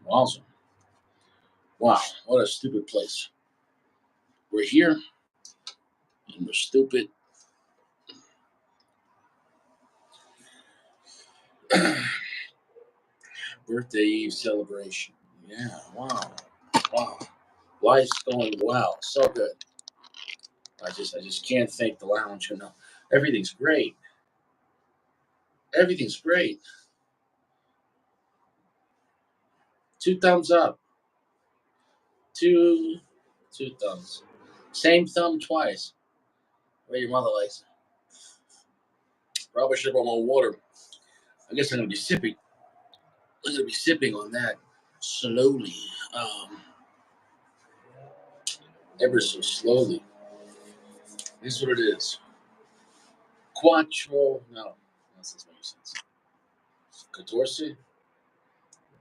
Wowza. Wow, what a stupid place. We're here and we're stupid. Birthday Eve celebration. Yeah, wow. Wow. Life's going well. So good. I just can't thank the lounge enough. Everything's great. Everything's great. 2 thumbs up. Two thumbs. Same thumb twice. Where your mother likes it. Probably should have brought more water. I guess I'm gonna be sipping. I'm gonna be sipping on that slowly. Ever so slowly. This is what it is. Quattro. No, that doesn't make sense. 14?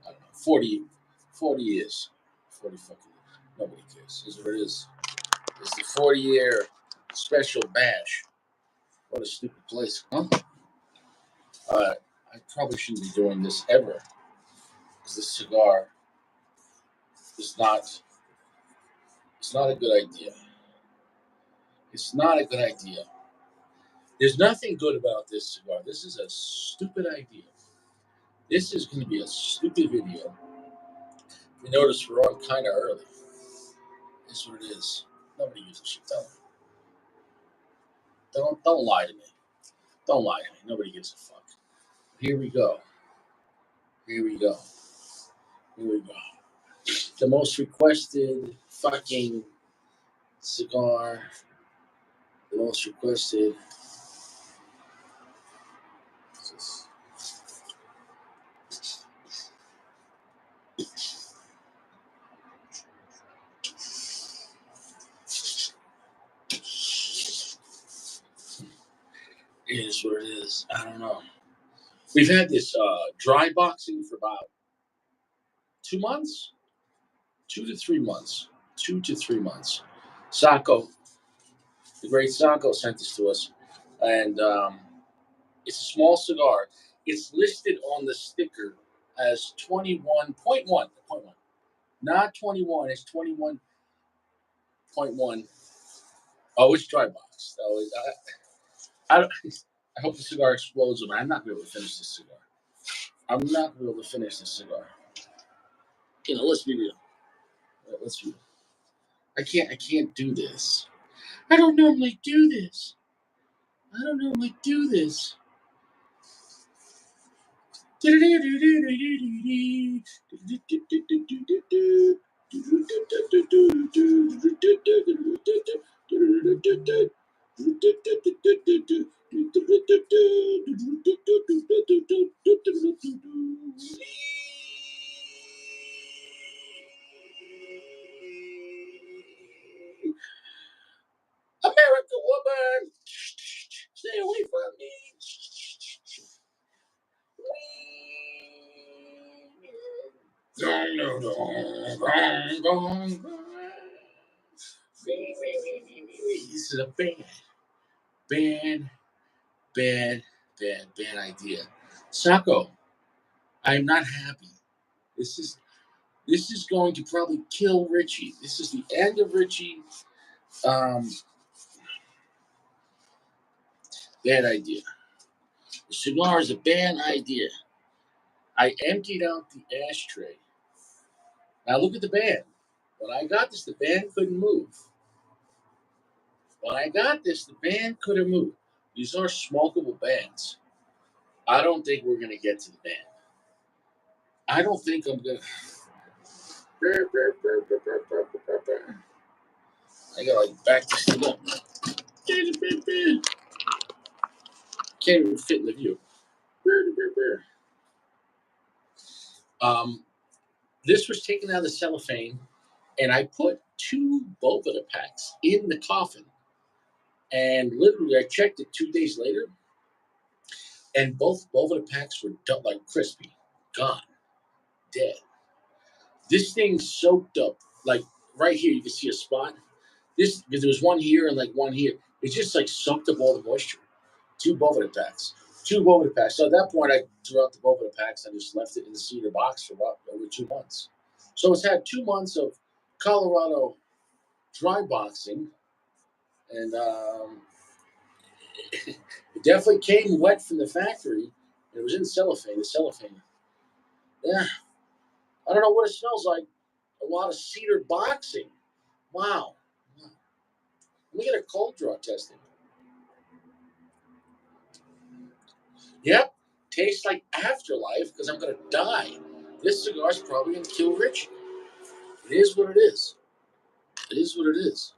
I don't know. 40 years. 40 fucking years. Nobody cares. This is what it is. It's the 40-year special bash. What a stupid place, huh? I probably shouldn't be doing this ever. Because this cigar is not, it's not a good idea. It's not a good idea. There's nothing good about this cigar. This is a stupid idea. This is going to be a stupid video. You notice we're on kind of early. That's what it is. Nobody uses shit. Don't lie to me. Don't lie to me. Nobody gives a fuck. Here we go. Here we go. Here we go. The most requested fucking cigar. The most requested. It is what it is. I don't know. We've had this dry boxing for about 2 months, 2 to 3 months, 2 to 3 months. Sacco, the great Sacco, sent this to us, and it's a small cigar. It's listed on the sticker as 21.1, not 21. It's 21.1. Oh, it's dry box. Oh, I hope the cigar explodes, but I'm not going to be able to finish this cigar. I'm not going to be able to finish this cigar. You know, let's be real. Let's be real. I can't do this. I don't normally do this. I don't normally do this. American woman, stay away from me. This is a bad idea. Sacco, I'm not happy. This is going to probably kill Richie. This is the end of Richie. Bad idea. The cigar is a bad idea. I emptied out the ashtray. Now look at the band. When I got this, the band couldn't move. When I got this, the band couldn't move. These are smokable bands. I don't think we're going to get to the band. I don't think I'm going to. I got to back this thing up. Can't even fit in the view. This was taken out of the cellophane, and I put 2 Boveda packs in the coffin. And literally, I checked it 2 days later, and both Boveda packs were like crispy, gone, dead. This thing soaked up, like right here, you can see a spot. This, because there was one here and like one here. It just like soaked up all the moisture. 2 Boveda packs. So at that point, I threw out the Boveda packs and just left it in the cedar box for about over 2 months. So it's had 2 months of Colorado dry boxing, and it definitely came wet from the factory. It was in cellophane. The cellophane. Yeah, I don't know what it smells like. A lot of cedar boxing. Wow. Let me get a cold draw testing. Yep. Tastes like afterlife because I'm gonna die. This cigar's probably gonna kill Richie. It is what it is. It is what it is.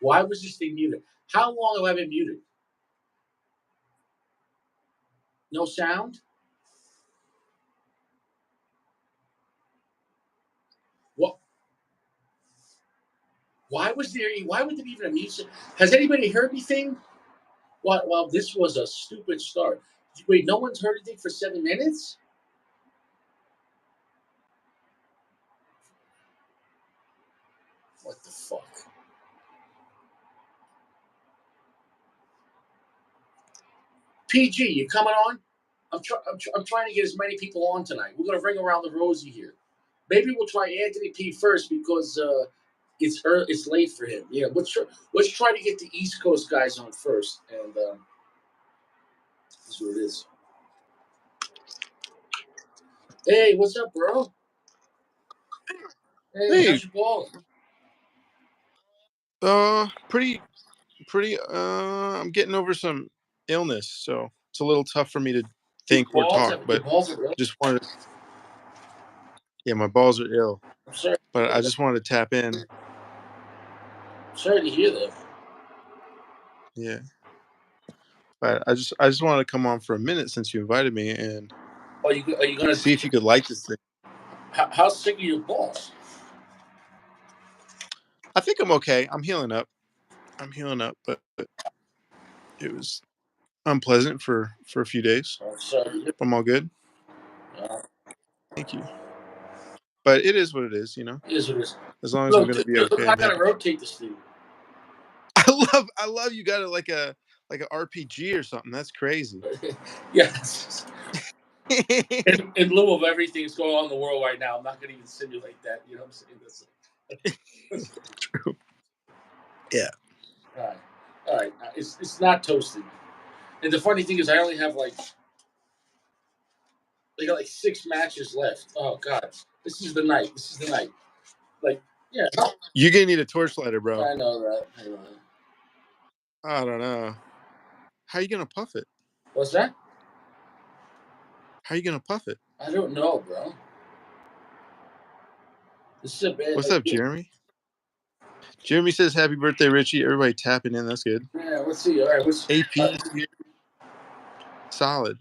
Why was this thing muted? How long have I been muted? No sound? What? Why was there? Why would there even a music? Has anybody heard anything? What? Well, this was a stupid start. Wait, no one's heard anything for 7 minutes? What the fuck? PG, you coming on? I'm trying to get as many people on tonight. We're gonna ring around the rosy here. Maybe we'll try Anthony P first because it's early, it's late for him. Yeah, let's try to get the East Coast guys on first, and that's what it is. Hey, what's up, bro? Hey, Hey, how's your ball? pretty. I'm getting over some illness, so it's a little tough for me to Your think or balls talk. have your But balls are ill. just wanted, yeah, my balls are ill, I'm sorry. but I just wanted to tap in. I'm sorry to hear that. Yeah, but I just wanted to come on for a minute since you invited me and Are you gonna? see if you could like this thing. How sick are your balls? I think I'm okay. I'm healing up. But it was unpleasant for a few days. I'm sorry. I'm all good. Uh, Thank you. But it is what it is, it is what it is. As long as I'm Look, gonna be look, okay, I I'm gotta happy. rotate this thing. I love you got it like a RPG or something. That's crazy. Yes. In lieu of everything that's going on in the world right now, I'm not gonna even simulate that. You know what I'm saying? That's True. Yeah. all right. All right. It's not toasted. And the funny thing is, I only have like they got like 6 matches left. Oh God, this is the night. This is the night. Like, yeah, You're gonna need a torchlighter, bro. I know that. I know that. I don't know. How you gonna puff it? What's that? How you gonna puff it? I don't know, bro. This is a bad What's up, idea. Jeremy? Jeremy says happy birthday, Richie. Everybody tapping in. That's good. Yeah, let's see. All right, what's AP solid.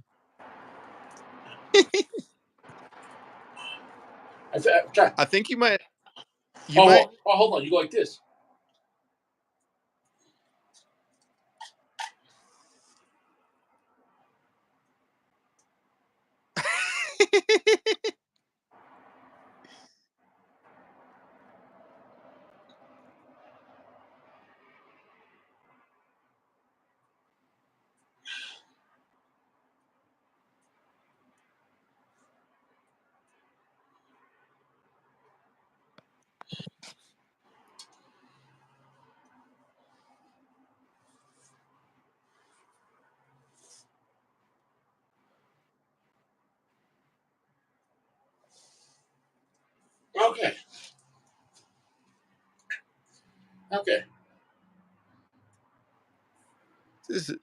try. I think you might. You Oh, might. hold on. You go like this. Okay. This is,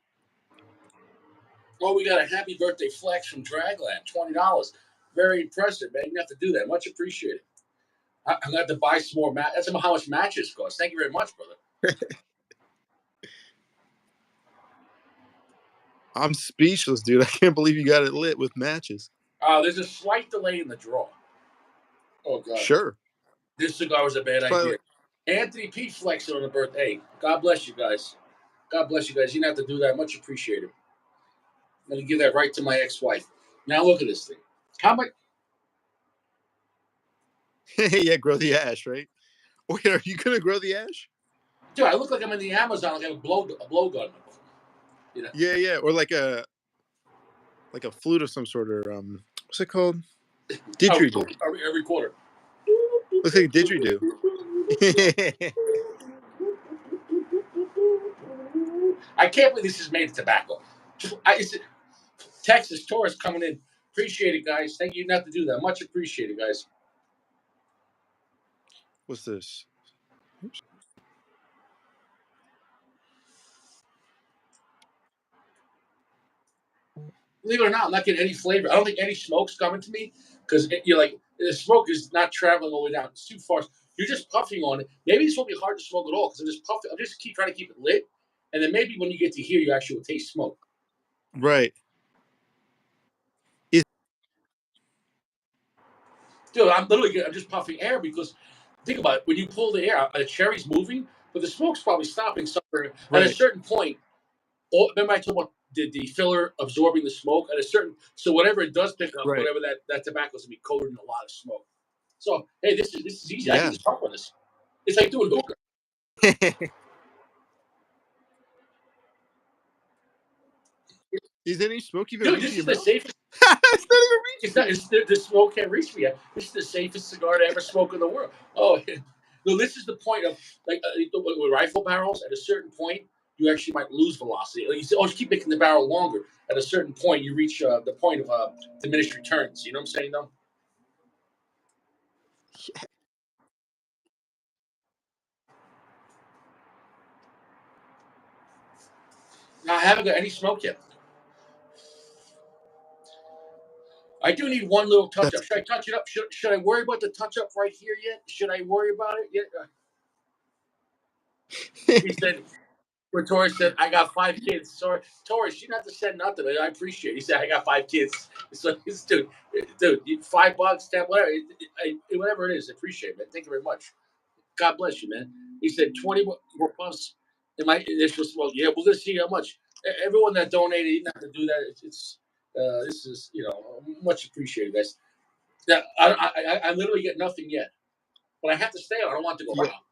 Well, we got a happy birthday flex from Dragland, $20. Very impressive, man. You have to do that. Much appreciated. I'm going to have to buy some more. That's how much matches cost. Thank you very much, brother. I'm speechless, dude. I can't believe you got it lit with matches. There's a slight delay in the draw. Oh, God. Sure. This cigar was a bad It's probably idea. Anthony P. flexing on the birthday. God bless you guys. God bless you guys. You didn't have to do that. Much appreciated. I'm going to give that right to my ex-wife. Now look at this thing. How much? yeah, grow the ash, right? Wait, are you gonna grow the ash? Dude, I look like I'm in the Amazon. Like I have a blowgun. You know? Yeah, or like a flute of some sort, or what's it called? Didgeridoo. Every quarter. Looks like a didgeridoo. I can't believe this is made of tobacco. Texas tourists coming in. Appreciate it, guys. Thank you. Not to do that. Much appreciated, guys. What's this? Oops. Believe it or not, I'm not getting any flavor. I don't think any smoke's coming to me because you're like the smoke is not traveling all the way down. It's too far. You're just puffing on it. Maybe this won't be hard to smoke at all because I'm just puffing. I'm just trying to keep it lit, and then maybe when you get to here, you actually will taste smoke. Right. Dude, I'm just puffing air because think about it. When you pull the air, the cherry's moving, but the smoke's probably stopping somewhere. At a Right. certain point, remember I talked about the filler absorbing the smoke at a certain. So whatever it does pick up, Right. whatever that tobacco's gonna be coated in a lot of smoke. So hey, this is easy. I can Yeah. just puff on this. It's like doing hookah. Is any smoke even Dude, reaching this your is the mouth? safest. It's not even It's reaching not. you. The smoke can't reach me. This is the safest cigar to ever smoke in the world. Oh, no. This is the point of like with rifle barrels. At a certain point, you actually might lose velocity. Like you say, oh, just keep making the barrel longer. At a certain point, you reach the point of diminished returns. You know what I'm saying, though? Now, I haven't got any smoke yet. I do need one little touch That's up. Should I touch it up? Should I worry about the touch up right here yet? Should I worry about it yet? He said, when Tori said, I got 5 kids. Sorry, Tori, she didn't have to send nothing. I appreciate it. He said, I got 5 kids. So, dude, $5, 10, whatever, whatever it is. I appreciate it, man. Thank you very much. God bless you, man. He said, 20 more bucks in my initial smoke. Yeah, we're going to see how much. Everyone that donated, you didn't have to do that. This is, much appreciated, guys. Now, I literally get nothing yet, but I have to stay on. I don't want to go yeah. out.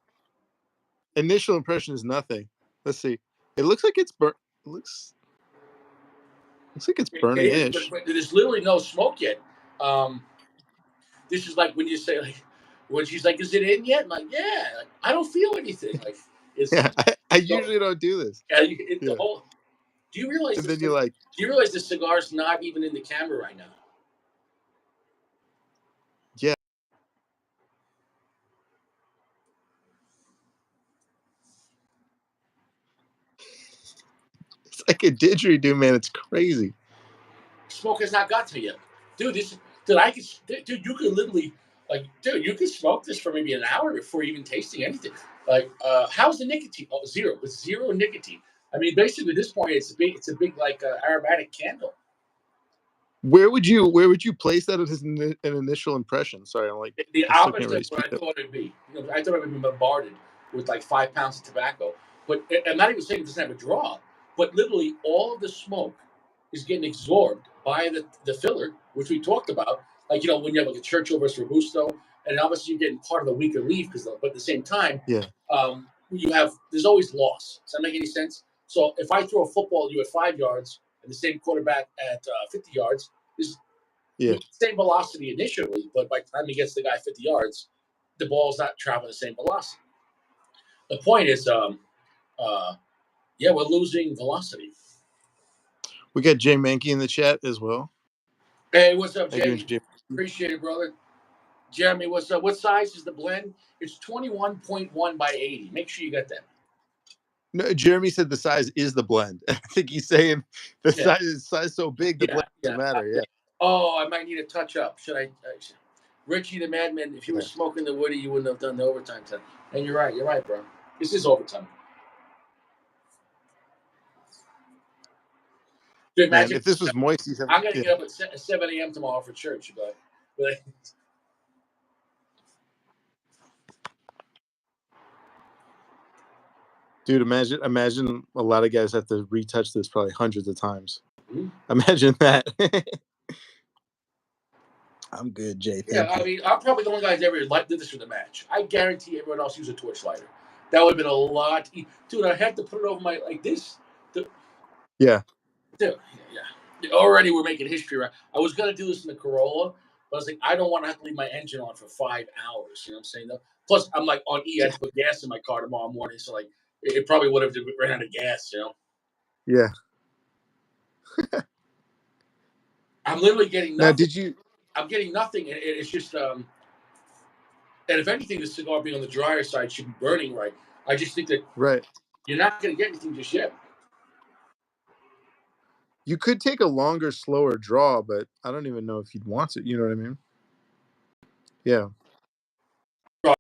Initial impression is nothing. Let's see. It looks like it's burnt. Looks like it's It is, burning-ish. but there's literally no smoke yet. Um, this is like when you say like when she's like, "Is it in yet?" I'm like, "Yeah." Like, I don't feel anything. Like it's Yeah, I so, usually don't do this. the Yeah, whole. Do you realize and this? then Do you're like, you realize the cigar's not even in the camera right now? yeah, it's like a didgeridoo, man. It's crazy. Smoke has not got to me yet, dude. Dude, I could, dude, you could literally, like, dude, you could smoke this for maybe an hour before even tasting anything. Like, how's the nicotine? Oh, zero. It's zero nicotine. I mean, basically, at this point, it's a big like aromatic candle. Where would you place that as an initial impression? Sorry, The I still can't opposite really of what speak I up. thought it'd be. I thought I'd be bombarded with like 5 pounds of tobacco. But I'm not even saying it doesn't have a draw. But literally, all of the smoke is getting absorbed by the filler, which we talked about. Like when you have like a Churchill versus Robusto, and obviously you're getting part of the weaker leaf but at the same time, Yeah, there's always loss. Does that make any sense? So if I throw a football at you at 5 yards and the same quarterback at 50 yards, there's yeah. same velocity initially, but by the time he gets the guy 50 yards, the ball's not traveling the same velocity. The point is, yeah, we're losing velocity. We got Jay Mankey in the chat as well. Hey, what's up, How you doing, Jay? Jay? Appreciate it, brother. Jeremy, what's up? What size is the blend? It's 21.1 by 80. Make sure you get that. No, Jeremy said the size is the blend. I think he's saying the Yeah, size so big the yeah, blend doesn't matter. yeah. Yeah, Oh, I might need a touch up. Should I? Richie the Madman, if you were yeah, smoking the woody, you wouldn't have done the overtime time. And you're right. You're right, bro. This is overtime. Dude, man. imagine If this was moist, he'd have. I'm gonna Yeah, get up at 7 a.m. tomorrow for church, but dude, imagine a lot of guys have to retouch this probably hundreds of times. hmm? Imagine that. I'm good, Jay. Yeah, Thank I you. mean, I'm probably the only guy that ever did this for the match. I guarantee everyone else used a torch lighter. That would have been a lot. Dude, I had to put it over my like this. Yeah, Dude, yeah. Already we're making history, right? I was gonna do this in the Corolla, but I was like, I don't want to have to leave my engine on for 5 hours. You know what I'm saying? Though. Plus, I'm like on E. I had to put gas in my car tomorrow morning, so like it probably would have ran out of gas. You know, yeah. I'm literally getting Now, nothing. did you? I'm getting nothing, and it's just and if anything, the cigar being on the drier side should be burning right. I just think that Right. you're not gonna get anything just yet. You could take a longer, slower draw, but I don't even know if you'd want it. You know what I mean? Yeah, You know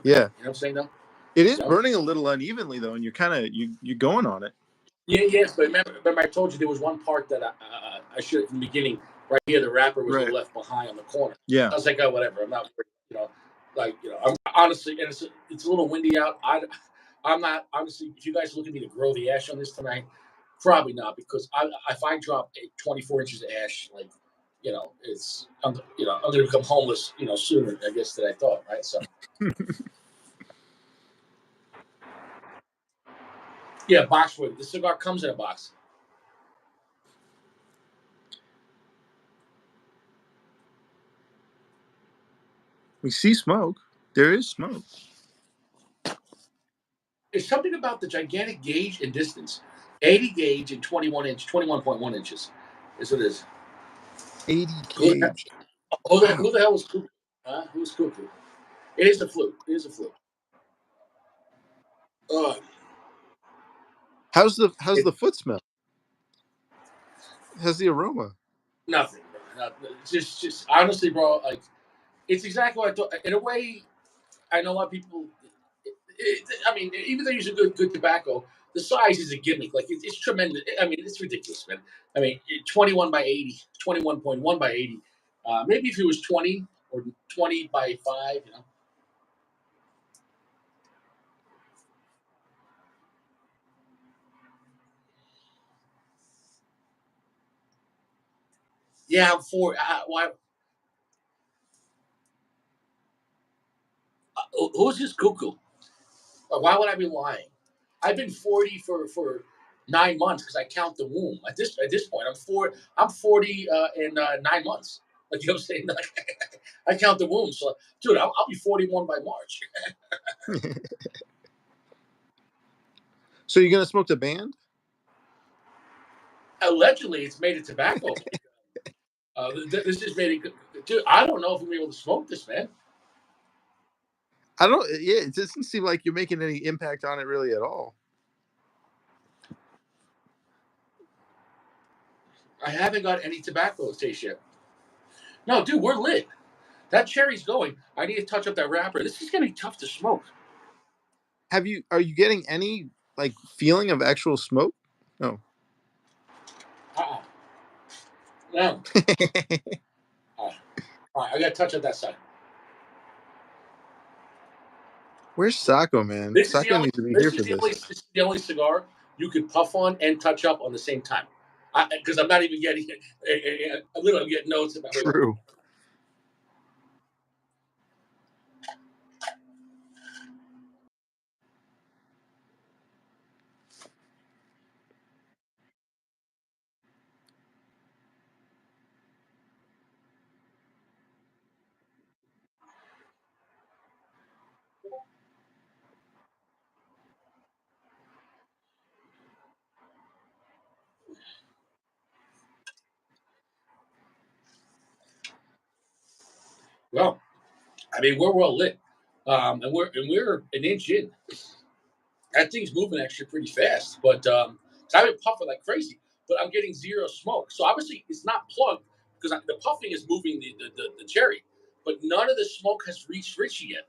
yeah. what I'm saying though? It is You know? burning a little unevenly though, and you're kind of you're going on it. Yeah, yes, but remember I told you there was one part that I should in the beginning. Right here, the wrapper was a Right. little left behind on the corner. Yeah. I was like, oh, whatever. I'm not, you know, I'm honestly, and it's a little windy out. I'm not honestly. If you guys are looking at me to grow the ash on this tonight, probably not because if I drop 24 inches of ash, like, I'm going to become homeless, sooner I guess than I thought, right? So yeah, boxwood. The cigar comes in a box. We see smoke. There is smoke. There's something about the gigantic gauge and distance. 80 gauge and 21.1 inches is what it is. 80 Who the, gauge. who Wow. the hell was Cuckoo? Huh? Who's Cuckoo? It is a flute. It is a flute. Uh, How's it, the foot smell? How's the aroma? nothing, bro. It's just honestly, bro. Like it's exactly what I thought. In a way, I know a lot of people. I mean, even though you use a good tobacco, the size is a gimmick. Like it's tremendous. I mean, it's ridiculous, man. I mean, 21 by 80, 21.1 by 80. Maybe if it was 20 or 20 by 5, Yeah, I'm for. Why? Who's this cuckoo? Why would I be lying? I've been 40 for 9 months because I count the womb. At this point, I'm 40 in 9 months. Like you know what I'm saying? Like, I count the womb. So, dude, I'll be 41 by March. So you're gonna smoke the band? Allegedly, it's made of tobacco. This is made of. Dude, I don't know if we're able to smoke this, man. I don't. Yeah, it doesn't seem like you're making any impact on it really at all. I haven't got any tobacco taste yet. No, dude, we're lit. That cherry's going. I need to touch up that wrapper. This is gonna be tough to smoke. Are you getting any like feeling of actual smoke? No. Uh-uh. No. All right, I gotta touch up that side. Where's Sacco, man? This is the Sacco only. needs to be here This for is the only. this. This is the only cigar you could puff on and touch up on the same time. Because I'm not even getting. Literally, I'm getting notes about. Hold on. True. Well, I mean, we're well lit, and we're an inch in. That thing's moving actually pretty fast. But so I've been puffing like crazy, but I'm getting zero smoke. So obviously it's not plugged because the puffing is moving the cherry, but none of the smoke has reached Richie yet.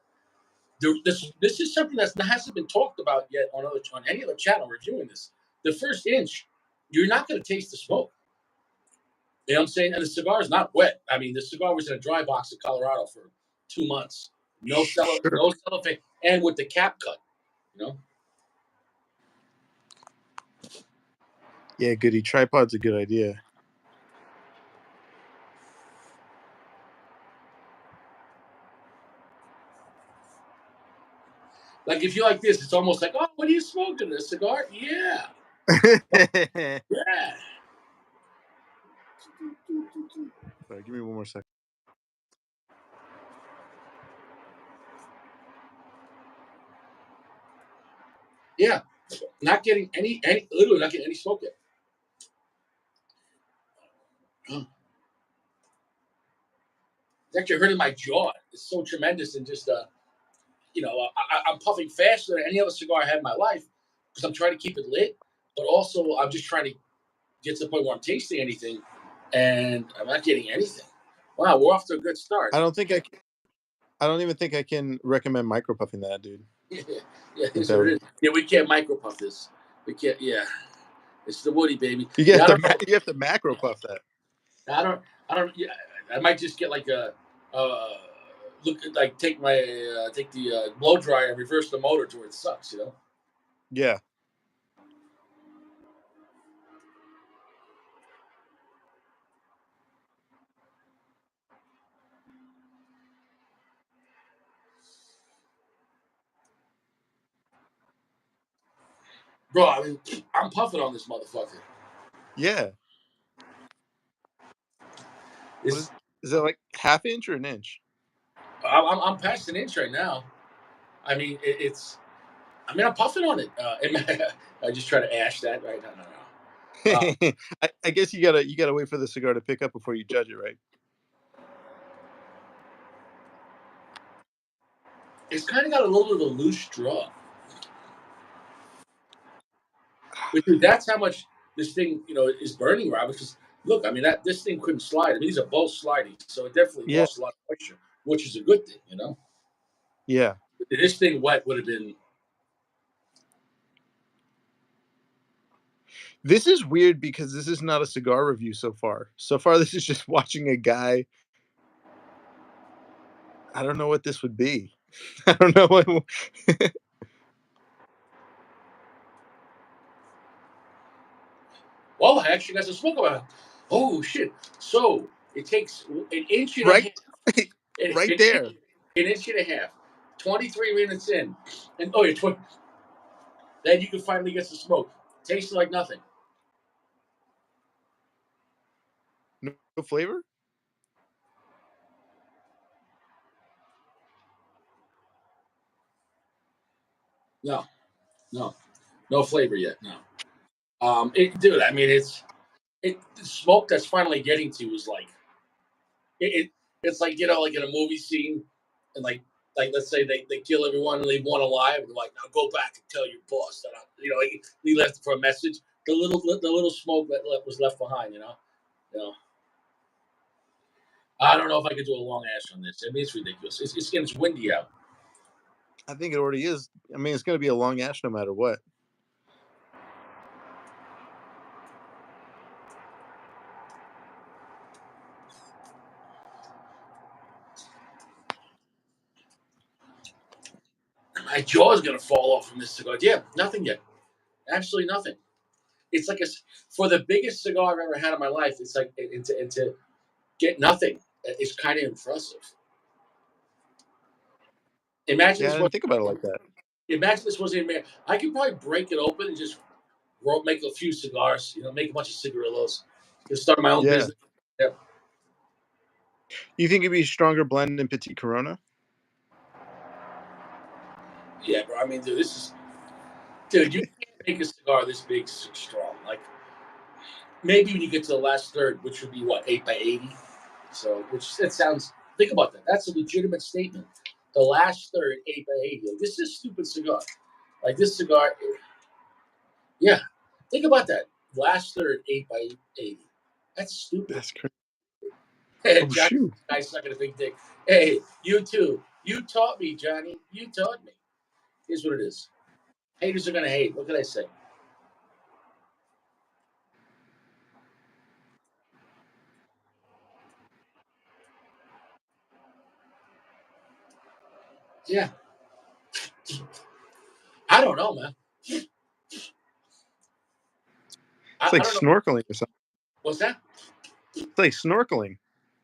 This is something that hasn't been talked about yet on any other channel reviewing this. The first inch, you're not going to taste the smoke. You know what I'm saying? And the cigar is not wet. I mean, the cigar was in a dry box in Colorado for 2 months. Sure. No cellophane, and with the cap cut. You know. Yeah, goody. Tripod's a good idea. Like if you like this, it's almost like, oh, what are you smoking? A cigar? Yeah. Yeah. Sorry, give me one more second. Yeah. Not getting any literally not getting any smoke yet. It's actually hurting my jaw. It's so tremendous and just I'm puffing faster than any other cigar I had in my life because I'm trying to keep it lit, but also I'm just trying to get to the point where I'm tasting anything, and I'm not getting anything. Wow, we're off to a good start. I don't think I don't even think I can recommend micro puffing that, dude. Yeah, I think here's that what it would is. Yeah, we can't micro puff this. We can't. Yeah, it's the Woody baby. you Yeah, get I the don't know. you have to macro puff that. I don't. Yeah, I might just get like a look like take my take the blow dryer and reverse the motor to where it sucks. You know. Yeah. Bro, I mean, I'm puffing on this motherfucker. Yeah. What is that, like half inch or an inch? I'm past an inch right now. I mean, it's. I mean, I'm puffing on it. I just try to ash that, right? No, no, no. I guess you gotta wait for the cigar to pick up before you judge it, right? It's kind of got a little bit of a loose straw. But dude, that's how much this thing, is burning, Rob. Because look, I mean, that this thing couldn't slide. I mean, these are both sliding, so it definitely Yeah. lost a lot of moisture, which is a good thing. Yeah. If this thing wet would have been. This is weird because this is not a cigar review so far. So far, this is just watching a guy. I don't know what this would be. I don't know what. Well, I actually got some smoke about it. Oh shit! So it takes an inch and a Right, half. An, right an, there. inch, an inch and a half. 23 minutes in, and oh yeah, then you can finally get some smoke. Tastes like nothing. No, no flavor. No, no, no flavor yet. No. Dude. I mean, the smoke that's finally getting to is like it's like like in a movie scene, and like let's say they kill everyone and leave one alive, and they're like, now go back and tell your boss that like he left for a message. The little smoke that was left behind. You know. I don't know if I could do a long ash on this. I mean, it's ridiculous. It's windy out. I think it already is. I mean, it's going to be a long ash no matter what. My jaw is gonna fall off from this cigar. Yeah, nothing yet. Absolutely nothing. It's like for the biggest cigar I've ever had in my life. It's like and to get nothing is kind of impressive. Imagine Yeah, I this was didn't think about it like that. imagine this wasn't even. I could probably break it open and just make a few cigars. Make a bunch of cigarillos. Just start my own Yeah. business. Yeah, You think it'd be a stronger blend in Petit Corona? yeah, bro. I mean, dude. You can't make a cigar this big strong. Like maybe when you get to the last third, which would be what 8 by 80. So, which it sounds Think about that. That's a legitimate statement. The last third, 8 by 80. Like, this is a stupid cigar. Like this cigar, yeah. Think about that. Last third, 8 by 80. That's stupid. That's crazy. Hey, Oh Johnny, shoot. guy sucking a big dick. Hey, you too. You taught me, Johnny. You taught me. Here's what it is. Haters are gonna hate. What can I say? Yeah. I don't know, man. It's I like don't know. snorkeling or something. What's that? It's like snorkeling.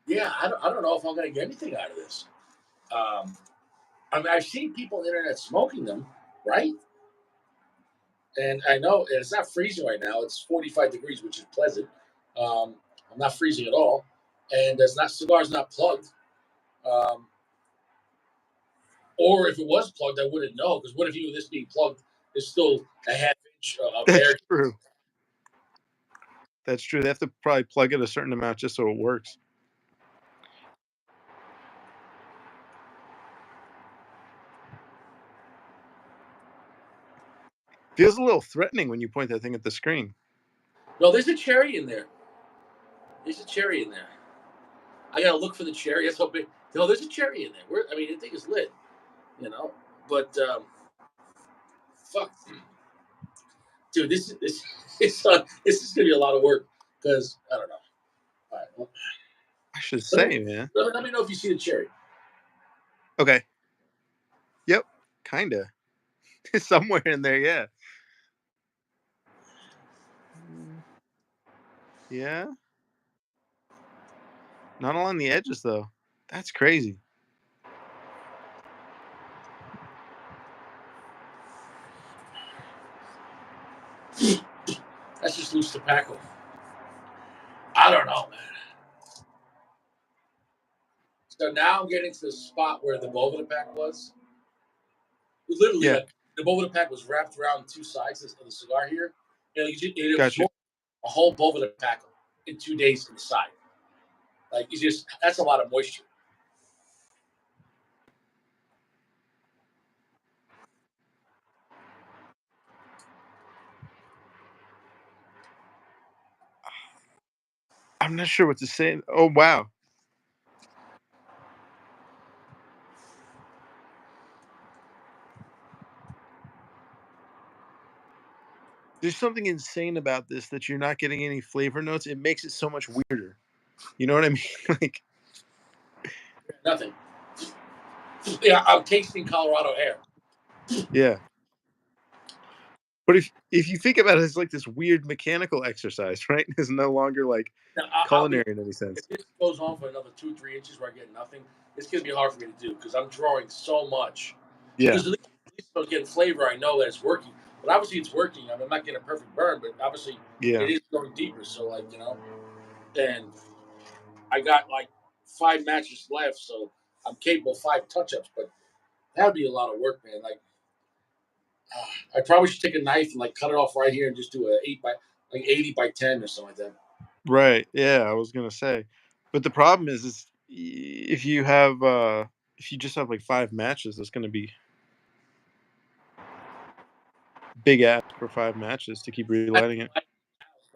Yeah, I don't know if I'm gonna get anything out of this. Um, I mean, I've seen people on the internet smoking them, right? And I know it's not freezing right now. It's 45 degrees, which is pleasant. Um, I'm not freezing at all, and there's not cigar's not plugged. Um, or if it was plugged, I wouldn't know. Because what if even this being plugged is still a half inch of That's air? true. That's true. They have to probably plug it a certain amount just so it works. Feels a little threatening when you point that thing at the screen. No, there's a cherry in there. There's a cherry in there. I gotta look for the cherry. That's how big. No, there's a cherry in there. I mean, the thing is lit, you know. But fuck, dude, this is gonna be a lot of work because I don't know. All right, well, I should let me, say, man. let me know if you see the cherry. Okay. Yep. Kinda. Somewhere in there, yeah. Mm, yeah. Not along the edges though. That's crazy. That's just loose tobacco. I don't know, man. So now I'm getting to the spot where the Bovida pack was. Literally, Yeah. the Bovida pack was wrapped around two sides of the cigar here. You know, it was Gotcha. a whole Bovida pack in 2 days inside. Like, it's just that's a lot of moisture. I'm not sure what to say. Oh wow. There's something insane about this that you're not getting any flavor notes. It makes it so much weirder. You know what I mean? Like, Nothing. Yeah, I'm tasting Colorado air. yeah. But if you think about it, it's like this weird mechanical exercise, right? It's no longer like Now, I'll be culinary in any if sense. this goes on for another 2 3 inches where I get nothing, it's gonna be hard for me to do because I'm drawing so much. Yeah. Because at least if I'm getting flavor, I know that it's working. But obviously, it's working. I mean, I'm not getting a perfect burn, but obviously, Yeah. it is going deeper. So, like, and I got like 5 matches left, so I'm capable of 5 touch-ups. But that'd be a lot of work, man. Like, I probably should take a knife and like cut it off right here and just do a 80 by 10 or something like that. Right. Yeah, I was gonna say. But the problem is if you have if you just have like 5 matches, it's gonna be big ass for 5 matches to keep I, relighting it.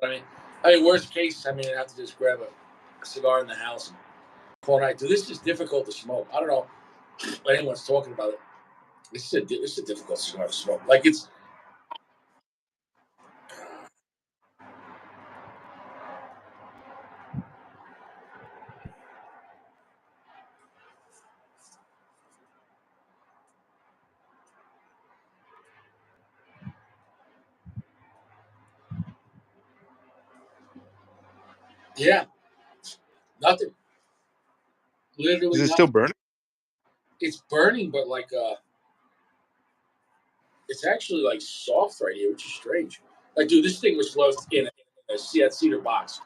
I mean, worst case, I mean, I have to just grab a cigar in the house and call night. Dude, this is difficult to smoke. I don't know if anyone's talking about it. This is a difficult cigar to smoke. Like it's yeah, nothing. Is Literally it still nothing. burning? It's burning, but like it's actually like soft right here, which is strange. Like, dude, this thing was left in a cedar box,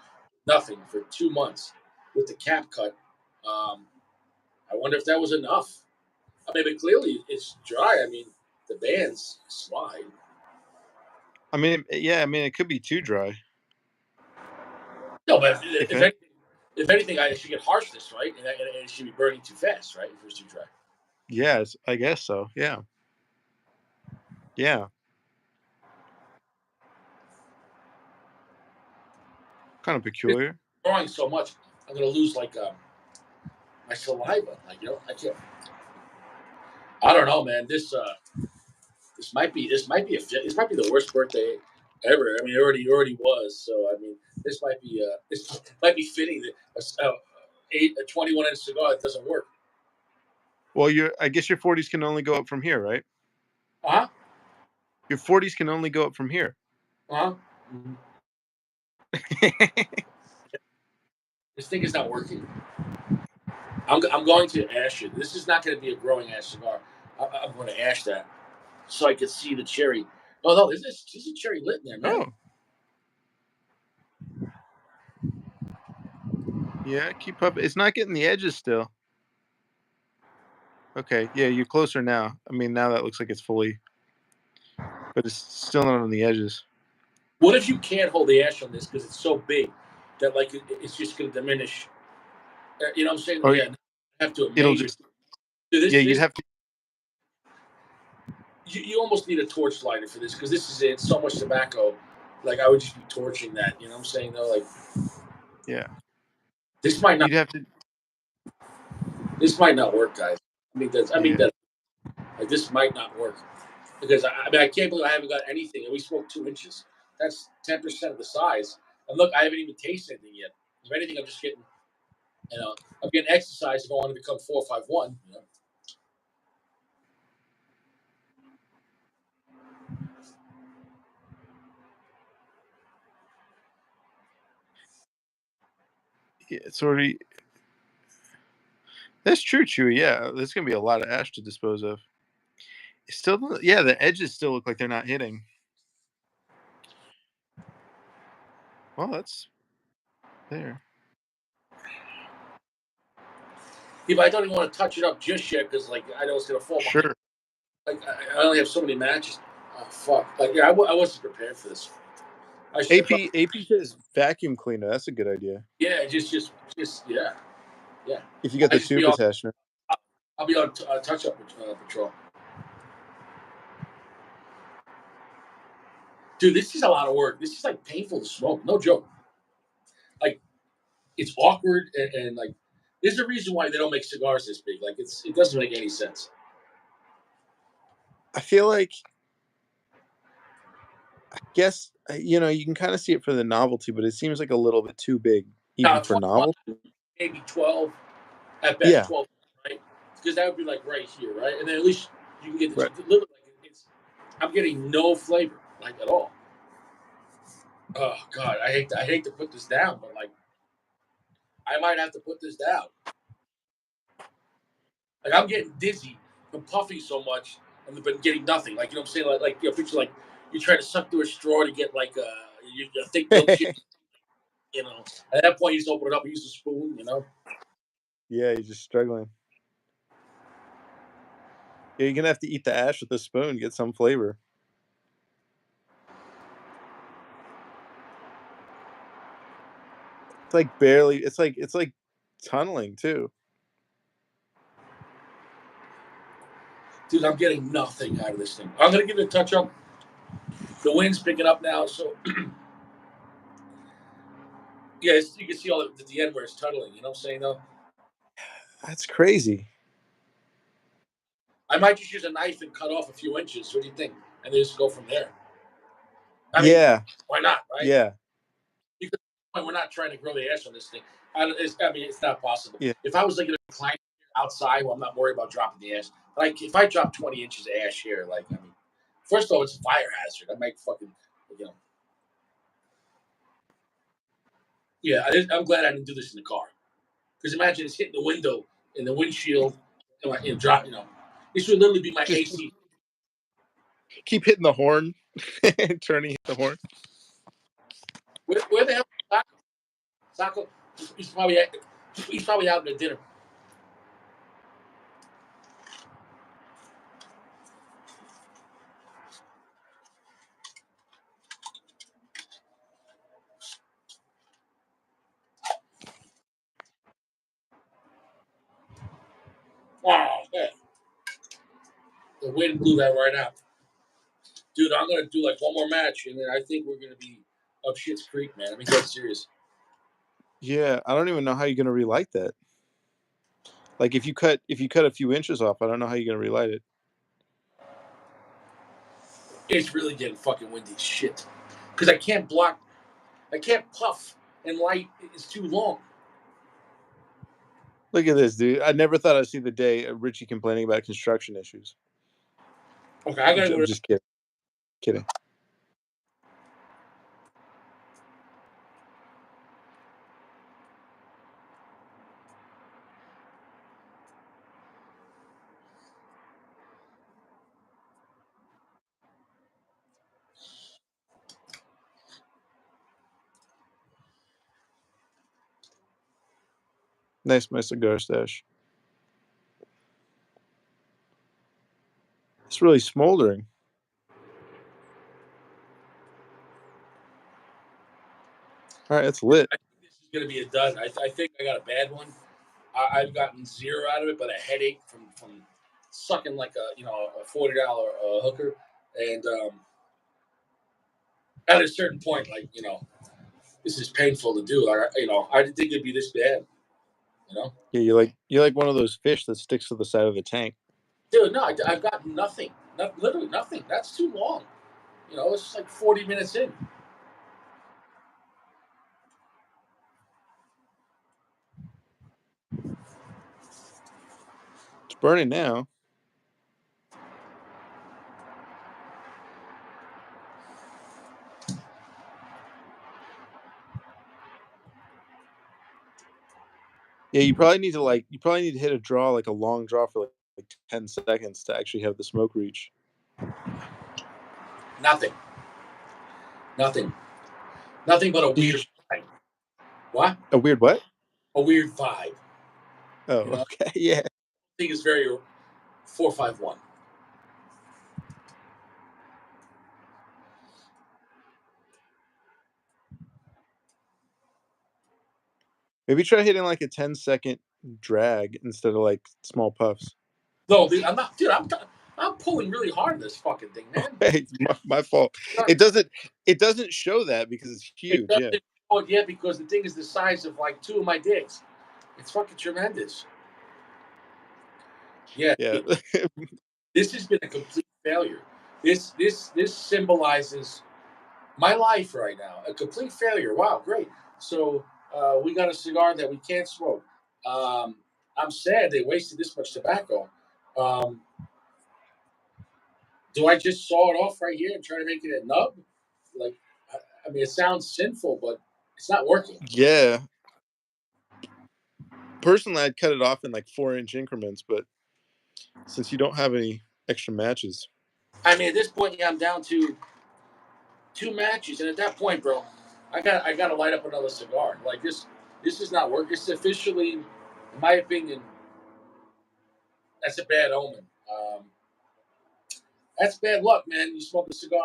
nothing for 2 months with the cap cut. Um, I wonder if that was enough. I mean, but clearly it's dry. I mean, the band's slide. I mean, yeah, I mean it could be too dry. No, but If if any. anything, if anything, I should get harshness, right? And it should be burning too fast, right? If it was too dry. Yes, I guess so. Yeah. Yeah. Kind of It's peculiar. growing so much, I'm gonna lose like my saliva. Like I can't. I don't know, man. This might be the worst birthday ever. I mean, it already was. So I mean, this might be fitting that a 21-inch cigar that doesn't work. Well, I guess your 40s can only go up from here, right? Uh huh. Your 40s can only go up from here. Uh huh. Mm-hmm. This thing is not working. I'm going to ash it. This is not going to be a growing ash cigar. I'm going to ash that so I can see the cherry. Oh no, there's a cherry lit in there, man. Oh, yeah. Keep up. It's not getting the edges still. Okay. Yeah, you're closer now. I mean, now that looks like it's fully, but it's still not on the edges. What if you can't hold the ash on this because it's so big that like it's just going to diminish? You know what I'm saying? Or Yeah, I have to it'll major. just, Dude, yeah, you'd this have to, you almost need a torch lighter for this because this is it. So much tobacco. Like I would just be torching that. You know what I'm saying? Though, like yeah, this might not you'd have to, this might not work, guys. I mean yeah. that like this might not work because I mean I can't believe I haven't got anything and we smoked 2 inches. That's 10% of the size. And look, I haven't even tasted anything yet. If anything, I'm just getting I'm getting exercise if I want to become 451. Yeah, it's already, that's true, Chewy. Yeah, there's gonna be a lot of ash to dispose of. It's still, yeah, the edges still look like they're not hitting. Well, that's there. Yeah, but I don't even want to touch it up just yet because like I know it's gonna fall behind. Sure. Like I only have so many matches. Oh fuck! Like yeah, I wasn't prepared for this. I should probably AP says vacuum cleaner. That's a good idea. yeah, just yeah, yeah. If you got I the just be super on. sessioner. I'll be on touch up patrol. Dude, this is a lot of work. This is like painful to smoke. No joke. Like it's awkward and like there's a reason why they don't make cigars this big. Like it doesn't make any sense. I feel like, guess, you can kind of see it for the novelty, but it seems like a little bit too big, even Now for 21, novelty. maybe 12 at best, Yeah, 12, right? Because that would be like right here, right? And then at least you can get right. the literally like it's. I'm getting no flavor like at all. Oh God, I hate to put this down, but like I might have to put this down. Like I'm getting dizzy from puffing so much and been getting nothing. Like you know what I'm saying? Picture like you try to suck through a straw to get like a thick milkshake. You know, at that point you just open it up and use a spoon. You know. Yeah, you're just struggling. Yeah, you're gonna have to eat the ash with a spoon, get some flavor. It's like barely. It's like tunneling too. Dude, I'm getting nothing out of this thing. I'm gonna give it a touch up. The wind's picking up now, so yeah, you can see all at the end where it's tunneling. You know what I'm saying though? That's crazy. I might just use a knife and cut off a few inches. What do you think? And then just go from there. I mean, Yeah, why not, right? yeah, Because we're not trying to grow the ash on this thing. I mean, it's not possible. yeah. If I was like in a climate outside, well, I'm not worried about dropping the ash. Like if I drop 20 inches of ash here, like I mean, first of all, it's a fire hazard. I might fucking, you know, yeah. I'm glad I didn't do this in the car because imagine it's hitting the window and the windshield, and drop. You know, this would literally be my Just AC. keep hitting the horn, turning hit the horn. Where the hell is Taco? Taco, he's probably out at dinner. Oh, man. The way to glue that right out. Dude, I'm going to do like one more match, and then I think we're going to be up shit's creek, man. I mean, that's serious. Yeah, I don't even know how you're gonna relight that. Like if you cut a few inches off, I don't know how you're gonna relight it. It's really getting fucking windy as shit. Because I can't block, I can't puff and light. It's too long. Look at this, dude. I never thought I'd see the day of Richie complaining about construction issues. Okay, I got to I'm go. just kidding. Kidding. Nice, my cigar stash. It's really smoldering. All right, it's lit. I think this is going to be a dud. I think I got a bad one. I've gotten zero out of it, but a headache from sucking like a $40 hooker, and at a certain point, like this is painful to do. I didn't think it'd be this bad. Yeah, you're like one of those fish that sticks to the side of the tank. Dude, no, I've got nothing, literally nothing. That's too long. It's like 40 minutes in. It's burning now. Yeah, you probably need to hit a draw, like a long draw for like 10 seconds to actually have the smoke reach. Nothing, nothing, nothing but a Did you weird vibe. What? a weird what? A weird vibe. Oh, I okay. Yeah. think it's very 451. Maybe try hitting like a 10-second drag instead of like small puffs. No, I'm not, dude. I'm pulling really hard on this fucking thing, man. Hey, it's my fault. Not- It doesn't show that because it's It huge. Yeah. doesn't show it yet because the thing is the size of like two of my dicks. It's fucking tremendous. Yeah, Yeah. this has been a complete failure. This symbolizes my life right now. A complete failure. Wow, great. So we got a cigar that we can't smoke. Um, I'm sad they wasted this much tobacco. Um, do I just saw it off right here and try to make it a nub? Like, I mean, it sounds sinful, but it's not working. Yeah. Personally, I'd cut it off in like 4-inch increments, but since you don't have any extra matches. I mean, at this point, yeah, I'm down to two matches, and at that point, bro, I got to light up another cigar. Like this is not working. It's officially, in my opinion, that's a bad omen. That's bad luck, man. You smoke a cigar,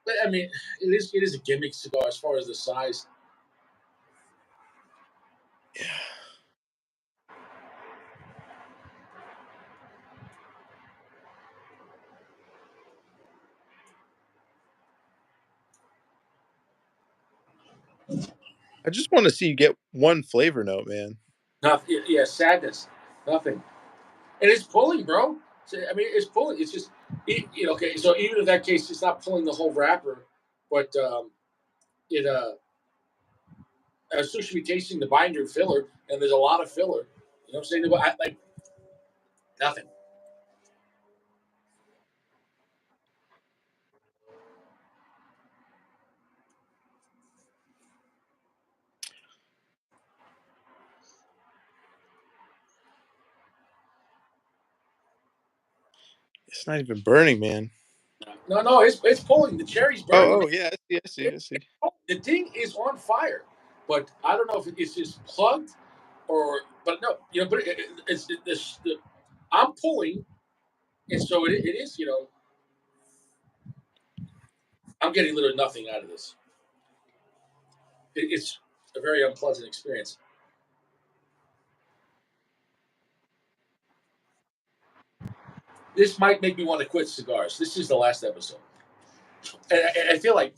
but I mean, it is a gimmick cigar as far as the size. I just want to see you get one flavor note, man. Nothing. Yeah, sadness. Nothing. And it's pulling, bro. So, I mean, it's pulling. It's just, okay. So even in that case, it's not pulling the whole wrapper, but it I still should be tasting the binder filler, and there's a lot of filler. You know what I'm saying? Like nothing. It's not even burning, man. No, it's pulling. The cherry's burning. Oh, yeah. I see. The thing is on fire, but I don't know if it's just plugged or. But no, but I'm pulling, and so it is. I'm getting literally nothing out of this. It's a very unpleasant experience. this might make me want to quit cigars. This is the last episode, and I feel like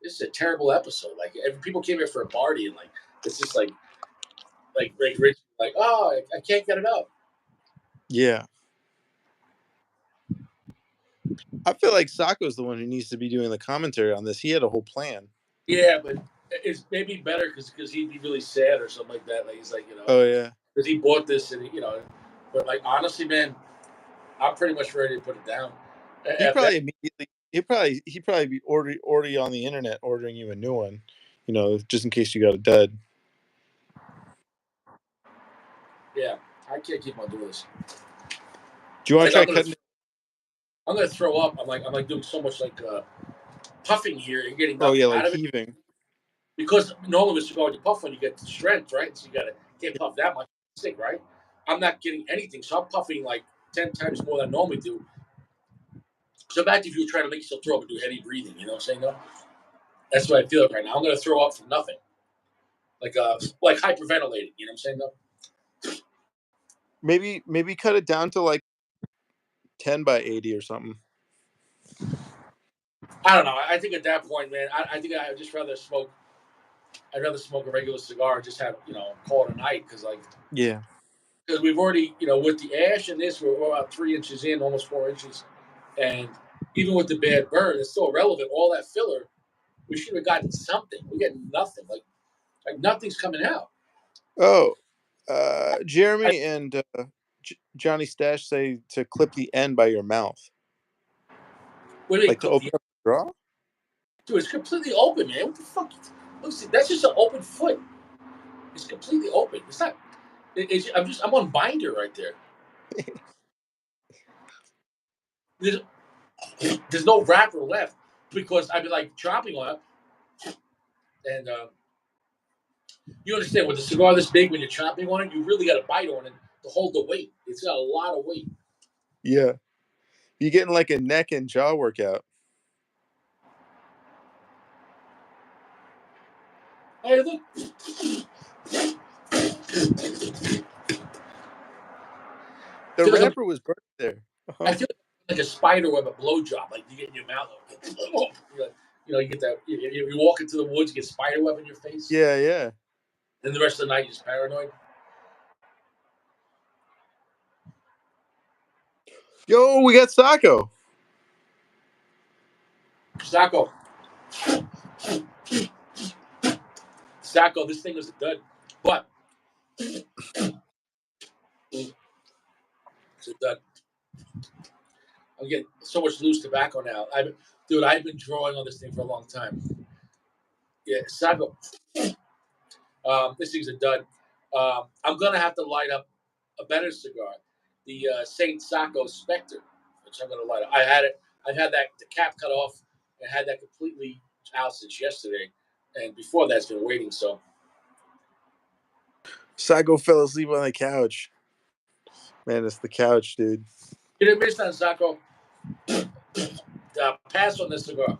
this is a terrible episode. Like people came here for a party, and like it's just like Rich, like oh, I can't get it up. Yeah. I feel like Sacco's the one who needs to be doing the commentary on this. He had a whole plan. Yeah, but it's maybe better because he'd be really sad or something like that. Like he's like Oh yeah. because he bought this and but like honestly, man, I'm pretty much ready to put it down. He If that, probably immediately he'd probably be already on the internet ordering you a new one, just in case you got a dud. yeah, I can't keep on doing this. Do you want Like to try cutting it? I'm gonna throw up. I'm like doing so much like puffing here and getting Oh yeah, nothing like out of it heaving. because normally with cigar when you puff when you get strength, right? So you can't puff that much, stick, right? I'm not getting anything, so I'm puffing like 10 times more than I normally do. So imagine if you were trying to make yourself throw up and do heavy breathing. You know what I'm saying? No, that's what I feel like right now. I'm gonna throw up from nothing, like hyperventilating. You know what I'm saying? No. Maybe cut it down to like 10 by 80 or something. I don't know. I think at that point, man, I think I would just rather smoke. I'd rather smoke a regular cigar and just have call it a night because Yeah. because we've already with the ash and this we're about 3 inches in, almost 4 inches, and even with the bad burn, it's still relevant. All that filler, we should have gotten something. We get nothing. Like nothing's coming out. Oh, Jeremy and Johnny Stash say to clip the end by your mouth, What do they like to clip open the? up the draw. Dude, it's completely open, man. What the fuck? Listen, that's just an open foot. It's completely open. It's not. I'm on binder right there. There's, there's no wrapper left because I've been like chopping on it, and you understand with a cigar this big, when you're chopping on it, you really got to bite on it to hold the weight. It's got a lot of weight. Yeah, you're getting like a neck and jaw workout. Hey, look. The Feel like wrapper was burnt there. I feel like a spider web, a blowjob, like you get in your mouth. You get that. You walk into the woods, you get spider web in your face. Yeah, yeah. Then the rest of the night, you're just paranoid. Yo, we got Sacco. Sacco, this thing is a dud, but it's a dud. I'm getting so much loose tobacco now. I've been drawing on this thing for a long time. Yeah, Sacco. This thing's a dud. I'm gonna have to light up a better cigar, the Saint Sacco Spectre, which I'm gonna light up. I've had that the cap cut off and had that completely out since yesterday, and before that's been waiting. So Sacco fell asleep on the couch. Man, it's the couch, dude. you didn't miss that, Sacco. Pass on this cigar.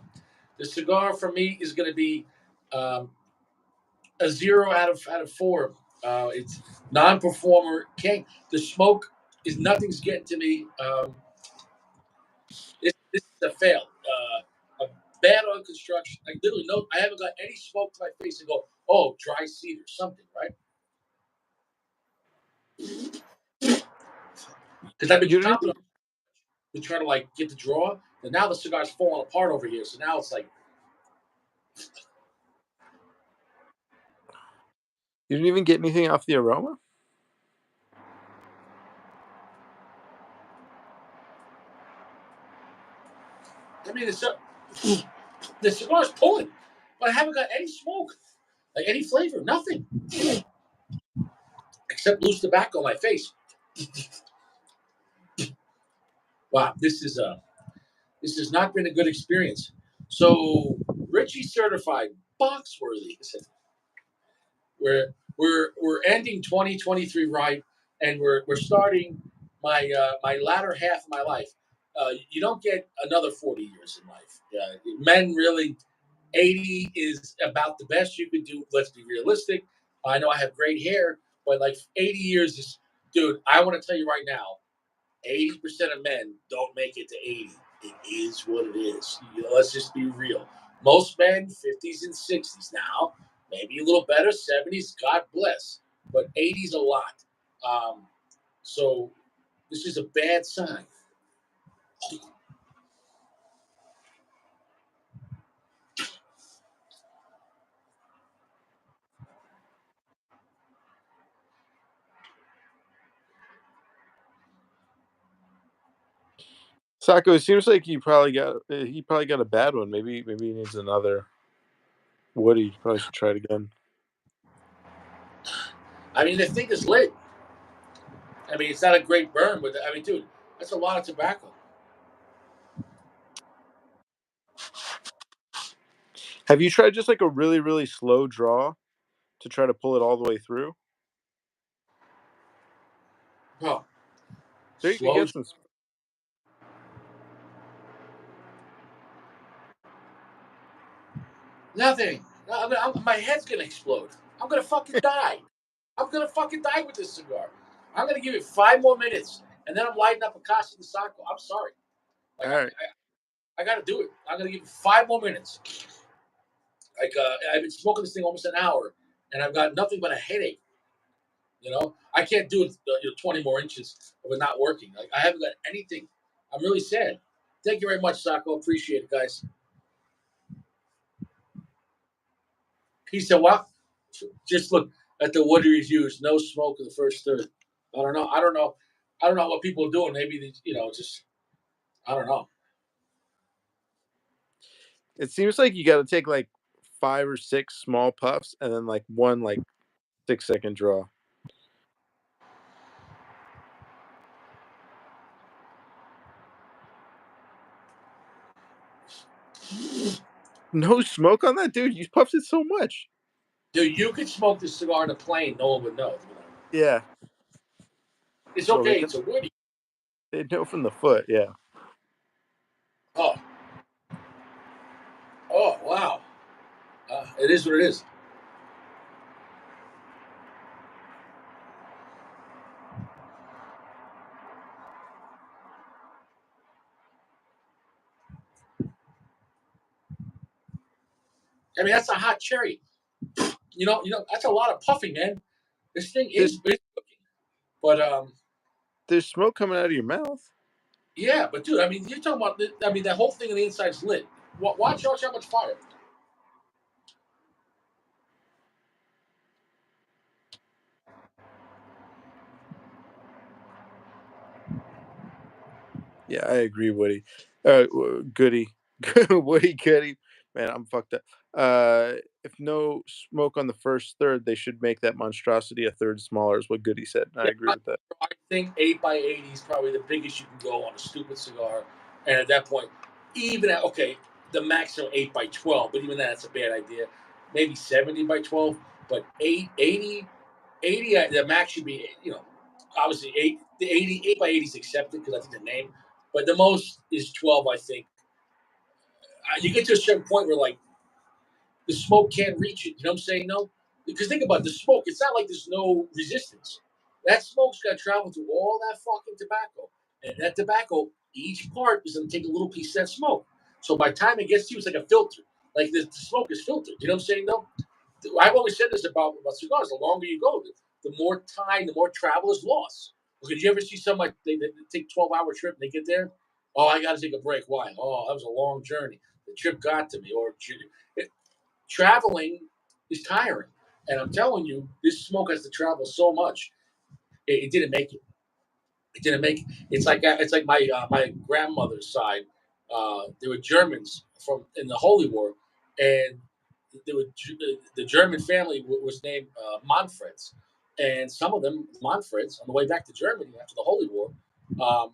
The cigar for me is gonna be a 0 out of 4. It's non-performer. Can't the smoke is nothing's getting to me. This is a fail. A bad on construction. Like literally, no, I haven't got any smoke to my face and go, oh, dry seed or something, right? Because I've been You didn't chopping even, them to try to like get the draw, and now the cigar's falling apart over here. So now it's like, you didn't even get anything off the aroma. I mean, the cigar's pulling, but I haven't got any smoke, like any flavor, nothing, except loose tobacco on my face. Wow, this has not been a good experience. So Richie certified, box worthy. We're ending 2023 right, and we're starting my latter half of my life. You don't get another 40 years in life. Men really 80 is about the best you could do. Let's be realistic. I know I have great hair, but like 80 years is, dude. I want to tell you right now, 80% of men don't make it to 80. It is what it is. Let's just be real. Most men, 50s and 60s now, maybe a little better, 70s, God bless. But 80s a lot. Um, so this is a bad sign. Sacco, it seems like he probably got a bad one. Maybe he needs another Woody. You probably should try it again. I mean, the thing is lit. I mean, it's not a great burn, but I mean, dude, that's a lot of tobacco. Have you tried just like a really really slow draw to try to pull it all the way through? Oh, There you could slow. get some. Nothing. My head's gonna explode. I'm gonna fucking die. I'm gonna fucking die with this cigar. I'm gonna give it 5 more minutes, and then I'm lighting up a Casa de Saco. I'm sorry. Like All right. I gotta do it. I'm gonna give it 5 more minutes. Like I've been smoking this thing almost an hour, and I've got nothing but a headache. I can't do it. 20 more inches of it not working. Like I haven't got anything. I'm really sad. Thank you very much, Sacco. Appreciate it, guys. He said, "What? Just look at the wood reviews. No smoke in the first third. I don't know. I don't know. I don't know what people are doing. Maybe just I don't know. It seems like you got to take like 5 or 6 small puffs and then like one like 6 second draw. No smoke on that, dude. You puffed it so much. Dude, you could smoke this cigar in a plane. No one would know. Yeah. It's Well, okay. It's a woody. they know from the foot. Yeah. Oh, oh, wow. It is what it is. I mean, that's a hot cherry. That's a lot of puffing, man. This thing There's is big, but there's smoke coming out of your mouth. yeah, but dude, I mean, you're talking about. I mean, that whole thing on the inside's lit. Watch how much fire. Yeah, I agree, Woody. Goody, Woody, Goody. Man, I'm fucked up. If no smoke on the first third, they should make that monstrosity a third smaller. Is what Goody said. And I Yeah, agree with that. I think 8x80 is probably the biggest you can go on a stupid cigar, and at that point, even at okay, the maximum 8x12, but even that's a bad idea. Maybe 70x12, but 80, the max should be obviously the 8x80 is accepted because I think the name, but the most is 12. I think you get to a certain point where like the smoke can't reach it. You know what I'm saying? No, because think about it, the smoke. It's not like there's no resistance. That smoke's got to travel through all that fucking tobacco, and that tobacco, each part is going to take a little piece of that smoke. So by the time it gets to you, it's like a filter. Like the smoke is filtered. You know what I'm saying? No, I've always said this about cigars. The longer you go, the more time, the more travel is lost. Well, did you ever see somebody they take 12-hour trip and they get there? Oh, I got to take a break. Why? Oh, that was a long journey. The trip got to me. Or traveling is tiring. And I'm telling you, this smoke has to travel so much. It didn't make it. It didn't make it. It's like my grandmother's side. They were Germans from in the Holy War, and they were the German family was named Manfreds, and some of them Manfreds on the way back to Germany after the Holy War, um,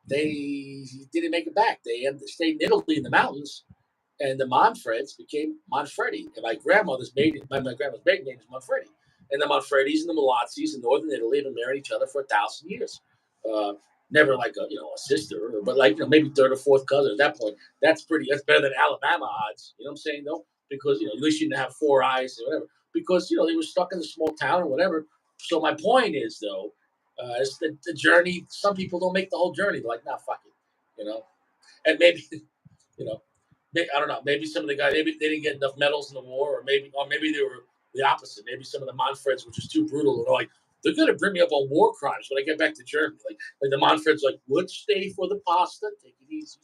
they didn't make it back. They stayed in Italy in the mountains, and the Manfreds became Manfredi. And my grandma's maiden name is Manfredi. And the Manfredis and the Malazzis in northern Italy have been married each other for 1,000 years. Uh, Never like a sister, but like maybe third or fourth cousin at that point. That's pretty. That's better than Alabama odds. You know what I'm saying though? Because at least you didn't have four eyes or whatever. Because they were stuck in a small town or whatever. So my point is though, It's the journey. Some people don't make the whole journey. They're like, nah, fuck it, you know. And maybe you know, I don't know. Maybe some of the guys, maybe they didn't get enough medals in the war, or maybe they were the opposite. Maybe some of the Manfreds were just too brutal. And they're like, they're gonna bring me up on war crimes when I get back to Germany. Like the Manfreds, like, let's stay for the pasta. Take it easy.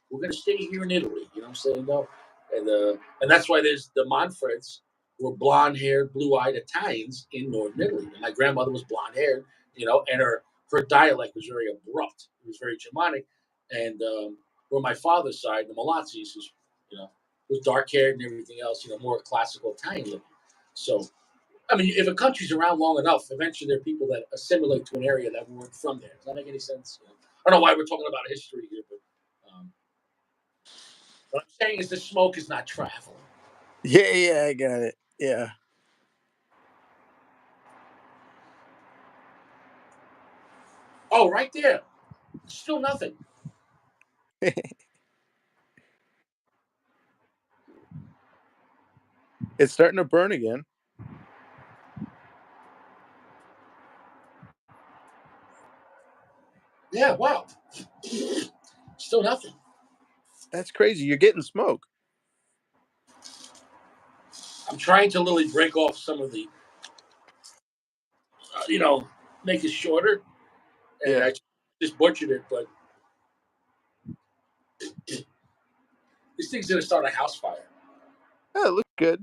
We're gonna stay here in Italy. You know what I'm saying? No, and that's why there's the Manfreds were blonde-haired, blue-eyed Italians in northern Italy. And my grandmother was blonde-haired, and her dialect was very abrupt. It was very Germanic, and where my father's side, the Malazzis, you know, was dark haired and everything else, more classical Italian looking. So, I mean, if a country's around long enough, eventually there are people that assimilate to an area that weren't from there. Does that make any sense? I don't know why we're talking about history here, but what I'm saying is the smoke is not traveling. Yeah, yeah, I got it. Yeah. Oh, right there. Still nothing. It's starting to burn again. Yeah, wow. Still nothing. That's crazy. You're getting smoke. I'm trying to literally break off some of the, make it shorter, and Yeah. I just butchered it, but this thing's gonna start a house fire. Oh, it looks good.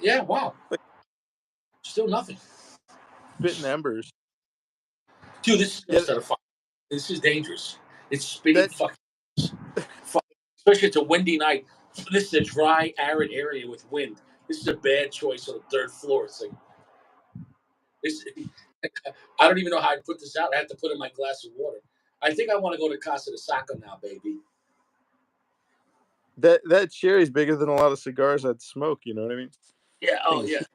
Yeah, wow. Like Still nothing. spitting embers. Dude, this is gonna Yeah, start a fire. This is dangerous. It's spitting that fucking fire. Especially it's a windy night. This is a dry, arid area with wind. This is a bad choice on the third floor. It's like this. I don't even know how I put this out. I have to put in my glass of water. I think I want to go to Casa de Saco now, baby. that cherry's bigger than a lot of cigars I'd smoke. You know what I mean? Yeah. Thing Oh, is yeah. huge.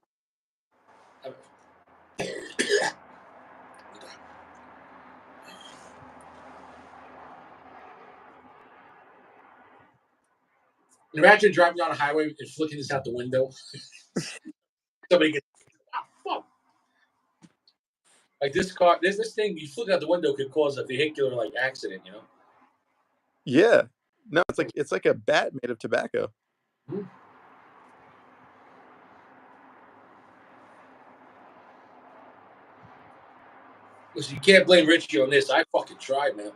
Imagine driving down a highway and flicking this out the window. Somebody gets fuck. Like this car, there's this thing you flick out the window could cause a vehicular like accident. Yeah. No, it's like a bat made of tobacco. Hmm. Listen, you can't blame Richie on this. I fucking tried, man.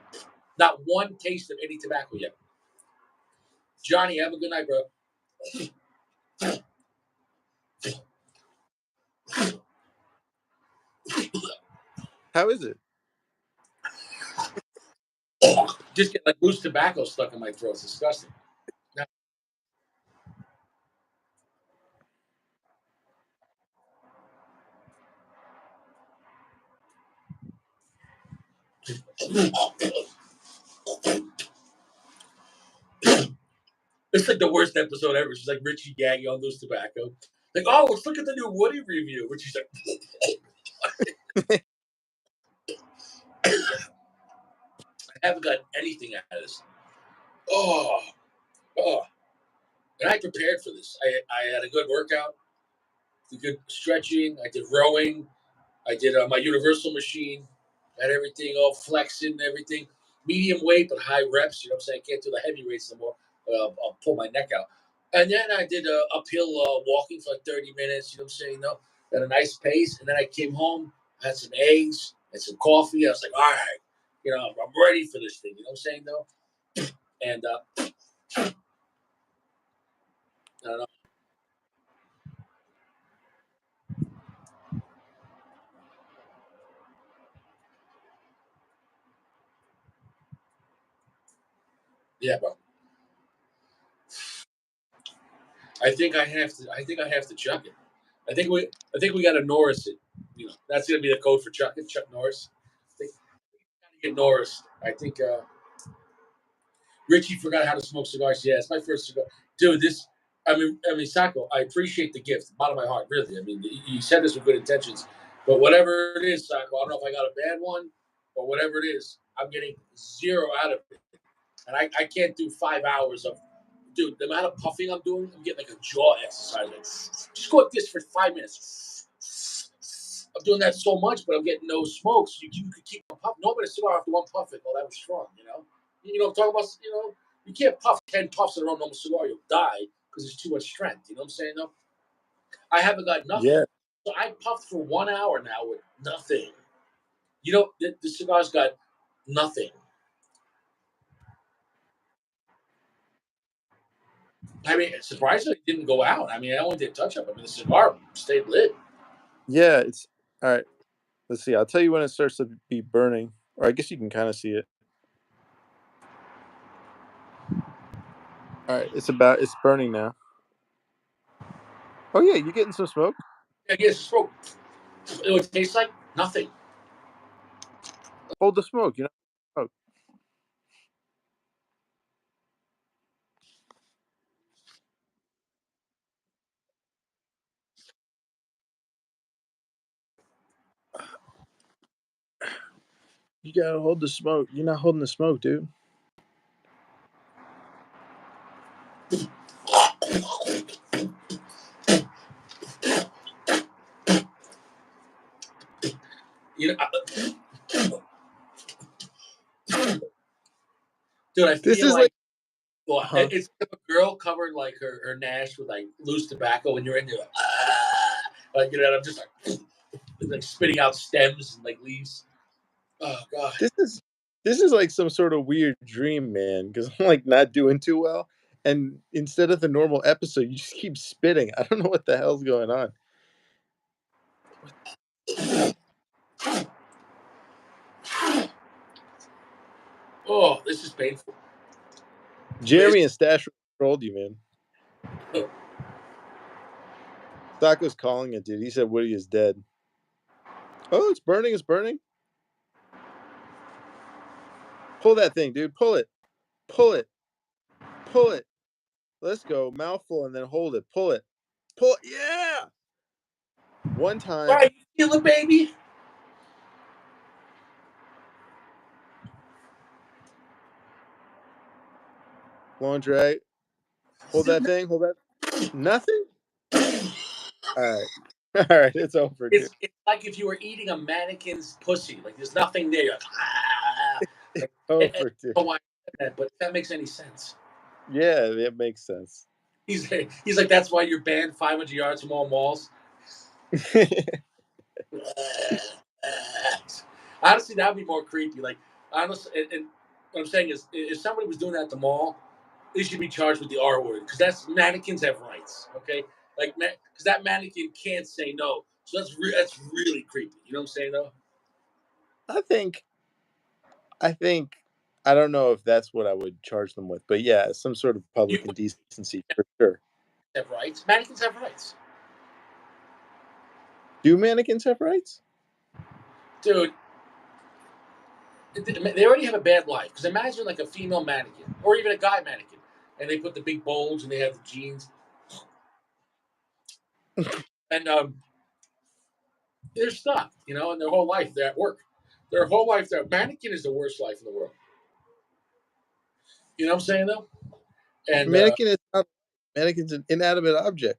Not one taste of any tobacco yet. Johnny, have a good night, bro. How is it? Just get like loose tobacco stuck in my throat. It's disgusting. It's like the worst episode ever. She's like Richie gagging on loose tobacco. Like, oh, let's look at the new Woody review. Richie's like, I haven't got anything out of this. Oh, oh. And I prepared for this. I had a good workout, a good stretching. I did rowing. I did my universal machine. Had everything all flexing and everything. Medium weight, but high reps. You know what I'm saying? I can't do the heavy weights anymore. I'll pull my neck out. And then I did uphill walking for like 30 minutes. You know what I'm saying? At a nice pace. And then I came home, had some eggs and some coffee. I was like, all right, I'm ready for this thing. You know what I'm saying? Though. And I don't know. Yeah, bro. I think I have to chuck it. I think we got to Norris it. That's gonna be the code for Chuck it. Chuck Norris. I think we gotta get Norris. I think Richie forgot how to smoke cigars. Yeah, it's my first cigar, dude. This. I mean, Sacco. I appreciate the gift, bottom of my heart, really. I mean, you said this with good intentions, but whatever it is, Sacco. I don't know if I got a bad one or whatever it is. I'm getting zero out of it. and I can't do 5 hours of. Dude, the amount of puffing I'm doing, I'm getting like a jaw exercise. Like, just go like this for 5 minutes. I'm doing that so much, but I'm getting no smoke. So you could keep on puffing. Nobody cigar after one puff it. Oh, that was strong, you know? You know what I'm talking about? You know, you can't puff 10 puffs in a row, normal cigar. You'll die because there's too much strength. You know what I'm saying? No, I haven't got nothing. Yeah. So I puffed for 1 hour now with nothing. You know, the cigar's got nothing. I mean, surprisingly, it didn't go out. I mean, I only did touch up. I mean, the cigar stayed lit. Yeah, it's all right. Let's see. I'll tell you when it starts to be burning, or I guess you can kind of see it. All right, it's burning now. Oh yeah, you getting some smoke? I guess smoke. It would taste like nothing. Hold the smoke. You know. Oh, you gotta hold the smoke. You're not holding the smoke, dude. You know, dude, I This feel is like, like well, huh? it's like a girl covered like her nash with like loose tobacco, and you're in there like you know, I'm just like spitting out stems and like leaves. Oh god. This is this is like some sort of weird dream, man. Because I'm like not doing too well, and instead of the normal episode, you just keep spitting. I don't know what the hell's going on. Oh, this is painful. This, Jeremy and Stash trolled you, man. Doc was calling it, dude. He said Woody is dead. Oh, it's burning. It's burning. Pull that thing, dude. Pull it. Pull it. Pull it. Let's go. Mouthful and then hold it. Pull it. Pull it. Yeah. One all time. right, you feel it, baby. Long drag. Hold that thing. Hold that. Nothing? All right. All right. It's over, dude. It's like if you were eating a mannequin's pussy. Like there's nothing there. You're like, ah. Like, I Over, dude. don't know why I said that, but if that makes any sense. Yeah, it makes sense. He's like that's why you're banned 500 yards from all malls. Honestly, that'd be more creepy. Like honestly, and what I'm saying is, if somebody was doing that at the mall, they should be charged with the R word because that's mannequins have rights. Okay, like because that mannequin can't say no, so that's really creepy. You know what I'm saying though? I think I think I don't know if that's what I would charge them with, but yeah, some sort of You public indecency for sure. have rights. Mannequins have rights, Do mannequins have rights? dude. They already have a bad life because imagine like a female mannequin or even a guy mannequin, and they put the big bulge and they have the jeans, and they're stuck, you know, and their whole life they're at work. Their whole life, their mannequin is the worst life in the world. You know what I'm saying though? And Mannequin is not mannequin's an inanimate object.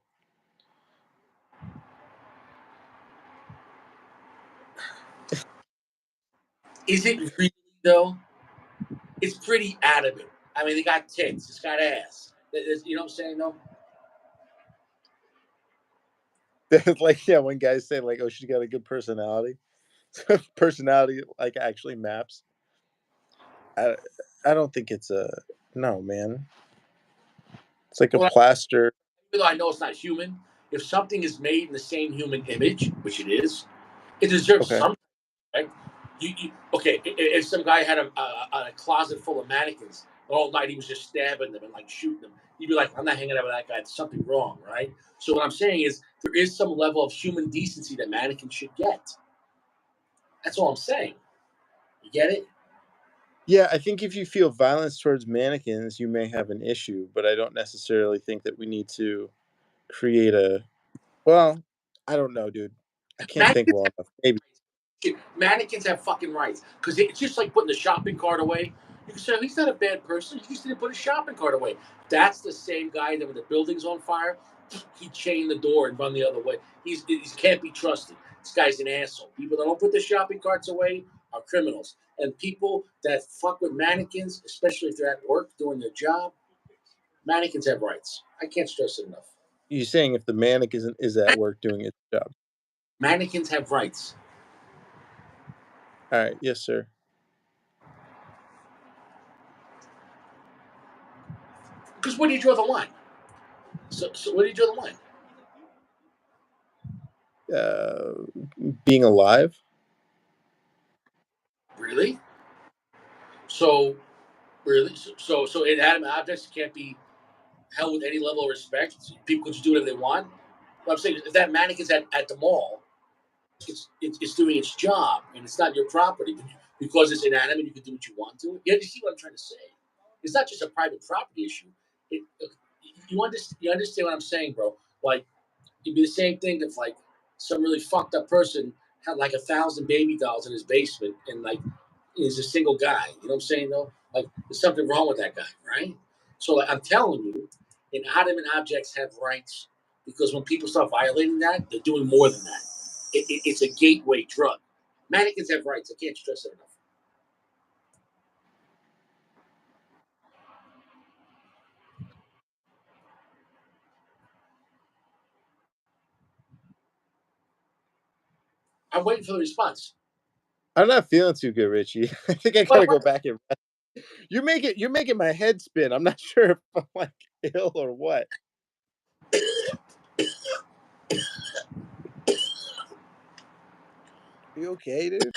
is it really though? It's pretty adamant. I mean, they got tits, it's got ass. You know what I'm saying though? Like yeah, when guys say like, "Oh, she's got a good personality," personality like actually maps. I I don't think it's a no, man. It's like a Well, plaster. even though I know it's not human, if something is made in the same human image, which it is, it deserves Okay. some. Right? Okay? If some guy had a closet full of mannequins, the whole night he was just stabbing them and like shooting them, you'd be like, I'm not hanging out with that guy. There's something wrong, right? So what I'm saying is there is some level of human decency that mannequins should get. That's all I'm saying. You get it? Yeah, I think if you feel violence towards mannequins, you may have an issue, but I don't necessarily think that we need to create a. Well, I don't know, dude. I can't think Mannequins well enough. Maybe. mannequins have fucking rights because it's just like putting the shopping cart away. You can say, he's not a bad person. He just didn't put his shopping cart away. That's the same guy that when the building's on fire, he chained the door and run the other way. He can't be trusted. This guy's an asshole. People that don't put their shopping carts away are criminals. And people that fuck with mannequins, especially if they're at work doing their job, mannequins have rights. I can't stress it enough. You saying if the mannequin is at work doing its job? Mannequins have rights. All right, yes, sir. Because where do you draw the line? So where do you draw the line? Uh, being alive. Really? So really? So inanimate objects can't be held with any level of respect. People can just do whatever they want. But I'm saying if that mannequin's at the mall, it's doing its job and it's not your property because it's inanimate. You can do what you want to it. You see what I'm trying to say? It's not just a private property issue. You understand what I'm saying, bro? Like it'd be the same thing if like some really fucked up person had like 1,000 baby dolls in his basement and like he's a single guy. You know what I'm saying though? Like there's something wrong with that guy, right? So like, I'm telling you, inanimate objects have rights because when people start violating that, they're doing more than that. It's a gateway drug. Mannequins have rights. I can't stress it enough. I'm waiting for the response. I'm not feeling too good, Richie. I think I What? gotta go back and rest. You're making my head spin. I'm not sure if I'm like ill or what. Are you okay, dude?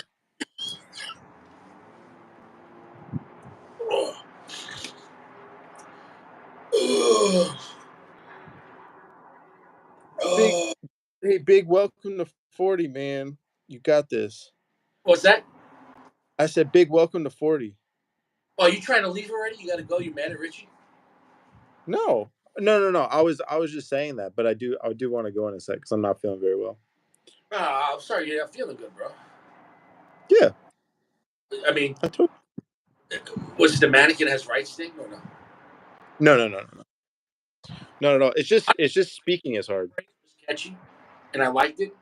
Big, hey, big welcome to 40, man. You got this. What's that? I said, big welcome to 40. Oh, you trying to leave already? You got to go. You mad at Richie? No, no. I was just saying that, but I do want to go in a sec because I'm not feeling very well. I'm sorry. You're not feeling good, bro. Yeah, I mean, I told. was it the mannequin has rights thing or no? No. Not at all. It's just speaking is hard. It was catchy, and I liked it.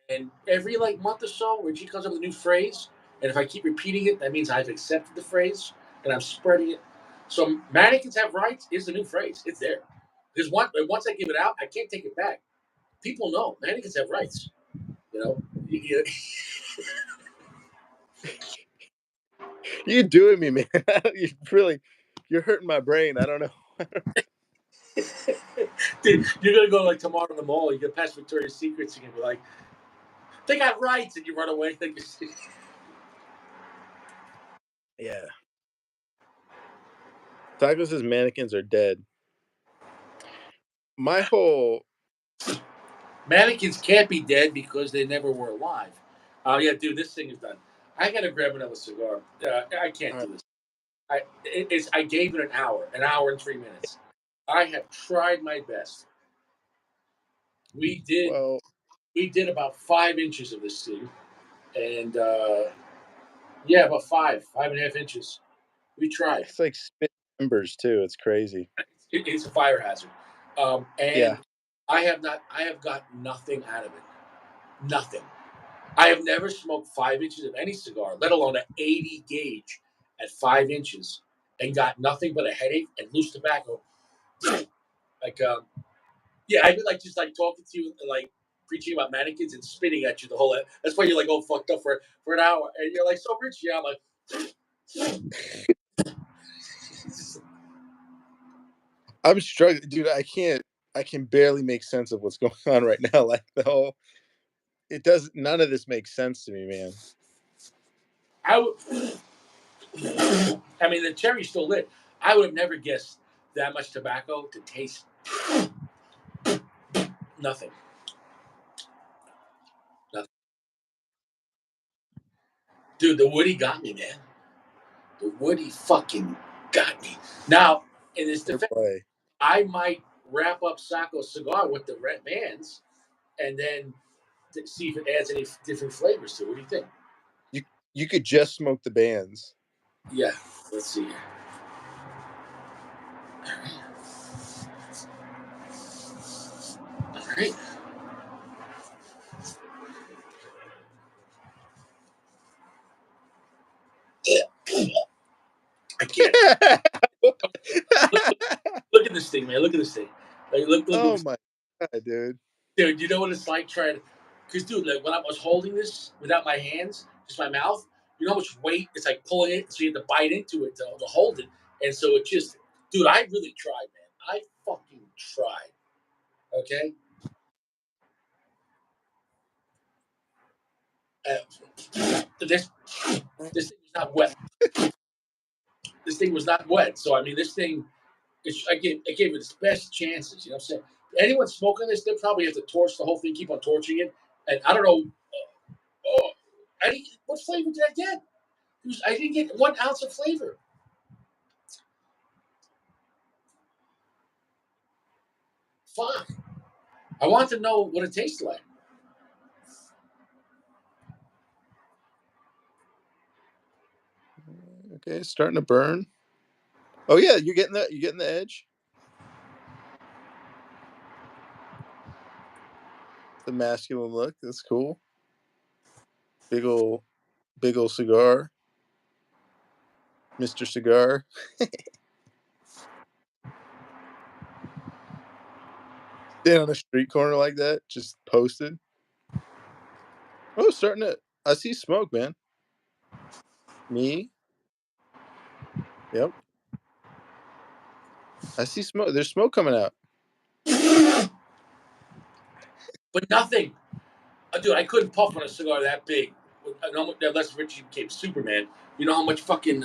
And every like month or so, Richie comes up with a new phrase, and if I keep repeating it, that means I've accepted the phrase and I'm spreading it. So mannequins have rights is the new phrase. It's there. Because once I give it out, I can't take it back. People know mannequins have rights. You know, You're doing me, man. You're hurting my brain. I don't know. dude, you're gonna go like tomorrow in the mall. You get past Victoria's Secrets, and you be like, "They got rights," and you run away. Yeah. Taco says mannequins are dead. My whole Mannequins can't be dead because they never were alive. Oh yeah, dude, this thing is done. I gotta grab another cigar. I can't do this. I gave it an hour and 3 minutes. I have tried my best. We did well, we did about 5 inches of this thing, and yeah, about five and a half inches. We tried. it's like spit embers too. It's crazy. It's a fire hazard, Yeah. and I have got nothing out of it. Nothing. I have never smoked 5 inches of any cigar, let alone an 80 gauge at 5 inches, and got nothing but a headache and loose tobacco. Like, yeah, I've been like just like talking to you, and, like preaching about mannequins and spitting at you the whole. That's why you're like all fucked up for an hour, and you're like so rich. Yeah, I'm like, I'm struggling, dude. I can barely make sense of what's going on right now. Like the whole it does none of this makes sense to me, man. I would. I mean, the cherry's still lit. I would have never guessed that much tobacco to taste nothing. Nothing. Dude, the woody got me, man. The woody fucking got me. Now, in this No defense, play. I might wrap up Sacco's cigar with the red bands and then see if it adds any different flavors to it. What do you think? You you could just smoke the bands. Yeah. Let's see. All right. I can't. Look, look at this thing, man. Look at this thing. Like, look at Oh this. my god, dude. Dude, you know what it's like trying to. Because, dude, like when I was holding this without my hands, just my mouth, you know how much weight it's like pulling it, so you have to bite into it to hold it. And so it just, dude, I really tried, man. I fucking tried. Okay. This this thing was not wet. This thing was not wet. So I mean, this thing, I gave it its best chances. You know what I'm saying? Anyone smoking this, they probably have to torch the whole thing, keep on torching it. And I don't know. Oh, what flavor did I get? I didn't get 1 ounce of flavor. Fuck. I want to know what it tastes like. Okay, it's starting to burn. Oh yeah, you're getting the edge. The masculine look. That's cool. Big ol' big ol' cigar, Mr. Cigar. Stand on a street corner like that, just posted. Oh, starting to. I see smoke, man. Me. Yep. I see smoke. There's smoke coming out. But nothing. Dude, I couldn't puff on a cigar that big. Unless Richie became Superman. You know how much fucking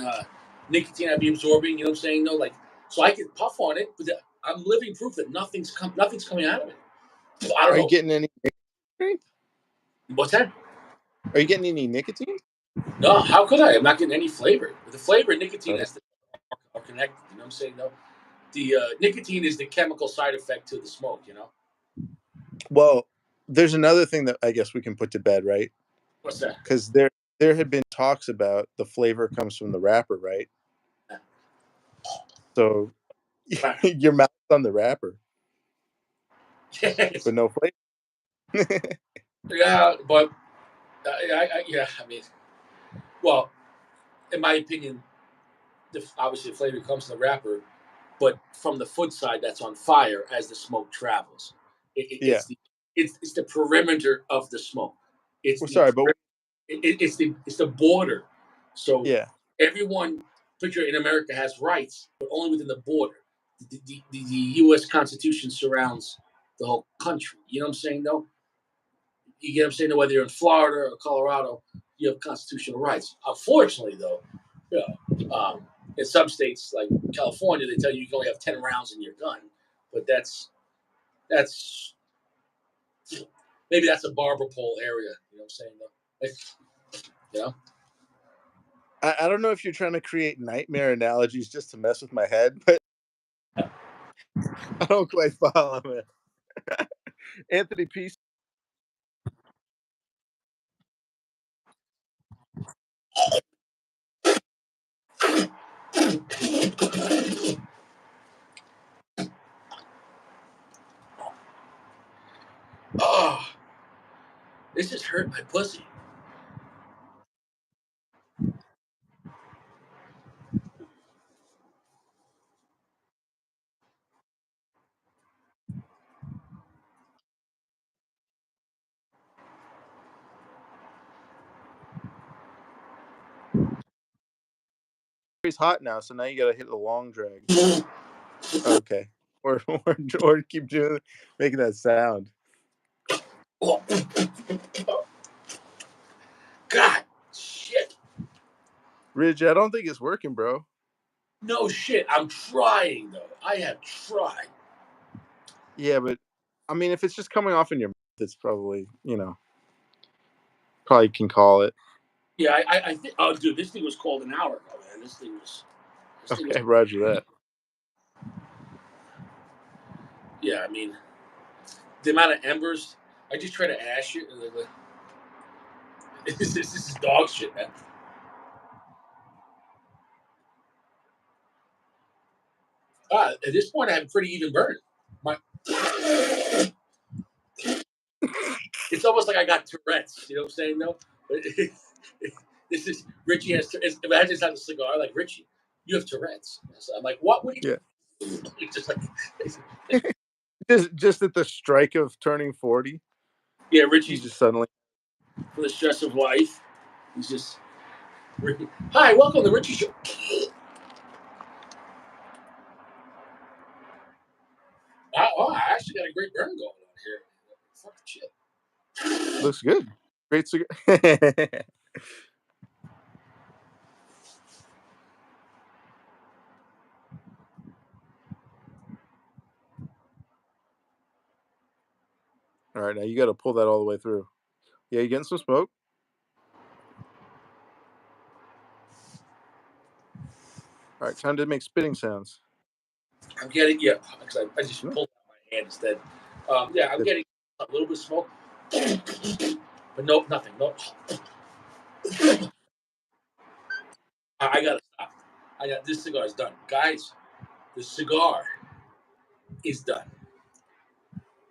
nicotine I'd be absorbing. You know what I'm saying? No, like, so I could puff on it, but I'm living proof that nothing's coming out of it. So I don't Are you know. getting any nicotine? What's that? Are you getting any nicotine? No, how could I? I'm not getting any flavor. The flavor and nicotine Oh. are connected. You know what I'm saying? No, the nicotine is the chemical side effect to the smoke. You know Well, there's another thing that I guess we can put to bed, right? what's that? Because there had been talks about the flavor comes from the wrapper, right? So your mouth's on the wrapper, Yes. but no flavor. Yeah, but yeah, I mean, well, in my opinion, obviously the flavor comes from the wrapper, but from the foot side that's on fire as the smoke travels. Yeah. It's the perimeter of the smoke. It's Well, the sorry, but it's the border. So yeah. everyone, picture in America has rights, but only within the border. The U.S. Constitution surrounds the whole country. You know what I'm saying? Though you get what I'm saying. Whether you're in Florida or Colorado, you have constitutional rights. Unfortunately, though, you know, in some states like California, they tell you can only have 10 rounds in your gun, but that's maybe that's a barber pole area. You know what I'm saying? Though, you know. I don't know if you're trying to create nightmare analogies just to mess with my head, but I don't quite follow it. Anthony Peace. Oh, this just hurt my pussy. He's hot now, so now you got to hit the long drag. Okay, or keep doing making that sound. Oh, God, shit. Ridge, I don't think it's working, bro. No shit. I'm trying though. I have tried. Yeah, but I mean, if it's just coming off in your mouth, it's probably probably can call it. Yeah, I think. Oh, dude, this thing was called an hour ago, man. This thing was. Okay, Roger that. Yeah, I mean, the amount of embers. I just try to ash it. Like, this is dog shit, man. At this point, I have a pretty even burn. My, it's almost like I got Tourette's. You know what I'm saying? No, this is Richie has. Imagine it's not a cigar like Richie. You have Tourette's. So I'm like, what would Yeah. you? It's just like, Just at the strike of turning 40, yeah, he Richie's just suddenly. for the stress of life. He's just. Hi, welcome to Richie Show. I actually got a great burn going on here. Fucking shit. Looks good. Great cigar. All right, now you got to pull that all the way through. Yeah, you getting some smoke? All right, time to make spitting sounds. I'm getting because I just No, pulled out my hand instead. Yeah, I'm good. getting a little bit of smoke, but no, nothing. No, I gotta stop. I got this cigar is done, guys. The cigar is done.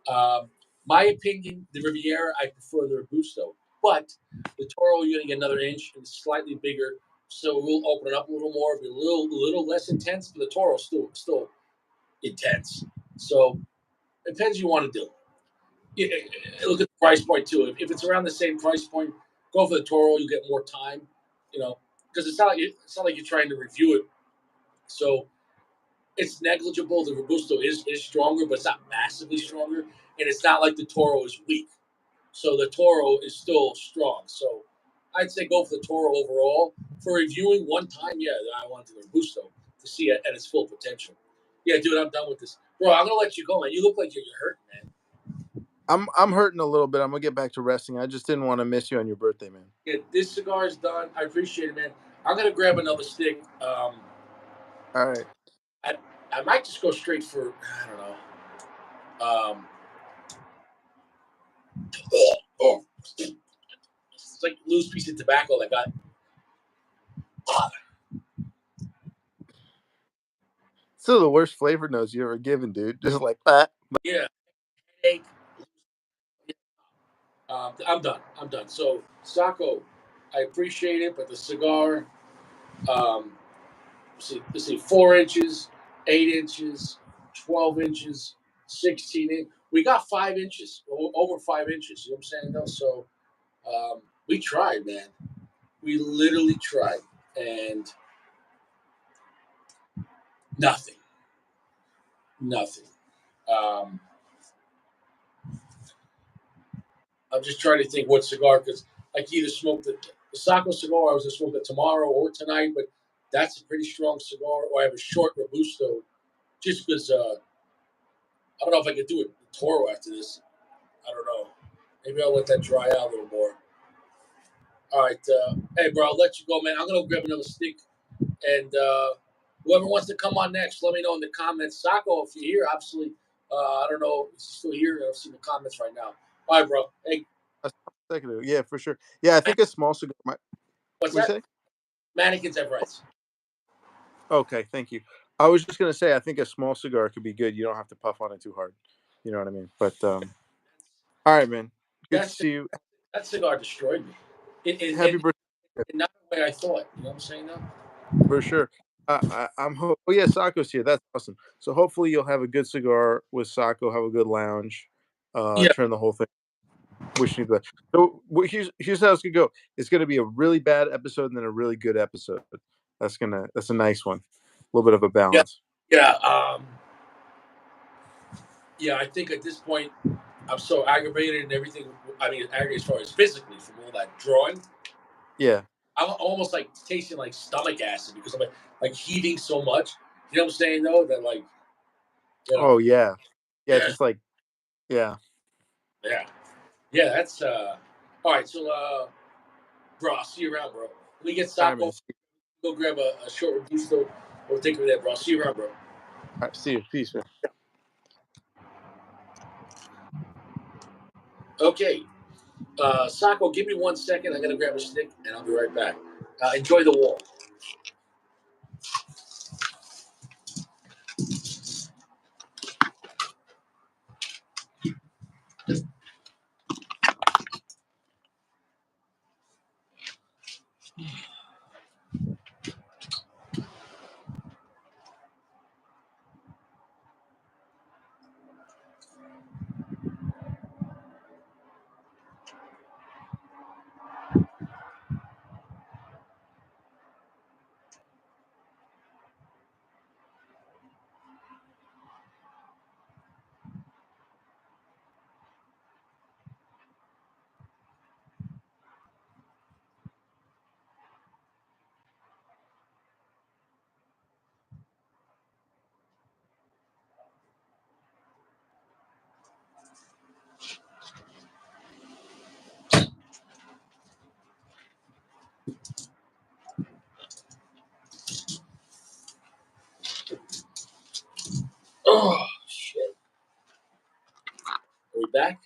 Um, my opinion, the Riviera, I prefer the Robusto, but the Toro, you're gonna get another inch and slightly bigger, so we'll open it up a little more, be a little less intense. But the Toro still intense. So it depends what you want to do. Look at the price point too. If it's around the same price point, go for the Toro. You get more time, you know, because it's not like you're trying to review it. So it's negligible. The Robusto is stronger, but it's not massively stronger, and it's not like the Toro is weak. So the Toro is still strong. So I'd say go for the Toro overall. For reviewing one time, yeah, I want the Robusto to see it at its full potential. Yeah, dude, I'm done with this, bro. I'm gonna let you go, man. You look like you're hurting, man. I'm hurting a little bit. I'm gonna get back to resting. I just didn't want to miss you on your birthday, man. Yeah, this cigar is done. I appreciate it, man. I'm gonna grab another stick. All right. I I might just go straight for I don't know. Oh, it's like a loose piece of tobacco that got. Still the worst flavor notes you ever given, dude. Just like that. Yeah, headache. I'm done. I'm done. So Sacco, I appreciate it, but the cigar. Um, let's see, 4 inches, 8 inches, 12 inches, 16 inch. We got 5 inches, over 5 inches. You know what I'm saying? Though, so we tried, man. We literally tried, and nothing, nothing. Um, I'm just trying to think what cigar because I could either smoke the Sacco cigar. I was gonna smoke it tomorrow or tonight, but that's a pretty strong cigar. Or I have a short Robusto, just because I don't know if I could do it Toro after this. I don't know. Maybe I'll let that dry out a little more. All right, hey, bro, I'll let you go, man. I'm gonna grab another stick, and whoever wants to come on next, let me know in the comments. Sacco, if you're here, obviously, I don't know if you're still here. I've seen the comments right now. All right, bro. Hey, That's consecutive. Yeah, for sure. Yeah, I think a small cigar might. what's We that? say? Mannequins have rights. Okay, thank you. I was just gonna say I think a small cigar could be good. You don't have to puff on it too hard. You know what I mean? But all right, man. Good to That's see you. that cigar destroyed me. Happy birthday. In not the way I thought. You know what I'm saying? Though. For sure. Oh yeah, Sacco's here. That's awesome. So hopefully you'll have a good cigar with Sacco. Have a good lounge. Yeah, Turn the whole thing. Wishing you the best. So here's how it's gonna go. It's gonna be a really bad episode and then a really good episode. That's a nice one. A little bit of a yeah, balance. yeah. Yeah. I think at this point, I'm so aggravated and everything. I mean, aggravated as far as physically from all that drawing. Yeah. I'm almost like tasting like stomach acid because I'm like heaving so much. You know what I'm saying? Though that like you know Oh yeah. Yeah. yeah Just like yeah. yeah yeah. That's all right. So bro, I'll see you around, bro. Let me get All right, Sacco. man. Go grab a short Robusto. We'll take care of that, bro. I'll see you around, bro. All right, see you. Peace, man. Okay. Sacco, give me 1 second. I gotta grab a stick and I'll be right back. Enjoy the wall. Oh shit! Are we back?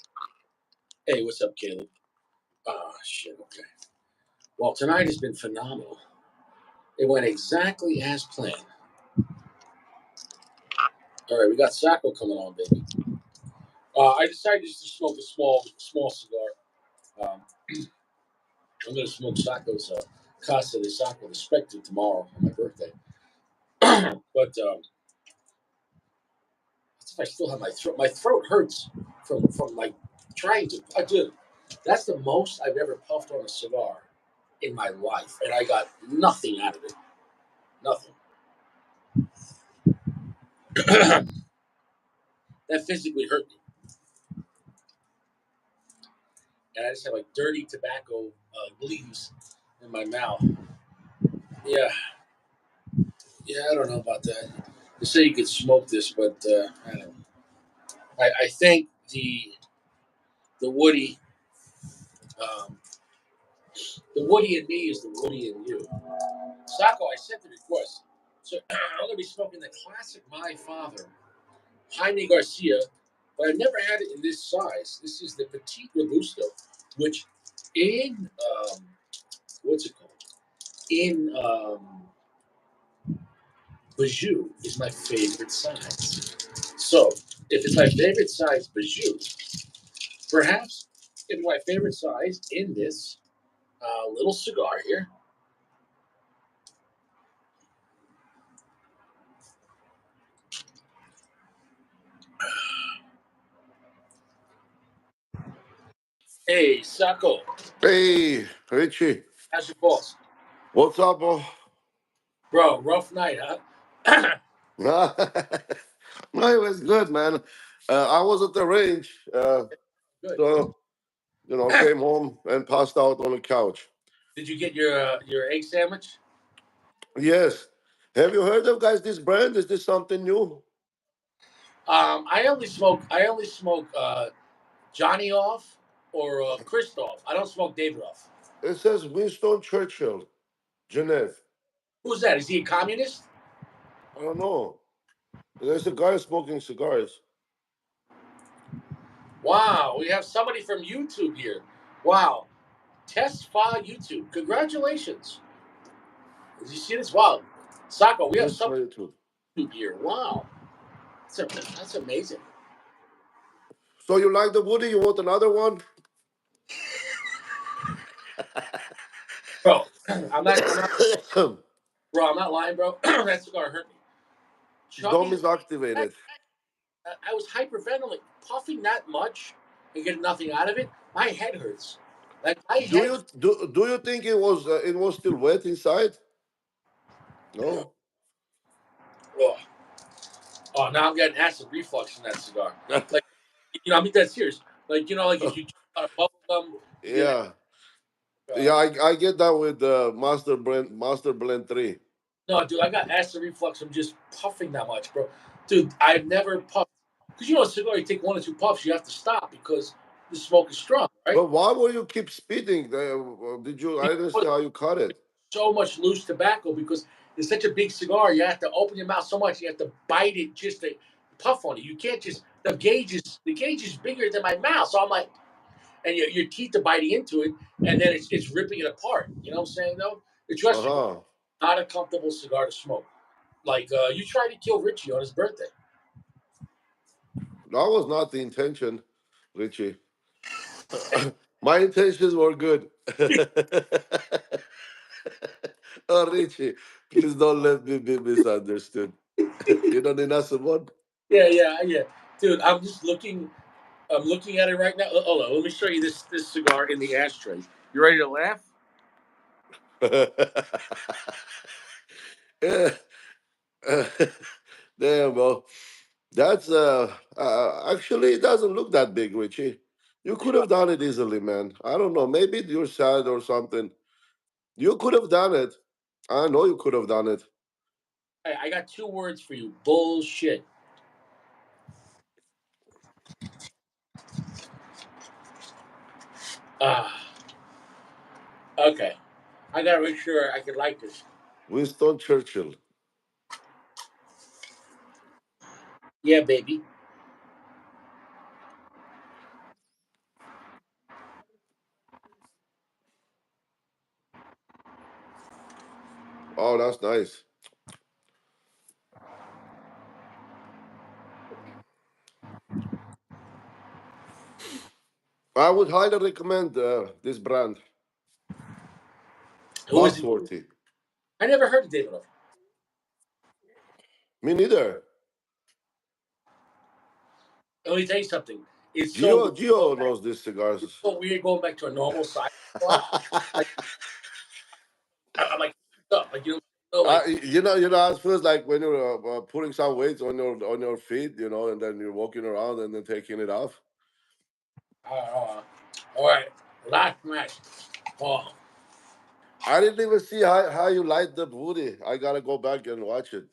Hey, what's up, Caleb? Oh shit. Okay. Well, tonight has been phenomenal. It went exactly as planned. All right, we got Sacco coming on, baby. I decided just to smoke a small cigar. Um, I'm going to smoke Sacco's Casa de Sacco, the Spectre, tomorrow on my birthday. But I still have my throat. My throat hurts from like trying to. I did. That's the most I've ever puffed on a cigar in my life, and I got nothing out of it. Nothing. That physically hurt me, and I just have like dirty tobacco leaves in my mouth. Yeah, yeah. I don't know about that. They say you could smoke this, but I don't know. I think the um, the Woody in me is the Woody in you. Sacco, I sent the request. So I'm going to be smoking the classic My Father, Jaime Garcia, but I've never had it in this size. This is the Petite Robusto, which in, what's it called? In Bijou is my favorite size. So if it's my favorite size Bijou, perhaps it's my favorite size in this little cigar here. Hey, Sacco, Hey, Richie. how's your boss? What's up, bro? Bro, rough night, huh? No, it was good, man. I was at the range, Good. so came home and passed out on the couch. Did you get your egg sandwich? Yes. Have you heard of guys this brand? Is this something new? I only smoke Johnny off or Christoph. I don't smoke David off. It says Winston Churchill, Genève. Who's that? Is he a communist? I don't know. There's a guy smoking cigars. Wow, we have somebody from YouTube here. Wow, Test File YouTube. Congratulations. Did you see this? Wow, Sako, we have Just somebody try it too. from YouTube here. Wow, that's amazing, So you like the Woody? You want another one? bro. I'm not, bro. I'm not lying, bro. That cigar hurt me. Don't Chugging, misactivate I, it. I was hyperventilating, puffing that much and getting nothing out of it. My head hurts. Like my Do head. you do you think it was still wet inside? No. Oh, oh, now I'm getting acid reflux from that cigar. Like, I'm dead serious. Like, like if you chew on a bubble gum, you get Yeah, uh, yeah, I get that with Master Blend 3. no, dude, I got acid reflux from just puffing that much, bro. Dude, I've never puffed because a cigar, you take one or two puffs, you have to stop because the smoke is strong, right? But why would you keep spitting? Did you? I didn't see Because how you cut it. so much loose tobacco because it's such a big cigar. You have to open your mouth so much. You have to bite it just to puff on it. You can't just the gauge is bigger than my mouth. So I'm like, and your teeth are biting into it, and then it's ripping it apart. You know what I'm saying though? Uh Trust me, huh. not a comfortable cigar to smoke. Like you tried to kill Richie on his birthday. That was not the intention, Richie. My intentions were good. Oh, Richie, please don't let me be misunderstood. You don't need us one. Yeah, yeah, yeah, dude. I'm looking at it right now. Hold on, let me show you this cigar in the ashtray. You ready to laugh? Yeah. Damn, bro. That's actually it doesn't look that big, Richie. You could You have done it easily, man. I don't know. Maybe you're sad or something. You could have done it. I know you could have done it. I got two words for you. Bullshit. Ah, okay. I gotta make sure I can like this. Winston Churchill. Yeah, baby. Oh, that's nice. I would highly recommend this brand, Who is it? Boxworthy. I never heard of Davidoff. Me neither. Let me tell you something. It's so Gio weird going Gio back. knows these cigars. It's so weird going back to a normal size bar. Like I'm like up, like like It feels like when you're putting some weights on your feet, and then you're walking around and then taking it off. all right, last match. Oh, I didn't even see how you light the booty. I gotta go back and watch it.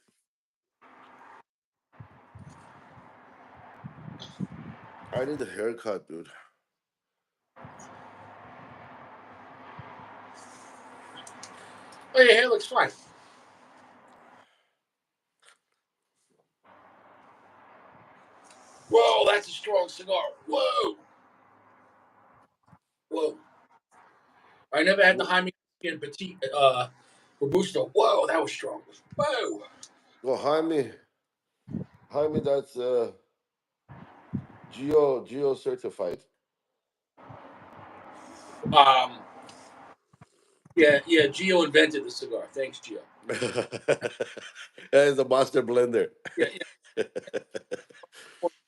I need a haircut, dude. oh, your hair looks fine. Whoa, that's a strong cigar. Whoa, whoa. I never had the Jaime and Petit Robusto. Whoa, that was strong. Whoa. Well, Jaime, that's Geo certified. Um, yeah. Gio invented the cigar. Thanks, Gio. That is a master blender. Yeah,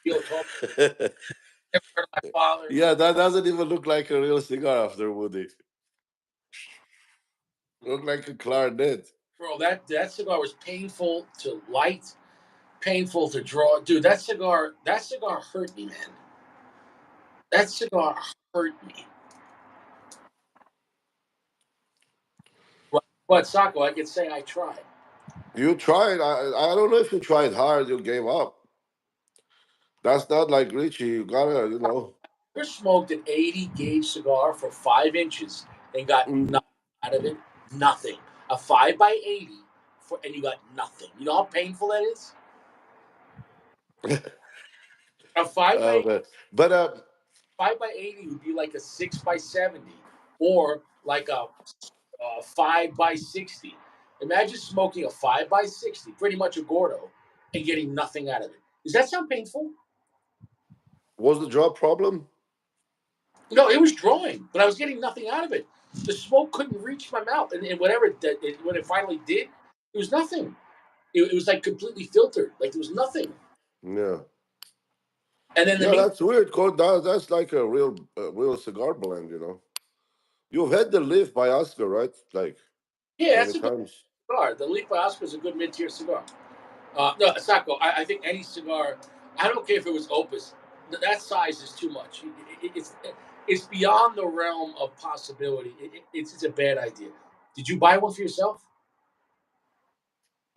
Gio told me. Never heard of my father. Yeah, that doesn't even look like a real cigar after Woody. Look like a clarinet. Bro, that cigar was painful to light, painful to draw. Dude, that cigar hurt me, man. That cigar hurt me. But Sacco, I could say I tried. You tried. I don't know if you tried hard. You gave up. That's not like Richie. You gotta. I ever smoked an 80 gauge cigar for 5 inches and got Mm. nothing out of it? Nothing. A 5 by 80 and you got nothing. You know how painful that is? A 5 by 80, Man. But 5 by 80 would be like a 6 by 70 or like a 5 by 60. Imagine smoking a 5 by 60, pretty much a Gordo, and getting nothing out of it. Does that sound painful? was the draw problem? No, it was drawing, but I was getting nothing out of it. The smoke couldn't reach my mouth, and whatever when it finally did, it was nothing. It was like completely filtered, like there was nothing. Yeah. And then the Yeah, meat, that's weird. That's like a real cigar blend. You've had the Leaf by Oscar, right? Like yeah, many that's a good times. cigar. The Leaf by Oscar is a good mid-tier cigar. No, Sacco, I think any cigar, I don't care if it was Opus, that size is too much. It's beyond the realm of possibility. It's a bad idea. Did you buy one for yourself?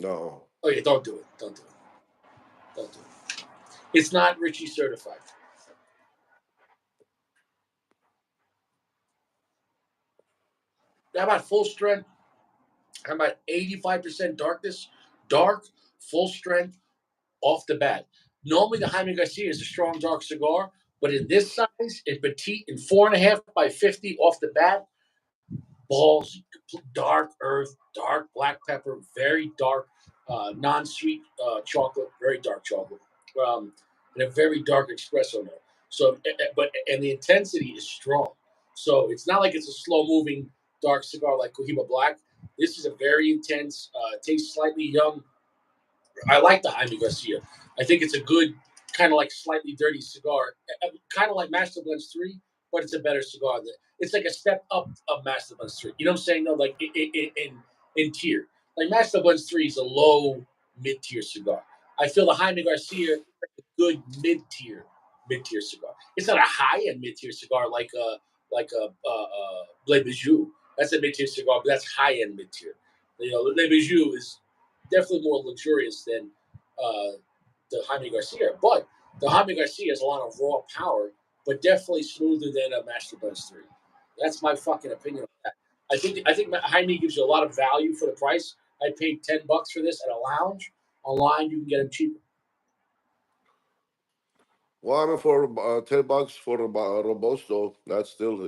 No. Oh yeah, don't do it. Don't do it. Don't do it. It's not Richie certified. How about full strength? How about 85% darkness? Dark, full strength, off the bat. Normally, the Jaime Garcia is a strong dark cigar, but in this size, in petite, in 4.5 by 50 off the bat, balls, dark earth, dark black pepper, very dark, non-sweet chocolate, very dark chocolate, and a very dark espresso note. So, and the intensity is strong. So it's not like it's a slow-moving dark cigar like Cohiba Black. This is a very intense, tastes slightly young. I like the Jaime Garcia. I think it's a good kind of like slightly dirty cigar, kind of like Master Blends 3, but it's a better cigar. It's like a step up of Master Blends 3. You know what I'm saying? No, like in tier. Like Master Blends 3 is a low mid tier cigar. I feel the Jaime Garcia is a good mid tier cigar. It's not a high end mid tier cigar like a Le Bijou. That's a mid tier cigar, but that's high end mid tier. Le Bijou is definitely more luxurious than uh, the Jaime Garcia. But the Jaime Garcia has a lot of raw power, but definitely smoother than a Master Blends 3. That's my fucking opinion on that. I think Jaime gives you a lot of value for the price. I paid $10 for this at a lounge. Online, you can get them cheaper. Well, I mean, for $10 for a robusto, that's still,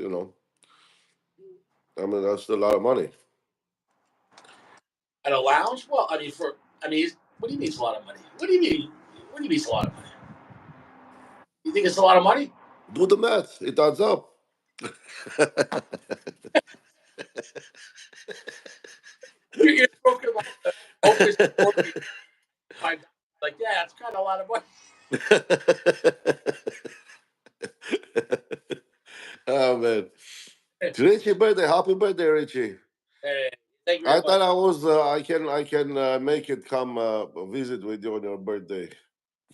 I mean, that's still a lot of money. At a lounge? Well, I mean, what do you mean it's a lot of money? What do you mean? What do you mean it's a lot of money? You think it's a lot of money? Do the math; it adds up. You're talking about Opus 45. Like, yeah, it's kind of a lot of money. Oh man, it's Richie birthday! Happy birthday, Richie! Hey, thank you I very much. thought I can make it come visit with you on your birthday,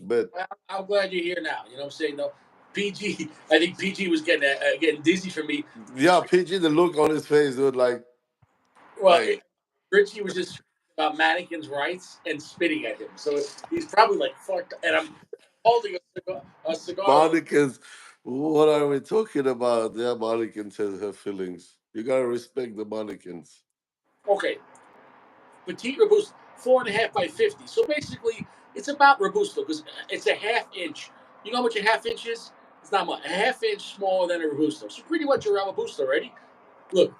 but I'm glad you're here now. You know what I'm saying? No, PG. I think PG was getting dizzy for me. yeah, PG, the look on his face, dude, Well, like Richie was just about mannequins' rights and spitting at him. So he's probably like fucked. And I'm holding a cigar with. mannequins. What are we talking about? Yeah, mannequins have feelings. You gotta respect the mannequins. Okay, petite robusto, 4.5 by 50. So basically, it's about robusto because it's a half inch. You know how much a half inch is? It's not much. A half inch smaller than a robusto. So pretty much a robusto already. Look,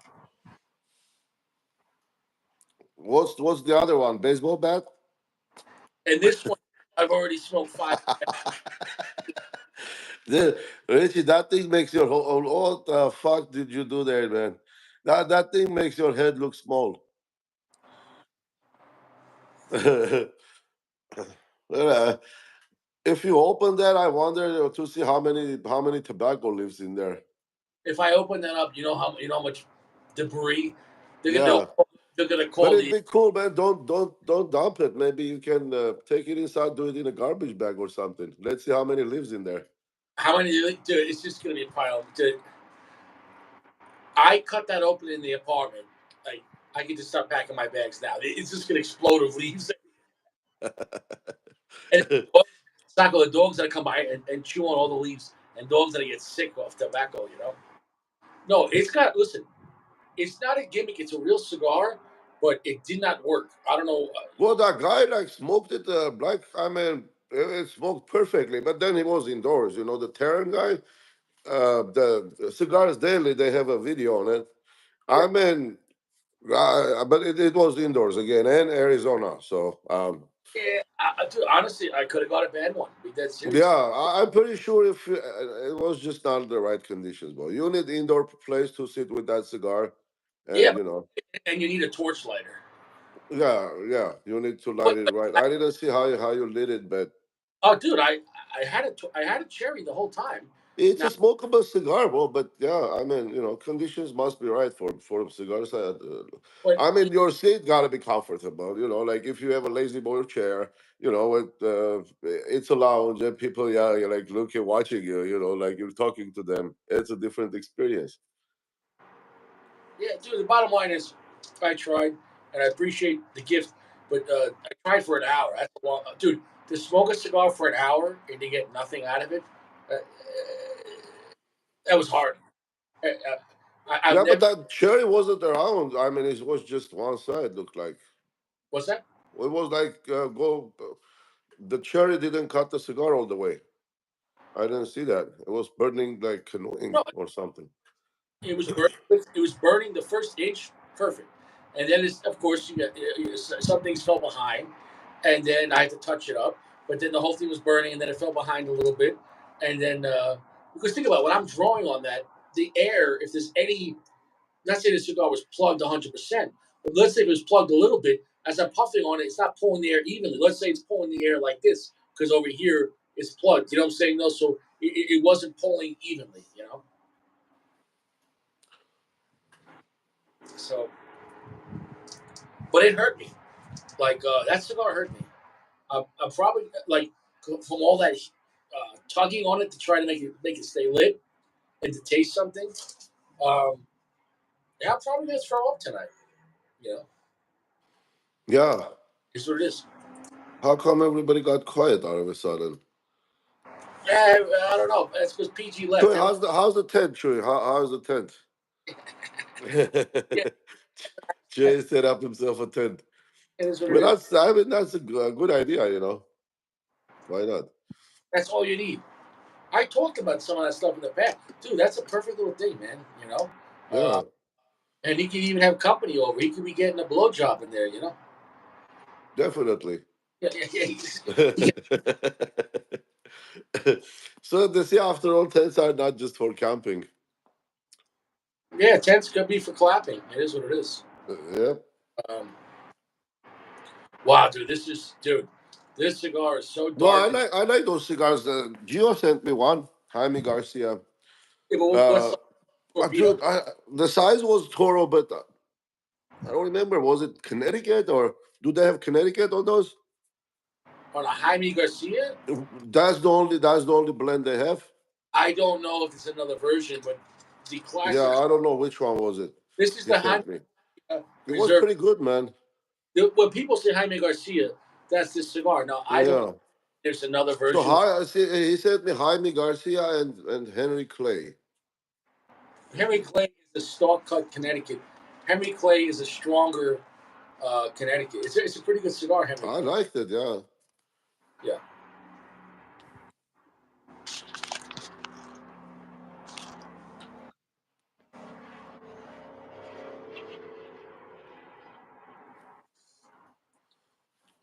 What's the other one? Baseball bat? and this one I've already smoked five. Richie, that thing makes your whole. What the fuck did you do there, man? That thing makes your head look small. Well, if you open that, I wonder to see how many tobacco lives in there. If I open that up, you know how much debris they're gonna Yeah, they're gonna but call it'd the be cool, man. Don't dump it. Maybe you can take it inside, do it in a garbage bag or something. Let's see how many lives in there. how many dude, it's just gonna be a pile. Dude, I cut that open in the apartment. Like I can just start packing my bags now. It's just gonna explode of leaves. And it's not going the dogs that come by and chew on all the leaves and dogs that get sick off tobacco. No, it's got listen, it's not a gimmick, it's a real cigar, but it did not work. I don't know. Well, that guy smoked it black. I mean, it smoked perfectly, but then he was indoors. The Terran guy. The Cigars Daily, they have a video on it. Yeah, I mean, but it was indoors again and Arizona. So yeah, dude, honestly, I could have got a bad one. Be dead yeah, serious. I'm pretty sure if it was just not the right conditions, but you need indoor place to sit with that cigar, Yeah, and and you need a torch lighter. yeah, you need to light But, it right. I didn't see how you lit it, but oh, dude, I had a cherry the whole time. it's Now, a smokable cigar, bro. But yeah, I mean, conditions must be right for cigars. but I mean, your seat gotta be comfortable. Like if you have a lazy boy chair, it's a lounge and people, yeah, you're like looking, watching you. Like you're talking to them. It's a different experience. yeah, dude, the bottom line is, I tried, and I appreciate the gift, but I tried for an hour. That's a long, dude. To smoke a cigar for an hour and to get nothing out of it, that was hard. I've Yeah, but never. that cherry wasn't around. I mean, it was just one side. Looked like What's that? it was like go. The cherry didn't cut the cigar all the way. I didn't see that. It was burning like canoeing No, or something. it was burning. It was burning the first inch, perfect, and then of course you got some things fell behind, and then I had to touch it up. But then the whole thing was burning, and then it fell behind a little bit, and then because think about it, when I'm drawing on that, the air, if there's any, not saying the cigar was plugged 100%, but let's say it was plugged a little bit. As I'm puffing on it, it's not pulling the air evenly. Let's say it's pulling the air like this, because over here it's plugged. You know what I'm saying? No, so it wasn't pulling evenly. So, but it hurt me. Like that cigar hurt me. I'm probably like from all that tugging on it to try to make it stay lit and to taste something. Um, yeah, I'm probably gonna throw up tonight. You know, Yeah. it's what it is. How come everybody got quiet all of a sudden? Yeah, I don't know. That's because PG left. Chewy, how's the tent, Chewy? How's the tent? Yeah, Jay set up himself a tent. it is what it But is. I mean, that's a good idea. Why not? That's all you need. I talked about some of that stuff in the past, dude. That's a perfect little thing, man. Yeah, And he can even have company over. He could be getting a blowjob in there. definitely. Yeah, yeah, yeah. He So they say after all, tents are not just for camping. yeah, tents could be for clapping. It is what it is. Yeah. Um, wow, dude. This cigar is so No, I dark. And like I like those cigars. Gio sent me one, Jaime Garcia. yeah, but what's Uh, the torpedo? Dude, the size was Toro, but I don't remember. Was it Connecticut or do they have Connecticut on those? On a Jaime Garcia? That's the only blend they have. I don't know if it's another version, but the Yeah, classic. I don't know which one was it. This is He the Jaime sent me. It was Reserve. pretty good, man. When people say Jaime Garcia, that's this cigar. Now I don't know. Yeah. If there's another So version. he sent me Jaime Garcia and Henry Clay. Henry Clay is a stalk cut Connecticut. Henry Clay is a stronger Connecticut. It's a pretty good cigar, Henry I Clay. liked it. Yeah. Yeah,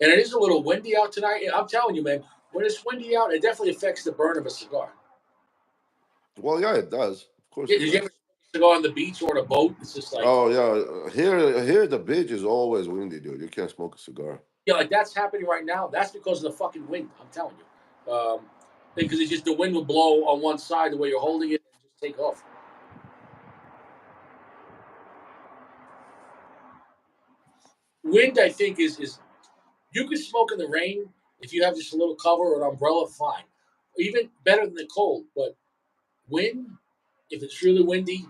and it is a little windy out tonight. I'm telling you, man, when it's windy out, it definitely affects the burn of a cigar. Well, yeah, it does. Of course, Yeah, it did you ever does. smoke a cigar on the beach or on a boat? It's just like Oh yeah, here the beach is always windy, dude. You can't smoke a cigar. yeah, like that's happening right now. That's because of the fucking wind. I'm telling you, because it's just the wind will blow on one side the way you're holding it and just take off. Wind, I think, is you can smoke in the rain if you have just a little cover or an umbrella, fine. Even better than the cold, but wind, if it's really windy,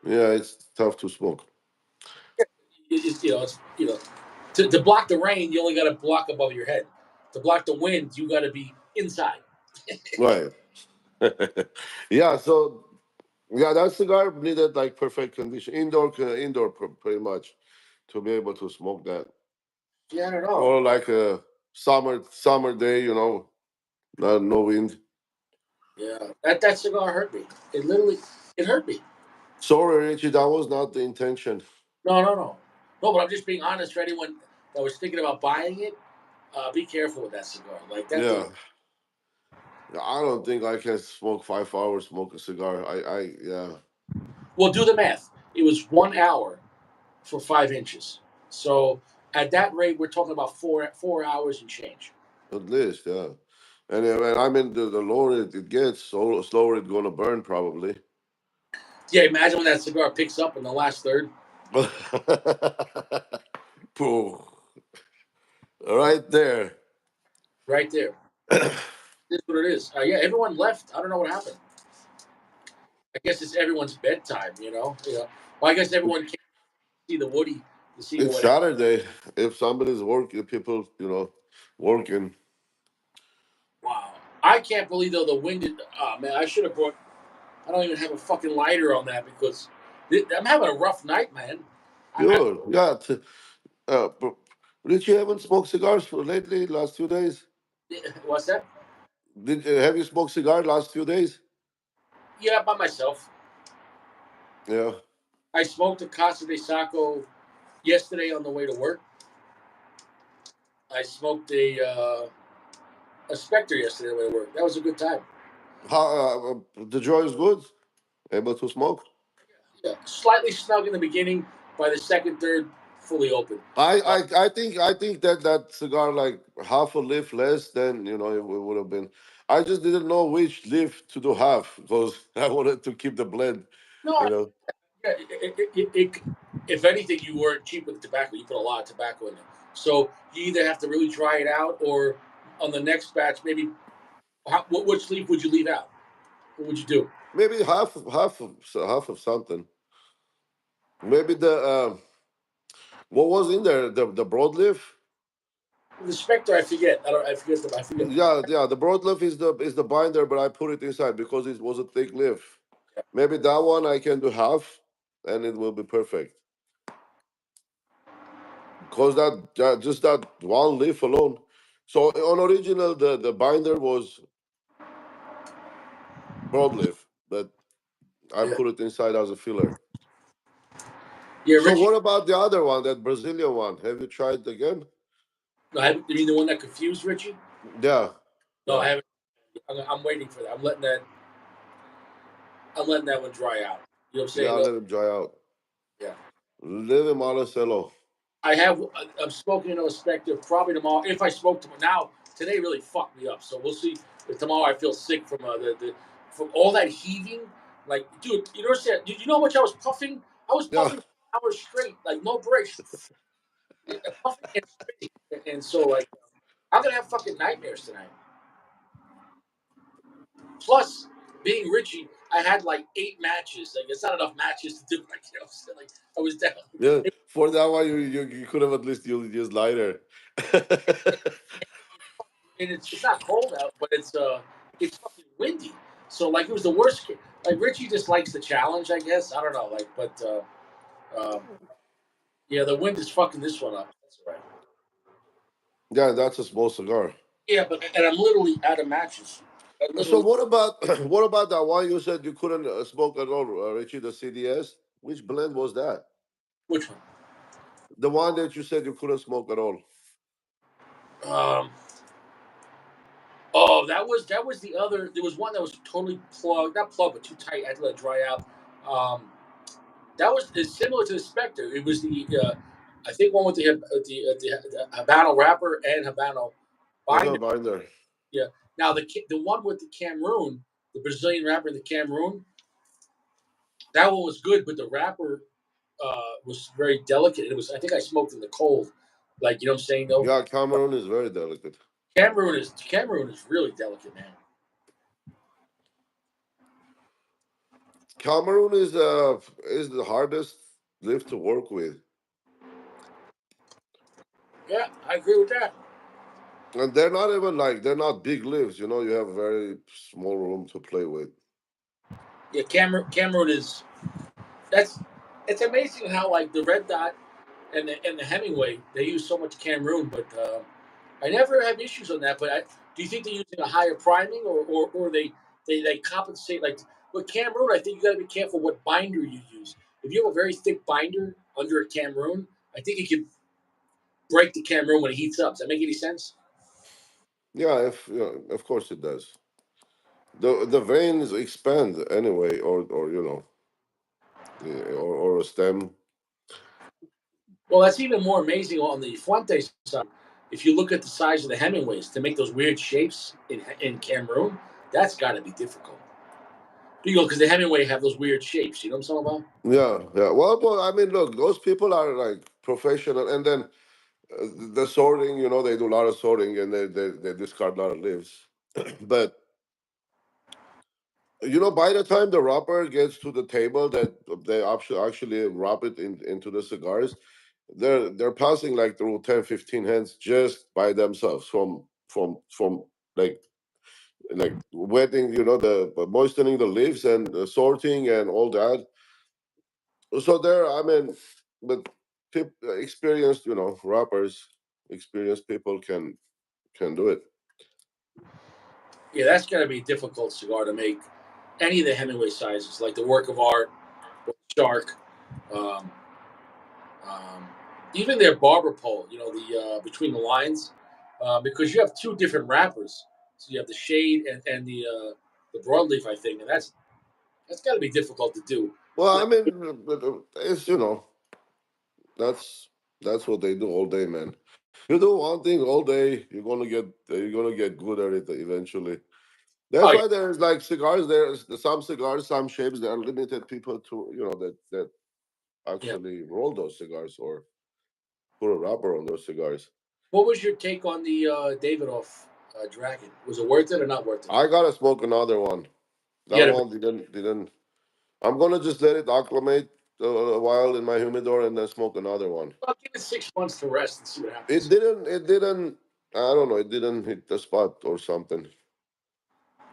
Yeah, it's tough to smoke. it's to block the rain, you only got to block above your head. To block the wind, you got to be inside. Right. Yeah. So yeah, that cigar needed like perfect condition, indoor pretty much, to be able to smoke that, Yeah, I don't know. or like a summer day, no wind. Yeah, that cigar hurt me. It literally it hurt me. Sorry, Richie, that was not the intention. No, no, no, no. But I'm just being honest for anyone that was thinking about buying it. Be careful with that cigar. Like that thing. Yeah, I don't think I can smoke 5 hours, smoke a cigar. Yeah, Well, do the math. It was 1 hour for 5 inches. So at that rate, we're talking about four hours and change. at least, yeah. And I mean, the lower it gets, so slower it's gonna burn probably. Yeah, imagine when that cigar picks up in the last third. Pooh, right there. Right there. This is what it is. Yeah, everyone left. I don't know what happened. I guess it's everyone's bedtime. Well, I guess everyone can't see the Woody to see It's what happened. Saturday. If somebody's working, people, working. Wow. I can't believe though the wind. Oh man, I should have brought. I don't even have a fucking lighter on that because I'm having a rough night, man. Good. Yeah. But Rich, you haven't smoked cigars for lately, last few days? What's that? Have you smoked cigar last few days? Yeah, by myself. Yeah. I smoked a Casa de Saco yesterday on the way to work. I smoked a Spectre yesterday on the way to work. That was a good time. The joy is good. Able to smoke. Yeah, slightly snug in the beginning. By the second, third, fully open. I, Uh, I, I think I think that cigar like half a leaf less than it would have been. I just didn't know which leaf to do half because I wanted to keep the blend. no, You know, yeah, if anything, you weren't cheap with tobacco. You put a lot of tobacco in there, so you either have to really try it out, or on the next batch, maybe which leaf would you leave out? What would you do? maybe half of something. Maybe what was in there, the broadleaf. The Spectre, I forget. I don't. I forget the. I forget. Yeah, the broadleaf is the binder, but I put it inside because it was a thick leaf. Maybe that one I can do half, and it will be perfect. Because just that one leaf alone. So on original, the binder was broad leaf, but I Yeah, put it inside as a filler. yeah, So Richie. what about the other one, that Brazilian one? Have you tried it again? I haven't. You mean the one that confused Richie? Yeah, No, I yeah, haven't. I'm waiting for that. I'm letting that. I'm letting that one dry out. You know what I'm yeah. saying? I'll Though. let him dry out. Yeah. Leave him on a cello. I have. I'm smoking to a Spectre probably tomorrow. If I smoke tomorrow, now today really fucked me up. So we'll see. If tomorrow I feel sick from the from all that heaving. Like, dude, you know what? You know how much I was puffing? I was Yeah, puffing for hours straight, like no breaks, puffing and spitting. And so like I'm gonna have fucking nightmares tonight. Plus, being Richie, I had like 8 matches. Like it's not enough matches to do. Like like I was down. yeah. For that one, you could have at least used lighter. And it's not cold out, but it's fucking windy. So like it was the worst. Like Richie just likes the challenge, I guess. I don't know, like, but yeah, the wind is fucking this one up. That's all right. Yeah, that's a small cigar. Yeah, but and I'm literally out of matches. I So literally what about what about that one you said you couldn't smoke at all, Richie? The CDS. Which blend was that? which one? The one that you said you couldn't smoke at all. Um, oh, that was the other. There was one that was totally plugged, not plugged, but too tight. I had to let it dry out. That was it's similar to the Spectre. It was the I think one with the Habano wrapper and Habano Uh-huh, binder. binder. Yeah. Now the one with the Cameroon, the Brazilian wrapper in the Cameroon, that one was good, but the wrapper was very delicate. It was I think I smoked in the cold, like you know what I'm saying though. Yeah, Cameroon is very delicate. Cameroon is really delicate, man. Cameroon is the hardest leaf to work with, Yeah, I agree with that. and they're not even like they're not big leaves. You know, you have very small room to play with. Yeah, Cameroon is that's it's amazing how like the red dot and the Hemingway they use so much Cameroon, but I never have issues on that. But do you think they're using a higher priming or they compensate like with Cameroon? I think you got to be careful what binder you use. If you have a very thick binder under a Cameroon, I think it can break the Cameroon when it heats up. Does that make any sense? Yeah, if of course it does. The veins expand anyway, or you know, or a stem. Well, that's even more amazing on the Fuente side. If you look at the size of the Hemingways to make those weird shapes in Cameroon, that's got to be difficult. Because the Hemingway have those weird shapes. You know what I'm talking about? Yeah, yeah. Well, I mean, look, those people are like professional, and then the sorting. You know, they do a lot of sorting, and they discard a lot of leaves. But you know, by the time the wrapper gets to the table, that they actually wrap it into the cigars, they're passing like through 10, 15 hands just by themselves from like wetting, you know, the moistening the leaves and the sorting and all that. So there, I mean, but experienced, you know, rappers, experienced people can do it. Yeah, that's got to be a difficult cigar to make. Any of the Hemingway sizes, like the work of art, or Shark, um, um, even their barber pole. You know, the between the lines, because you have two different wrappers. So you have the shade and the broadleaf, I think, and that's got to be difficult to do. Well, Like, I mean, it's you know that's that's what they do all day, man. You do one thing all day, you're gonna get good at it eventually. oh That's yeah, why there's like cigars. There's some cigars, some shapes. There are limited people to that yeah. actually roll those cigars or put a wrapper on those cigars. What was your take on the Davidoff Dragon? Was it worth it or not worth it? I gotta smoke another one. You That had a one didn't. I'm gonna just let it acclimate a while in my humidor and then smoke another one. I'll give it 6 months to rest and see what It happens. didn't. It didn't. I don't know. It didn't hit the spot or something.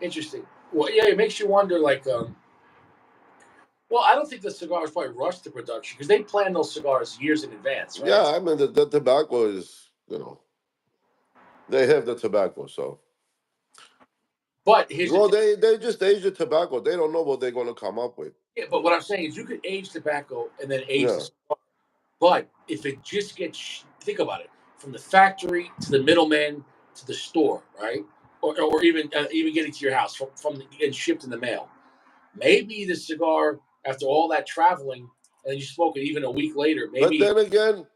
Interesting. Well, yeah, it makes you wonder. Like, well, I don't think the cigars probably rushed the production because they plan those cigars years in advance, right? Yeah, I mean the tobacco is they have the tobacco, so But here's the Well, thing. they just age the tobacco. They don't know what they're gonna come up with. Yeah, but what I'm saying is you could age tobacco and then age the Yeah. cigar. But if it just gets, think about it, from the factory to the middleman to the store, right? Or even getting to your house from getting shipped in the mail. Maybe the cigar, after all that traveling, and you smoke it even a week later, But maybe then again,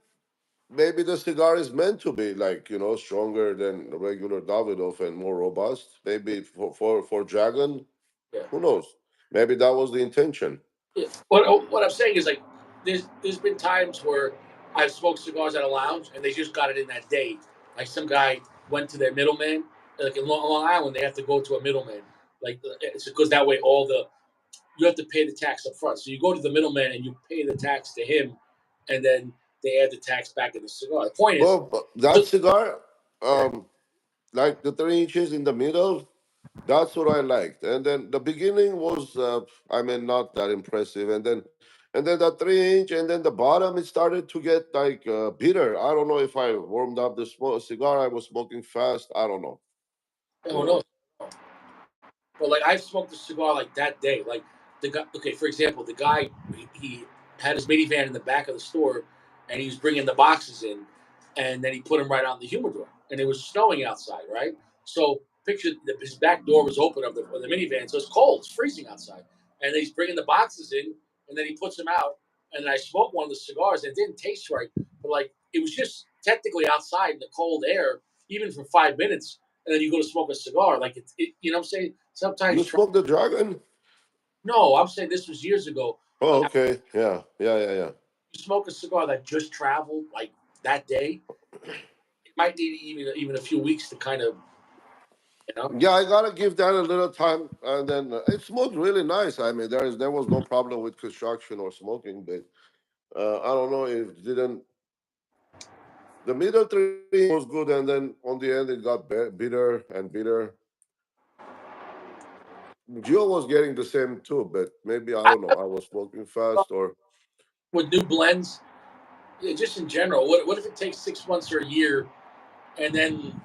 maybe the cigar is meant to be like, stronger than a regular Davidoff and more robust. Maybe for Dragon, yeah. who knows? Maybe that was the intention. Yeah. What I'm saying is like there's been times where I've smoked cigars at a lounge and they just got it in that day. Like some guy went to their middleman, like in Long Island, they have to go to a middleman. Like it's because that way all the you have to pay the tax up front. So you go to the middleman and you pay the tax to him, and then they add the tax back in the cigar. The point is, Well, but that cigar, yeah, like the 3 inches in the middle, that's what I liked. And then the beginning was, I mean, not that impressive. And then that 3 inch, and then the bottom, it started to get like bitter. I don't know if I warmed up the cigar. I was smoking fast. I don't know. You oh no, know. but like I've smoked a cigar like that day. Like the guy, okay, for example, the guy he had his minivan in the back of the store, and he was bringing the boxes in, and then he put them right on the humidor, and it was snowing outside, right? So picture his back door was open of the minivan, so it's cold, it's freezing outside, and then he's bringing the boxes in, and then he puts them out, and I smoked one of the cigars, and it didn't taste right, but like it was just technically outside in the cold air, even for 5 minutes, and then you go to smoke a cigar. Like you know what I'm saying? You Sometimes smoked the Dragon? no, I'm saying this was years ago. Oh, Like okay. Yeah, yeah, yeah, yeah. you smoke a cigar that just traveled like that day, it might need even a few weeks to kind of you know. Yeah, I gotta give that a little time, and then it smoked really nice. I mean, there was no problem with construction or smoking, but I don't know if didn't the middle 3 was good, and then on the end it got bitter and bitter. Gio was getting the same too, but maybe I I don't know. I was smoking fast, or with new blends, yeah, just in general. What if it takes 6 months or a year, and then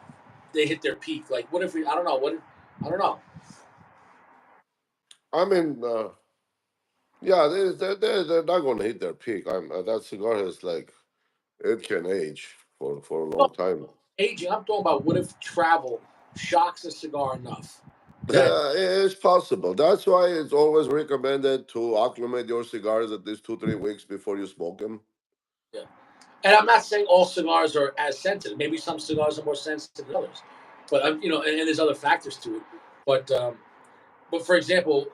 they hit their peak? Like what if we? I don't know. I don't know. I mean, yeah, they're not gonna hit their peak. That cigar is like it can age for a No, long time. aging. I'm talking about what if travel shocks a cigar enough that Yeah, it's possible. That's why it's always recommended to acclimate your cigars at least 2 3 weeks before you smoke them. yeah. And I'm not saying all cigars are as sensitive. Maybe some cigars are more sensitive than others. But and there's other factors to it. But but for example,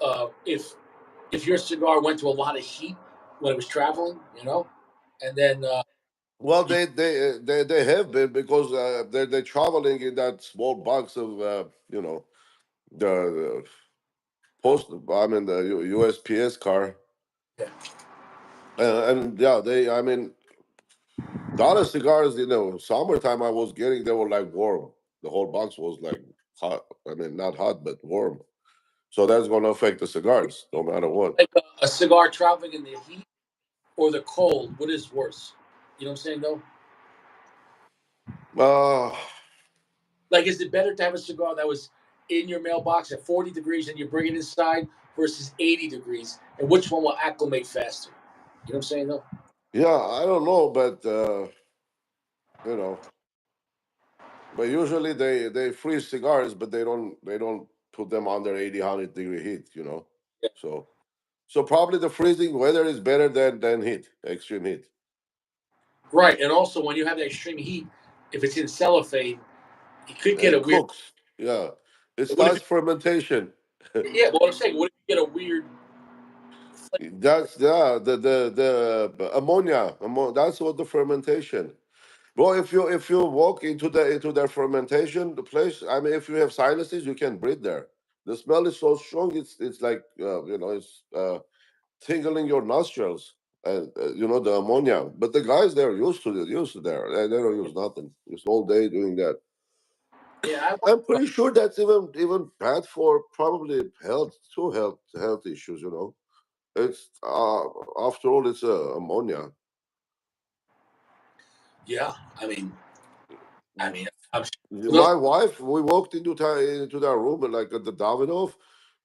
if your cigar went to a lot of heat when it was traveling, and then Well, you, they have been because they're traveling in that small box of the post. I mean the USPS car, yeah, and yeah, they. I mean, the other cigars, summertime I was getting, they were like warm. The whole box was like hot. I mean, not hot, but warm. So that's going to affect the cigars, no matter what. like a cigar traveling in the heat or the cold, what is worse? You know what I'm saying? Though, Uh, like, is it better to have a cigar that was in your mailbox at 40 degrees and you bring it inside versus 80 degrees, and which one will acclimate faster? You know what I'm saying? Though. yeah, I don't know, but you know, but usually they freeze cigars, but they don't put them under 80, 100 degree heat. Yeah. So probably the freezing weather is better than heat, extreme heat. Right, and also when you have that extreme heat, if it's in cellophane, you could get a It weird. cooks. Yeah, it What if you? starts fermentation. Yeah, but what I'm saying, what if you get a weird? That's the ammonia. That's what the fermentation. Well, if you walk into the fermentation the place, I mean, if you have sinuses, you can breathe there. The smell is so strong, it's like it's tingling your nostrils, and the ammonia. But the guys they're used to there. They don't use nothing. Just all day doing that. Yeah, I want. I'm pretty sure that's even bad for probably health issues. It's after all, it's ammonia. Yeah, I mean, I'm sure. So those, My wife, we walked into that room and like at the Davidoff,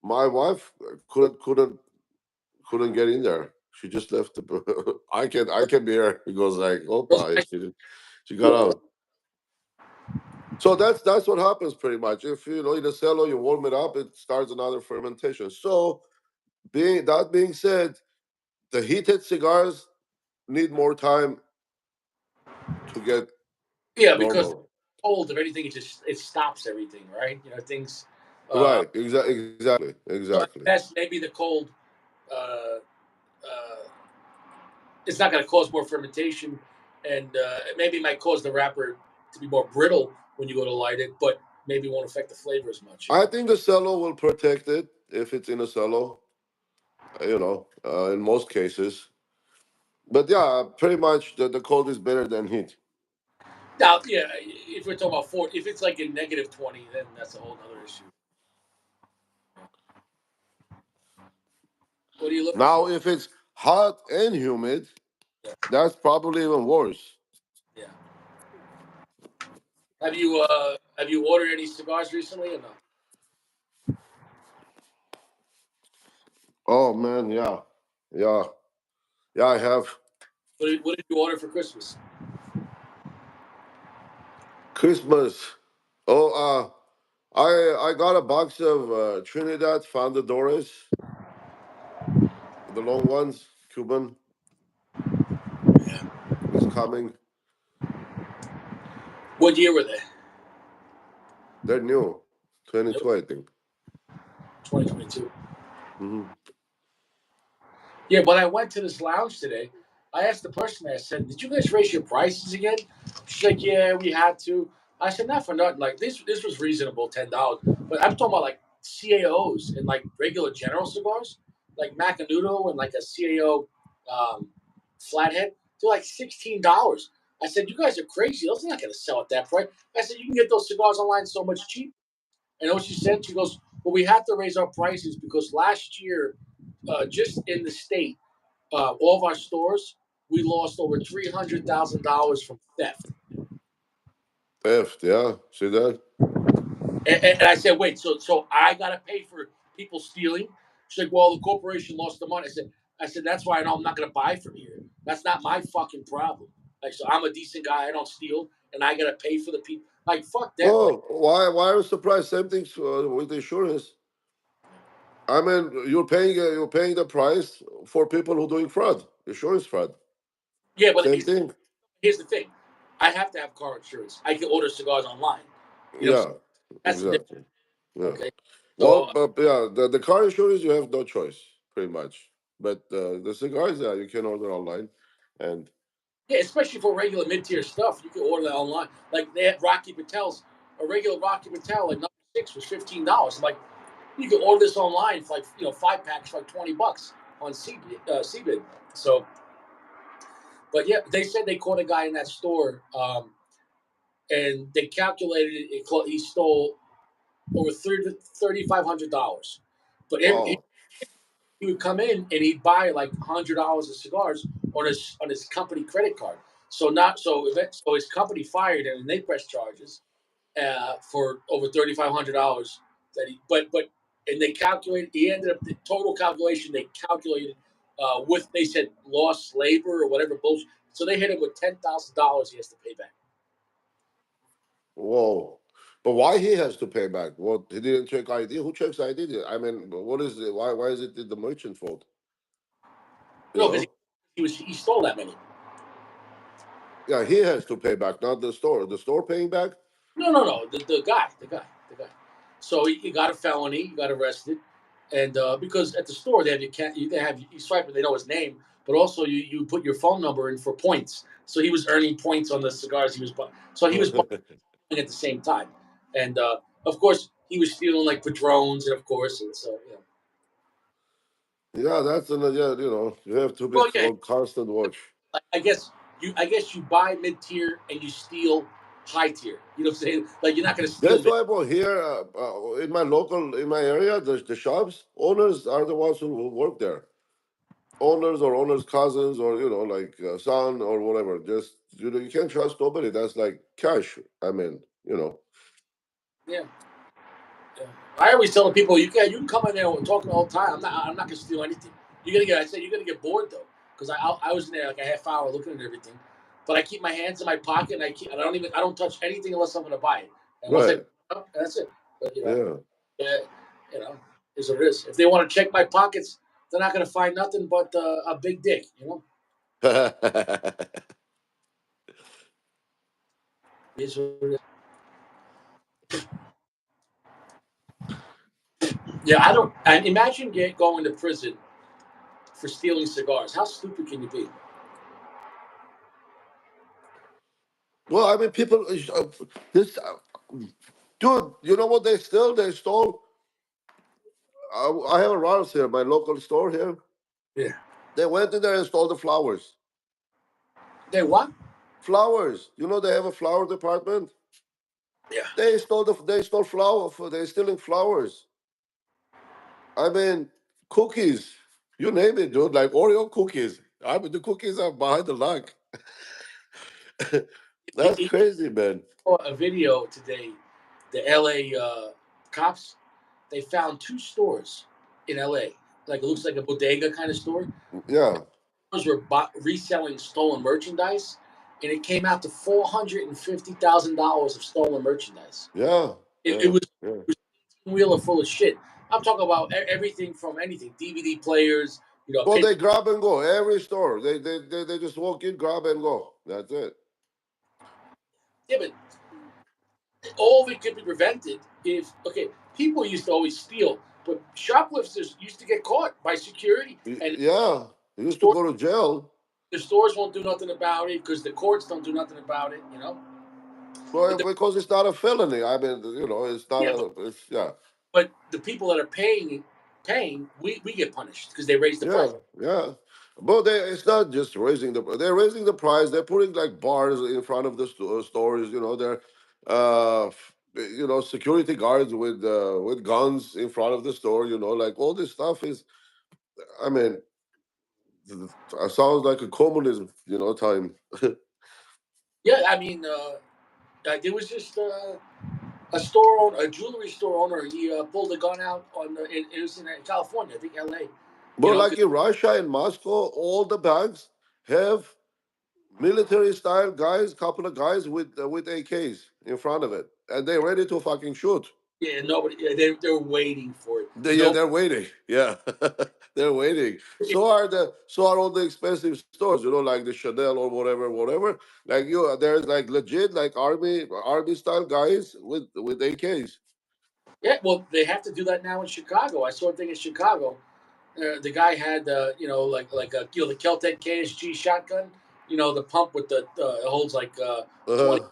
my wife couldn't get in there. She just left. I can be here. He goes like, those "Opa!" guys She got do it. out. So that's what happens pretty much. If you know in the cellar, you warm it up, it starts another fermentation. So being said, the heated cigars need more time to get Yeah, because normal. cold, if anything, it stops everything, right? Things. Uh, Right. Exactly. so Exactly. that's maybe the cold. Uh, uh, it's not going to cause more fermentation, and maybe it might cause the wrapper to be more brittle when you go to light it, but maybe won't affect the flavor as much. I think the cello will protect it if it's in a cello. In most cases. But yeah, pretty much the cold is better than heat. Now, yeah, if we're talking about if it's like in -20, then that's a whole other issue. What are you looking Now, for? if it's hot and humid, Yeah, that's probably even worse. yeah. Have you ordered any cigars recently or no? Oh man, yeah, yeah, yeah. I have What did you order for Christmas? Christmas. Oh, I got a box of Trinidad Fundadores, the long ones, Cuban. Is coming. What year were they? They're new, Nope, 2020, I think. 2022. Hmm. Yeah, but I went to this lounge today. I asked the person there, I said, "Did you guys raise your prices again?" She's like, "Yeah, we had to." I said, "Not for nothing. Like this was reasonable, $10. But I'm talking about like CAOs and like regular General cigars, like Macanudo and like a CAO um, flathead. They're like $16. I said, "You guys are crazy. Those are not going to sell at that price." I said, "You can get those cigars online so much cheaper." And what she said, she goes, "Well, we have to raise our prices because last year, just in the state." All of our stores, we lost over $300,000 from theft. Theft, yeah. See that? And I said, wait, so I got to pay for people stealing? She's like, well, the corporation lost the money. I said, that's why I know I'm not going to buy from here. That's not my fucking problem. Like, so I'm a decent guy. I don't steal, and I got to pay for the people. Like, fuck that. Like, Oh, why are you surprised? Same thing with insurance. I mean, you're paying the price for people who doing fraud, insurance fraud. yeah, but Same thing. here's the thing. I have to have car insurance. I can order cigars online. You know, what I'm Yeah, saying? That's the difference. exactly. Yeah. Okay. Well, So but yeah, the car insurance you have no choice, pretty much. But the cigars, yeah, you can order online, and yeah, especially for regular mid-tier stuff, you can order that online. Like they had Rocky Patel's, a regular Rocky Patel, like number 6 was $15. I'm like, you can order this online for like 5 packs for like $20 on Cbid. So, but yeah, they said they caught a guy in that store, and they calculated it. He stole over $3,500. But wow, he would come in and he'd buy like $100 of cigars on his company credit card. So his company fired him and they pressed charges for over $3,500 that he and they calculated he ended up the total calculation they calculated with they said lost labor or whatever bullshit. So they hit him with $10,000 he has to pay back. whoa. But why he has to pay back? What, he didn't check ID? Who checks ID? I mean, what is it? Why is it the merchant fault? You No, because know? he stole that many. Yeah, he has to pay back, not the store. The store paying back? No. The guy. So he got a felony. He got arrested, and because at the store they have they have you swipe and they know his name, but also you put your phone number in for points. So he was earning points on the cigars he was buying. So he was buying at the same time, and of course he was stealing like padrones, and of course, and so Yeah, that's another. Yeah, you have to be well, yeah. on constant watch. I guess you buy mid tier and you steal high tier. You know what I'm saying? Like you're not going to steal That's mid. why, well, here in my area, the shops owners are the ones who work there. Owners or owners' cousins or like son or whatever. Just you can't trust nobody. That's like cash. I mean, you know. Yeah. Yeah. I always tell people you can come in there and talking the whole time. I'm not gonna steal anything. I say you're gonna get bored though, because I was in there like a half hour looking at everything, but I keep my hands in my pocket and I don't touch anything unless I'm gonna buy it. And once I Right. pick it up, that's it. But Yeah. yeah, is what it is. If they want to check my pockets, they're not gonna find nothing but a big dick. Is what it is. Yeah, I don't. And imagine going to prison for stealing cigars. How stupid can you be? Well, I mean, people, this, dude. You know what they stole? They stole. I have a Rouse here, my local store here. Yeah. They went in there and stole the flowers. They what? Flowers. You know they have a flower department. Yeah. They stole they're stealing flowers. I mean, cookies. You name it, dude. Like Oreo cookies. I mean, the cookies are behind the lock. That's He crazy, man. saw a video today. The LA cops, they found two stores in LA. Like it looks like a bodega kind of store. Yeah, Stores were reselling stolen merchandise, and it came out to $450,000 of stolen merchandise. yeah, It yeah, was yeah. a wheeler full of shit. I'm talking about everything from anything, DVD players, Well, paper. they grab and go. Every store, they just walk in, grab and go. That's it. Yeah, but all of it could be prevented if people used to always steal, but shoplifters used to get caught by security, and Yeah, you used to store, go to jail. the stores won't do nothing about it because the courts don't do nothing about it. Well, But because it's not a felony. I mean, it's not yeah, a. It's, yeah, but the people that are paying, we get punished because they raise the yeah, price. yeah. But it's not just raising they're raising the price. They're putting like bars in front of the stores. They're, security guards with guns in front of the store. Like all this stuff is. I mean, it sounds like a communism. Time. Yeah, I mean, there was just a jewelry store owner. He pulled a gun out it was in California, I think L.A. You But know, like in Russia and Moscow, all the banks have military style guys, couple of guys with AKs in front of it, and they're ready to fucking shoot. yeah, nobody. Yeah, they're waiting for it. Yeah, No, they're waiting. Yeah, they're waiting. So are all the expensive stores. Like the Chanel or whatever. Like there's like legit like army style guys with AKs. yeah, well, they have to do that now in Chicago. I saw a thing in Chicago. The guy had, like the Keltec KSG shotgun. The pump with the it holds like 20 Uh,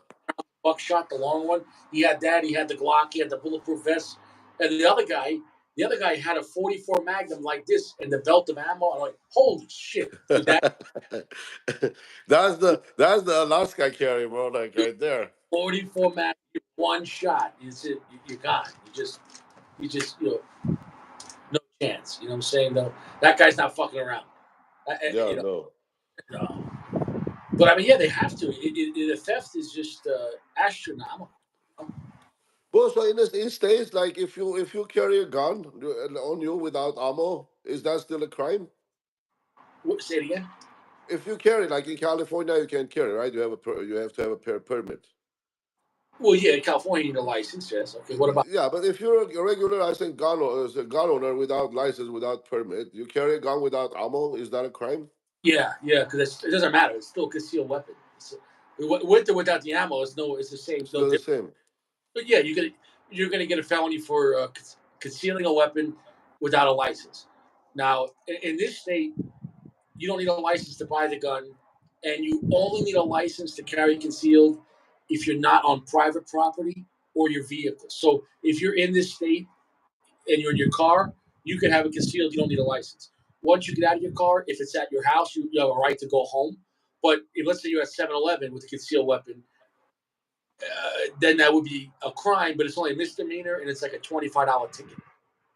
buckshot, the long one. He had that. He had the Glock. He had the bulletproof vest. And the other guy had a 44 Magnum like this and the belt of ammo. I'm like, holy shit, dude! That that's the Alaska carry, bro. Like dude, right there. 44 Magnum, one shot. You got it. You just no chance. You know what I'm saying? Though that guy's not fucking around. Yeah, no. No. But I mean, yeah, they have to. The theft is just astronomical. Well, so in states, like if you carry a gun on you without ammo, is that still a crime? Say it again. If you carry, like in California, you can carry, right? You have to have a permit. Well, yeah, in California, you need a license. Yes. Okay. What about? Yeah, but if you're a regular, I think as a gun owner without license, without permit, you carry a gun without ammo, is that a crime? Yeah, yeah, because it doesn't matter. It's still a concealed weapon. With or without the ammo, it's the same. It's no Still the different. same. But yeah, you're gonna get a felony for concealing a weapon without a license. Now, in this state, you don't need a license to buy the gun, and you only need a license to carry concealed if you're not on private property or your vehicle. So if you're in this state and you're in your car, you can have it concealed. You don't need a license. Once you get out of your car, if it's at your house, you have a right to go home. But if let's say you're at 7-Eleven with a concealed weapon, then that would be a crime, but it's only a misdemeanor and it's like a $25 ticket.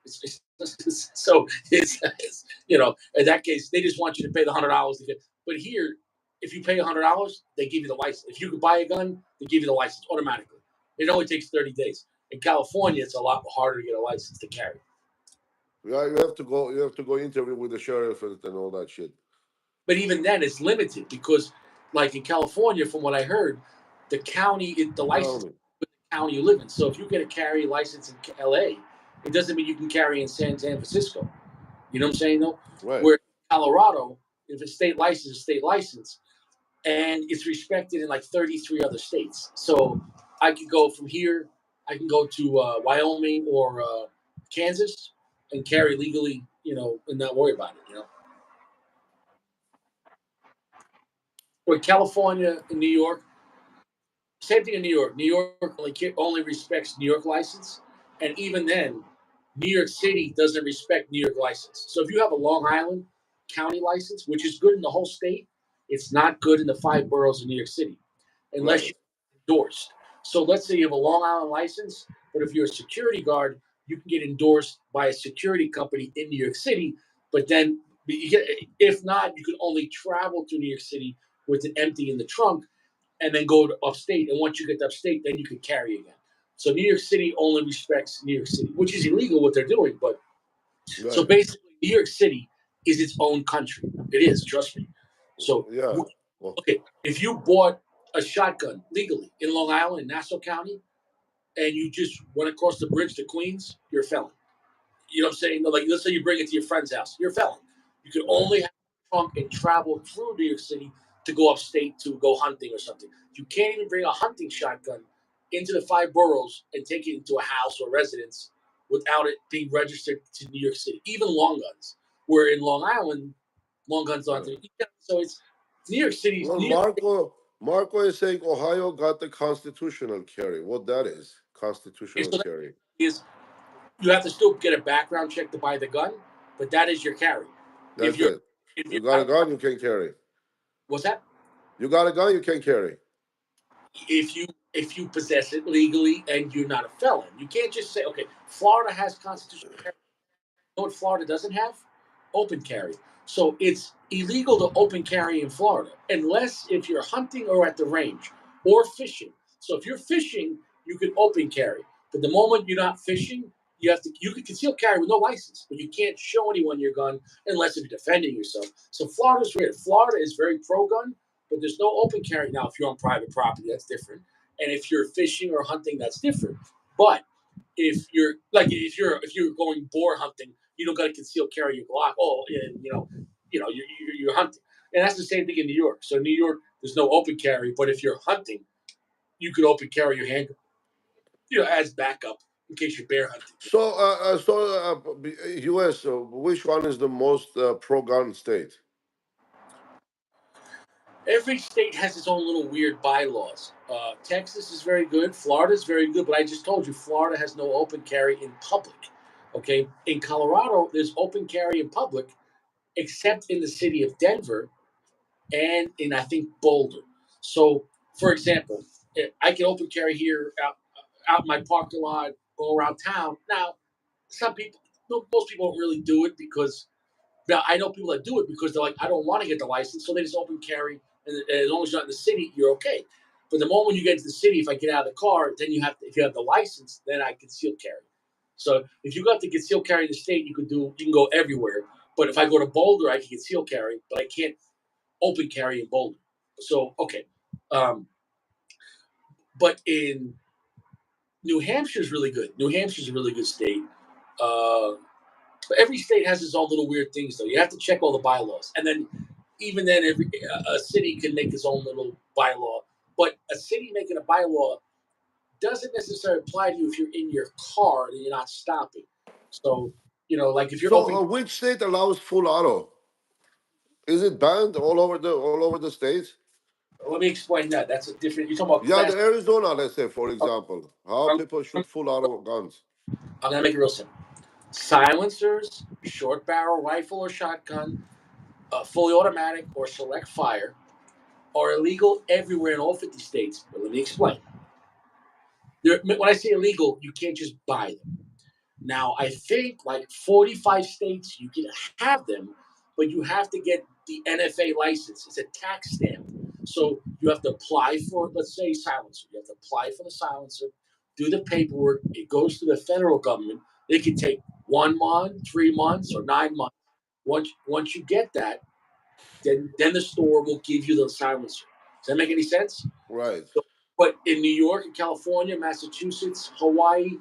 So in that case, they just want you to pay the $100 to get. But here, if you pay $100, they give you the license. If you could buy a gun, they give you the license automatically. It only takes 30 days. In California, it's a lot harder to get a license to carry. Yeah, you have to go. You have to go interview with the sheriff and all that shit. But even then, it's limited because, like in California, from what I heard, the Tell license me. the county you live in. So if you get a carry license in LA, it doesn't mean you can carry in San Francisco. You know what I'm saying, though? Right. Where Colorado, if it's state license, it's state license, and it's respected in like 33 other states. So I could go from here, I can go to Wyoming or Kansas and carry legally, and not worry about it. Where California and New York, same thing in New York. New York only respects New York license, and even then, New York City doesn't respect New York license. So if you have a Long Island County license, which is good in the whole state, it's not good in the 5 boroughs of New York City, unless Right. you're endorsed. So let's say you have a Long Island license, but if you're a security guard, you can get endorsed by a security company in New York City. But then, if not, you can only travel to New York City with it empty in the trunk and then go to upstate. And once you get to upstate, then you can carry again. So New York City only respects New York City, which is illegal what they're doing. But so Right. basically, New York City is its own country. It is, trust me. So Yeah. Well, okay, if you bought a shotgun legally in Long Island in Nassau County and you just went across the bridge to Queens, you're a felon. You know what I'm saying? Like, let's say you bring it to your friend's house, you're a felon. You can right. only have a trunk and travel through New York City to go upstate to go hunting or something. You can't even bring a hunting shotgun into the 5 boroughs and take it into a house or residence without it being registered to New York City. Even long guns, where in Long Island, long guns aren't. Right. So it's New York City. Well, New York Marco is saying Ohio got the constitutional carry. What that is? City, Constitutional so carry. is you have to still get a background check to buy the gun, but that is your carry. If That's you're it. if You you're got a not, gun, you can carry. what's that? You got a gun, you can carry. If you possess it legally and you're not a felon, you can't just say, okay, Florida has constitutional carry. You know what Florida doesn't have? Open carry. So it's illegal to open carry in Florida unless if you're hunting or at the range or fishing. So if you're fishing, you can open carry. But the moment you're not fishing, you can conceal carry with no license, but you can't show anyone your gun unless if you're defending yourself. So Florida's weird. Florida is very pro gun, but there's no open carry. Now, if you're on private property, that's different. And if you're fishing or hunting, that's different. But if you're going boar hunting, you don't got to conceal carry your Glock. Oh, yeah, you're hunting, and that's the same thing in New York. So New York, there's no open carry, but if you're hunting, you could open carry your handgun, as backup in case you're bear hunting. U.S. Which one is the most pro-gun state? Every state has its own little weird bylaws. Texas is very good. Florida is very good, but I just told you Florida has no open carry in public. Okay, in Colorado, there's open carry in public, except in the city of Denver and in I think Boulder. So, for example, I can open carry here out in my parking lot, go around town. Now, some people, most people don't really do it because now I know people that do it because they're like, I don't want to get the license, so they just open carry, and as long as you're not in the city, you're okay. But the moment you get to the city, if I get out of the car, then if you have the license, then I conceal carry. So if you got to conceal carry in the state, you can go everywhere. But if I go to Boulder, I can conceal carry, but I can't open carry in Boulder. So okay, um, but in New Hampshire is really good. New Hampshire is a really good state. Uh, but every state has its own little weird things, though. You have to check all the bylaws, and then even then, every a city can make its own little bylaw. But a city making a bylaw doesn't necessarily apply to you if you're in your car and you're not stopping. So like if you're So, open, which state allows full auto? Is it banned all over the states? let me explain that. That's a different. You're talking about Yeah, class. the Arizona, let's say, for example, how I'm, people shoot full auto guns. I'm gonna make it real simple. Silencers, short barrel rifle or shotgun, fully automatic or select fire are illegal everywhere in all 50 states. But let me explain. When I say illegal, you can't just buy them. Now, I think like 45 states you can have them, but you have to get the NFA license. It's a tax stamp. So you have to apply for, let's say, silencer. You have to apply for the silencer. do the paperwork. It goes to the federal government. It can take 1 month, 3 months, or 9 months. Once you get that, then the store will give you the silencer. Does that make any sense? Right. So, but in New York and California, Massachusetts, Hawaii,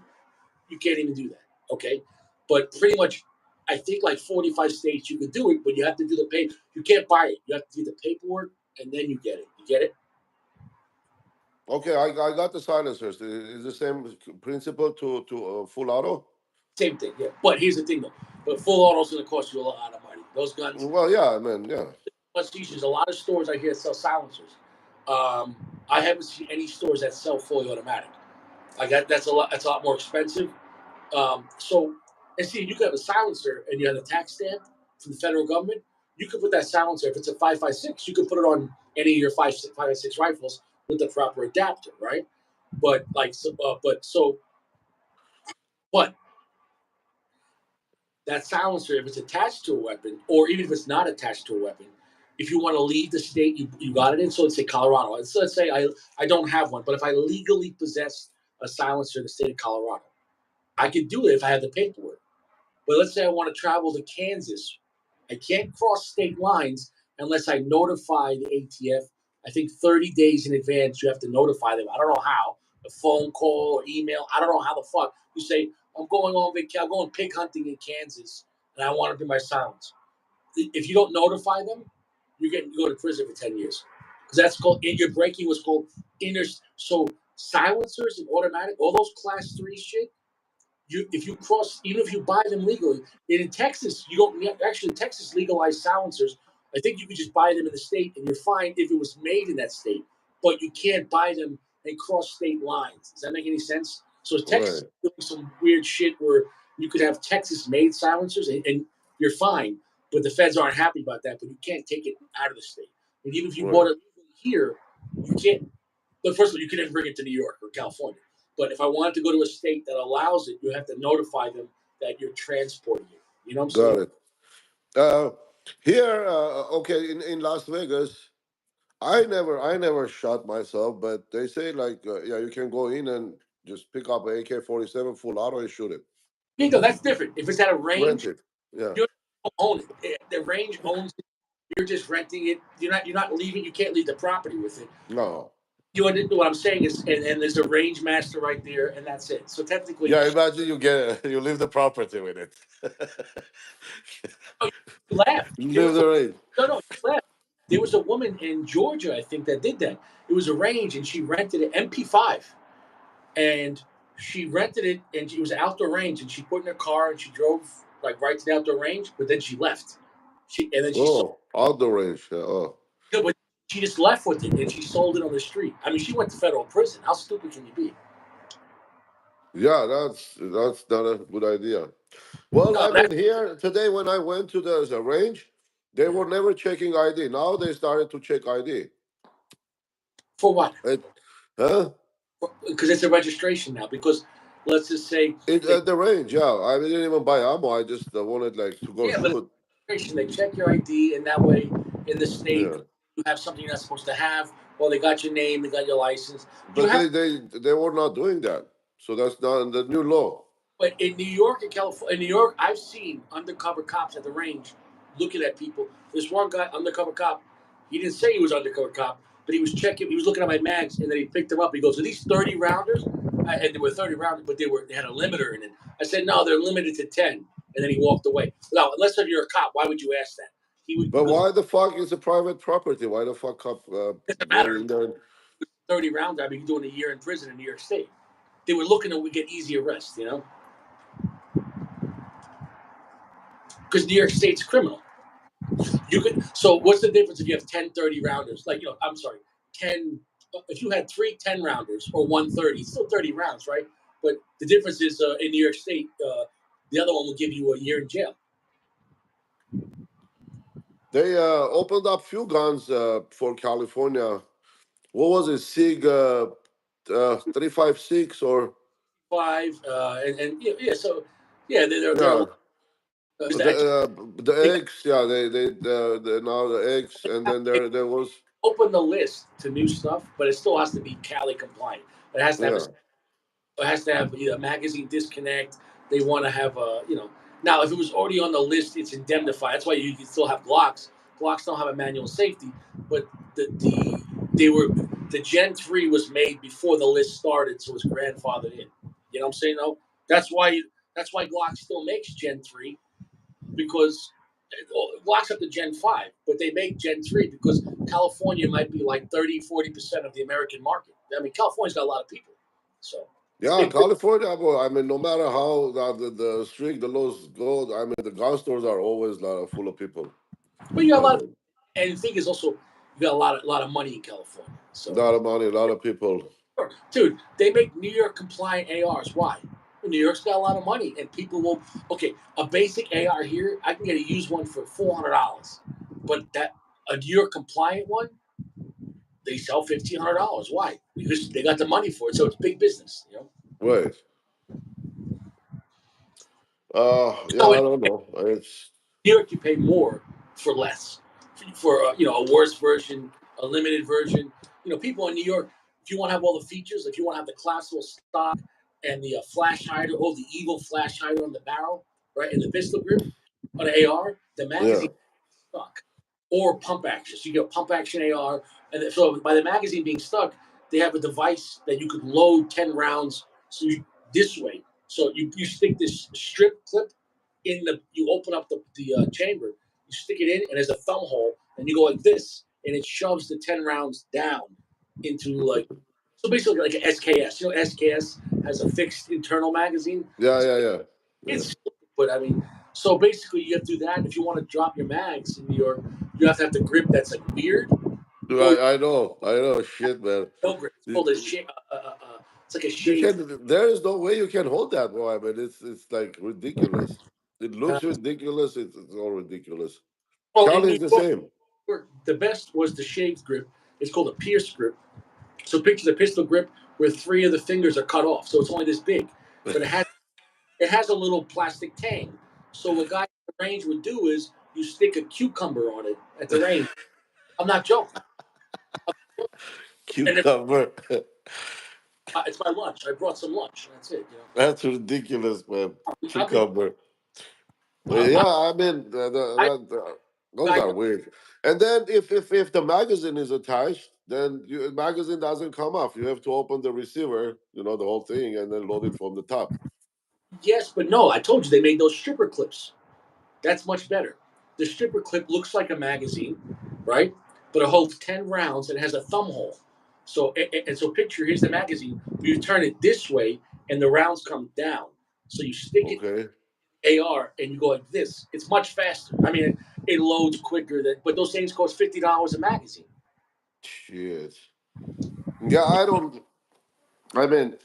you can't even do that. Okay, but pretty much, I think like 45 states you could do it, but you have to do the pay. You can't buy it. You have to do the paperwork, and then you get it. You get it? Okay, I got the silencers. Is the same principle to full auto? Same thing. Yeah. But here's the thing though. But full auto's going to cost you a lot of money. Those guns, Well, yeah, man, yeah. plus issues. A lot of stores I hear sell silencers. Um, I haven't seen any stores that sell fully automatic. I got that's a lot. That's a lot more expensive. So, and see, you could have a silencer and you have a tax stamp from the federal government. You could put that silencer. If it's a 5.56, you could put it on any of your 5.56 rifles with the proper adapter, right? But like, but that silencer, if it's attached to a weapon, or even if it's not attached to a weapon, if you want to leave the state you got it in, so let's say Colorado. So let's say I don't have one, but if I legally possess a silencer in the state of Colorado, I could do it if I have the paperwork. But let's say I want to travel to Kansas. I can't cross state lines unless I notify the ATF. I think 30 days in advance, you have to notify them. I don't know how. A phone call or email. I don't know how the fuck. You say, I'm going on vacation. I'm going pig hunting in Kansas and I want to be my silence. If you don't notify them, you go to prison for 10 years. Because that's called, you're breaking what's called inner. So silencers and automatic, all those class 3 shit, if you cross, even if you buy them legally, in Texas, you don't actually Texas legalized silencers. I think you could just buy them in the state and you're fine if it was made in that state, but you can't buy them and cross state lines. Does that make any sense? So Texas is Right, doing some weird shit where you could have Texas made silencers and you're fine, but the feds aren't happy about that. But you can't take it out of the state. And even if you bought right. it here, you can't. But first of all, you can never bring it to New York or California. But if I wanted to go to a state that allows it, you have to notify them that you're transporting it. You know what I'm Got saying? it. Uh, Here, okay, in Las Vegas, I never shot myself, but they say like, yeah, you can go in and just pick up a AK-47 full auto and shoot it. Bingo, that's different. If it's at a Rent range, it. Yeah. you don't own it. The range owns it. You're just renting it. You're not leaving. You can't leave the property with it. No. You understand what I'm saying is, and there's a range master right there, and that's it. So technically, Yeah, imagine you leave the property with it. oh, you laugh. There Leave was a the range. no, you laugh. There was a woman in Georgia, I think, that did that. It was a range, and she rented an MP5. And she rented it and it was an outdoor range and she put in her car and she drove like right to the outdoor range, but then she left. She sold Oh, outdoor range. Yeah, oh, it, but she just left with it and she sold it on the street. I mean, she went to federal prison. How stupid can you be? yeah. That's not a good idea. Well, No, I mean, here today when I went to the range, they yeah. were never checking ID. Now they started to check ID. For what? It, huh? Because it's a registration now. Because let's just say It they at the range. Yeah, I didn't even buy ammo. I just wanted like to go yeah, but shoot. registration, they check your ID and that way in the state Yeah, you have something you're not supposed to have. Well, they got your name, they got your license. You but have they were not doing that. So that's not the new law. But in New York and California, in New York, I've seen undercover cops at the range looking at people. This one guy, undercover cop, he didn't say he was undercover cop, but he was checking. He was looking at my mags, and then he picked them up. He goes, "Are these 30 rounders?" And they were 30 rounders, but they had a limiter in it. I said, "No, they're limited to 10." And then he walked away. No, unless you're a cop, why would you ask that? He would But because it why the fuck is a private property? Why the fuck up doesn't going matter. in there? 30 rounds. I'd be doing a year in prison in New York State. They were looking to get easy arrests, because New York State's criminal. You could. So what's the difference if you have 10 30 rounders? Like, I'm sorry, 10. If you had 3 10 rounders or 130, it's still 30 rounds, right? But the difference is in New York State, the other one will give you a year in jail. They opened up few guns for California. What was it? Sig 356 or 5 and yeah, so yeah, they're yeah. I can't The think eggs, yeah, they now the eggs, and then they there was open the list to new stuff, but it still has to be Cali compliant. It has to have a yeah. It has to have a magazine disconnect. They want to have a, Now, if it was already on the list, it's indemnified. That's why you can still have Glocks. Glocks don't have a manual safety, but they were the Gen 3 was made before the list started, so it's grandfathered in. You know what I'm saying? Though that's why Glock still makes Gen 3, because Glock's up to Gen 5, but they make Gen 3 because California might be like 30-40% of the American market. I mean, California's got a lot of people, so it's a Yeah, big business. California, bro. I mean, no matter how the strict the laws go, I mean, the gun stores are always full of people. But you got a I lot of, mean, and the thing is also, you got a lot of money in California. a So, lot of money, a lot of people. dude, they make New York compliant ARs. Why? New York's got a lot of money, and people will. Okay, a basic AR here, I can get a used one for $400, but that a New York compliant one, they sell $1,500. Why? Because they got the money for it. So it's big business. Right. Yeah, So I in don't know. It's New York, you pay more for less. For a worse version, a limited version. People in New York, if you want to have all the features, if you want to have the classical stock and the flash hider, the evil flash hider on the barrel, right, and the pistol grip on an AR, the yeah. magazine stuck, or pump action. So you get a pump action AR, and so by the magazine being stuck, they have a device that you could load 10 rounds. This way, so you stick this strip clip you open up the chamber, you stick it in, and there's a thumb hole, and you go like this, and it shoves the 10 rounds down into so basically like an SKS. SKS has a fixed internal magazine. Yeah, yeah, yeah. Yeah. It's but I mean, so basically you have to do that. If you want to drop your mags in New York, you have to have the grip that's like weird, or I know. Shit, man. no grip. It's called a shape. It's like a You shaved. can. There is no way you can hold that boy. I mean, it's like ridiculous. It Uh, looks ridiculous. It's all ridiculous. well, in Cali New is the York, same. the best was the shaved grip. It's called a pierce grip. So picture the pistol grip where three of the fingers are cut off, so it's only this big, but it has a little plastic tang. So what guy at the range would do is you stick a cucumber on it at the range. I'm not joking. And Cucumber. it's my lunch. I brought some lunch. That's it. That's ridiculous, man. I've been. Cucumber. I, Yeah, I mean, I those guy are weird. And then if the magazine is attached, then magazine doesn't come off. You have to open the receiver, the whole thing, and then load it from the top. yes, but no. I told you they made those stripper clips. That's much better. The stripper clip looks like a magazine, right? But it holds 10 rounds and has a thumb hole. So picture here's the magazine. You turn it this way and the rounds come down. So you stick it Okay. AR and you go like this. It's much faster. I mean, it loads quicker. But those things cost $50 a magazine. Shit. Yeah, I don't. I mean,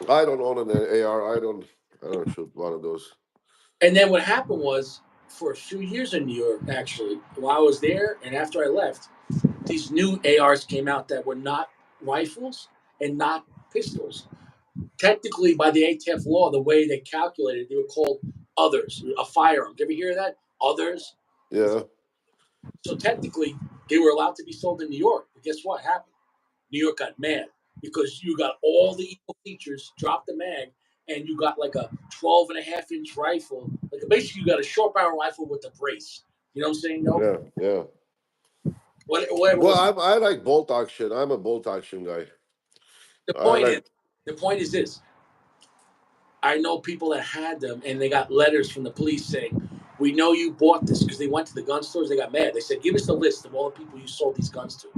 I don't own an AR. I don't shoot one of those. And then what happened was for a few years in New York, actually, while I was there and after I left, these new ARs came out that were not rifles and not pistols. Technically, by the ATF law, the way they calculated, they were called others, a firearm. Did you ever hear of that? Others. Yeah. So technically, they were allowed to be sold in New York. But guess what happened? New York got mad because you got all the evil features, dropped the mag, and you got like a 12.5-inch rifle. Like basically, you got a short barrel rifle with a brace. You know what I'm saying? No, Yeah. Yeah. whatever it Well, was. I like bolt action. I'm a bolt action guy. The I point is, like. the point is this: I know people that had them, and they got letters from the police saying, "We know you bought this," because they went to the gun stores. They got mad. They said, "Give us the list of all the people you sold these guns to."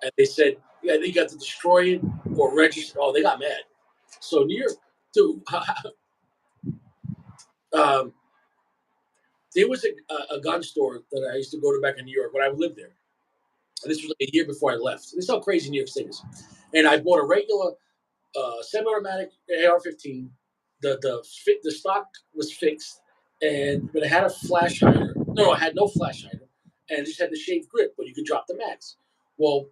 And they said, "Yeah, they got to destroy it or register." Oh, they got mad. So New York, dude, um, there was a gun store that I used to go to back in New York when I lived there. And this was like a year before I left. This is how crazy New York State is. And I bought a regular semi-automatic AR-15. The stock was fixed, but it had a flash hider. No, it had no flash hider, and it just had the shaved grip, but you could drop the mags. Well,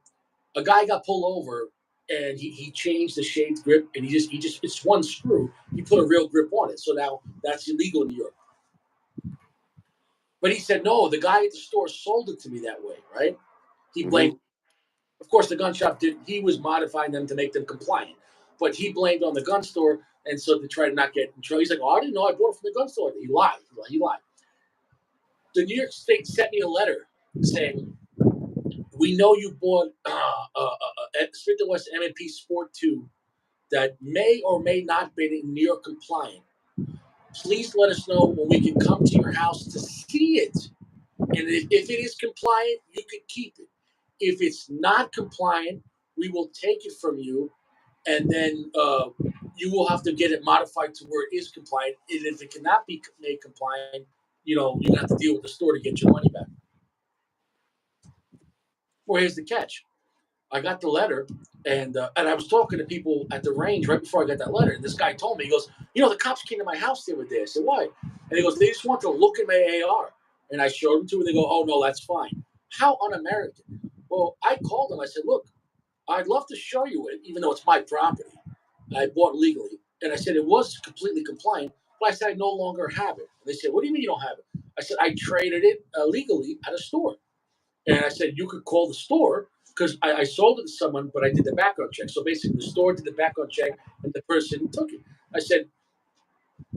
a guy got pulled over, and he changed the shaved grip, and he just it's one screw. He put a real grip on it, so now that's illegal in New York. But he said no. The guy at the store sold it to me that way, right? He blamed. Hmm. Of course, the gun shop did. He was modifying them to make them compliant. but he blamed on the gun store, and so to try to not get in trouble, he's like, "Oh, I didn't know I bought it from the gun store." He lied. He lied. The New York State sent me a letter saying, "We know you bought Smith & Wesson M&P Sport 2 that may or may not be in New York compliant. Please let us know when we can come to your house to see it. And if it is compliant, you can keep it. If it's not compliant, we will take it from you, and then you will have to get it modified to where it is compliant. And if it cannot be made compliant, you have to deal with the store to get your money back." Well, here's the catch. I got the letter, and I was talking to people at the range right before I got that letter. And this guy told me, he goes, "The cops came to my house the other day." I said, "Why?" And he goes, "They just want to look at my AR." And I showed them to him. They go, "Oh, no, that's fine." How un-American. Well, I called him. I said, "Look, I'd love to show you it, even though it's my property. I bought legally." And I said, "It was completely compliant, but I said I no longer have it." And they said, "What do you mean you don't have it?" I said, "I traded it legally at a store." And I said, "You could call the store because I sold it to someone, but I did the background check." So basically, the store did the background check and the person took it. I said,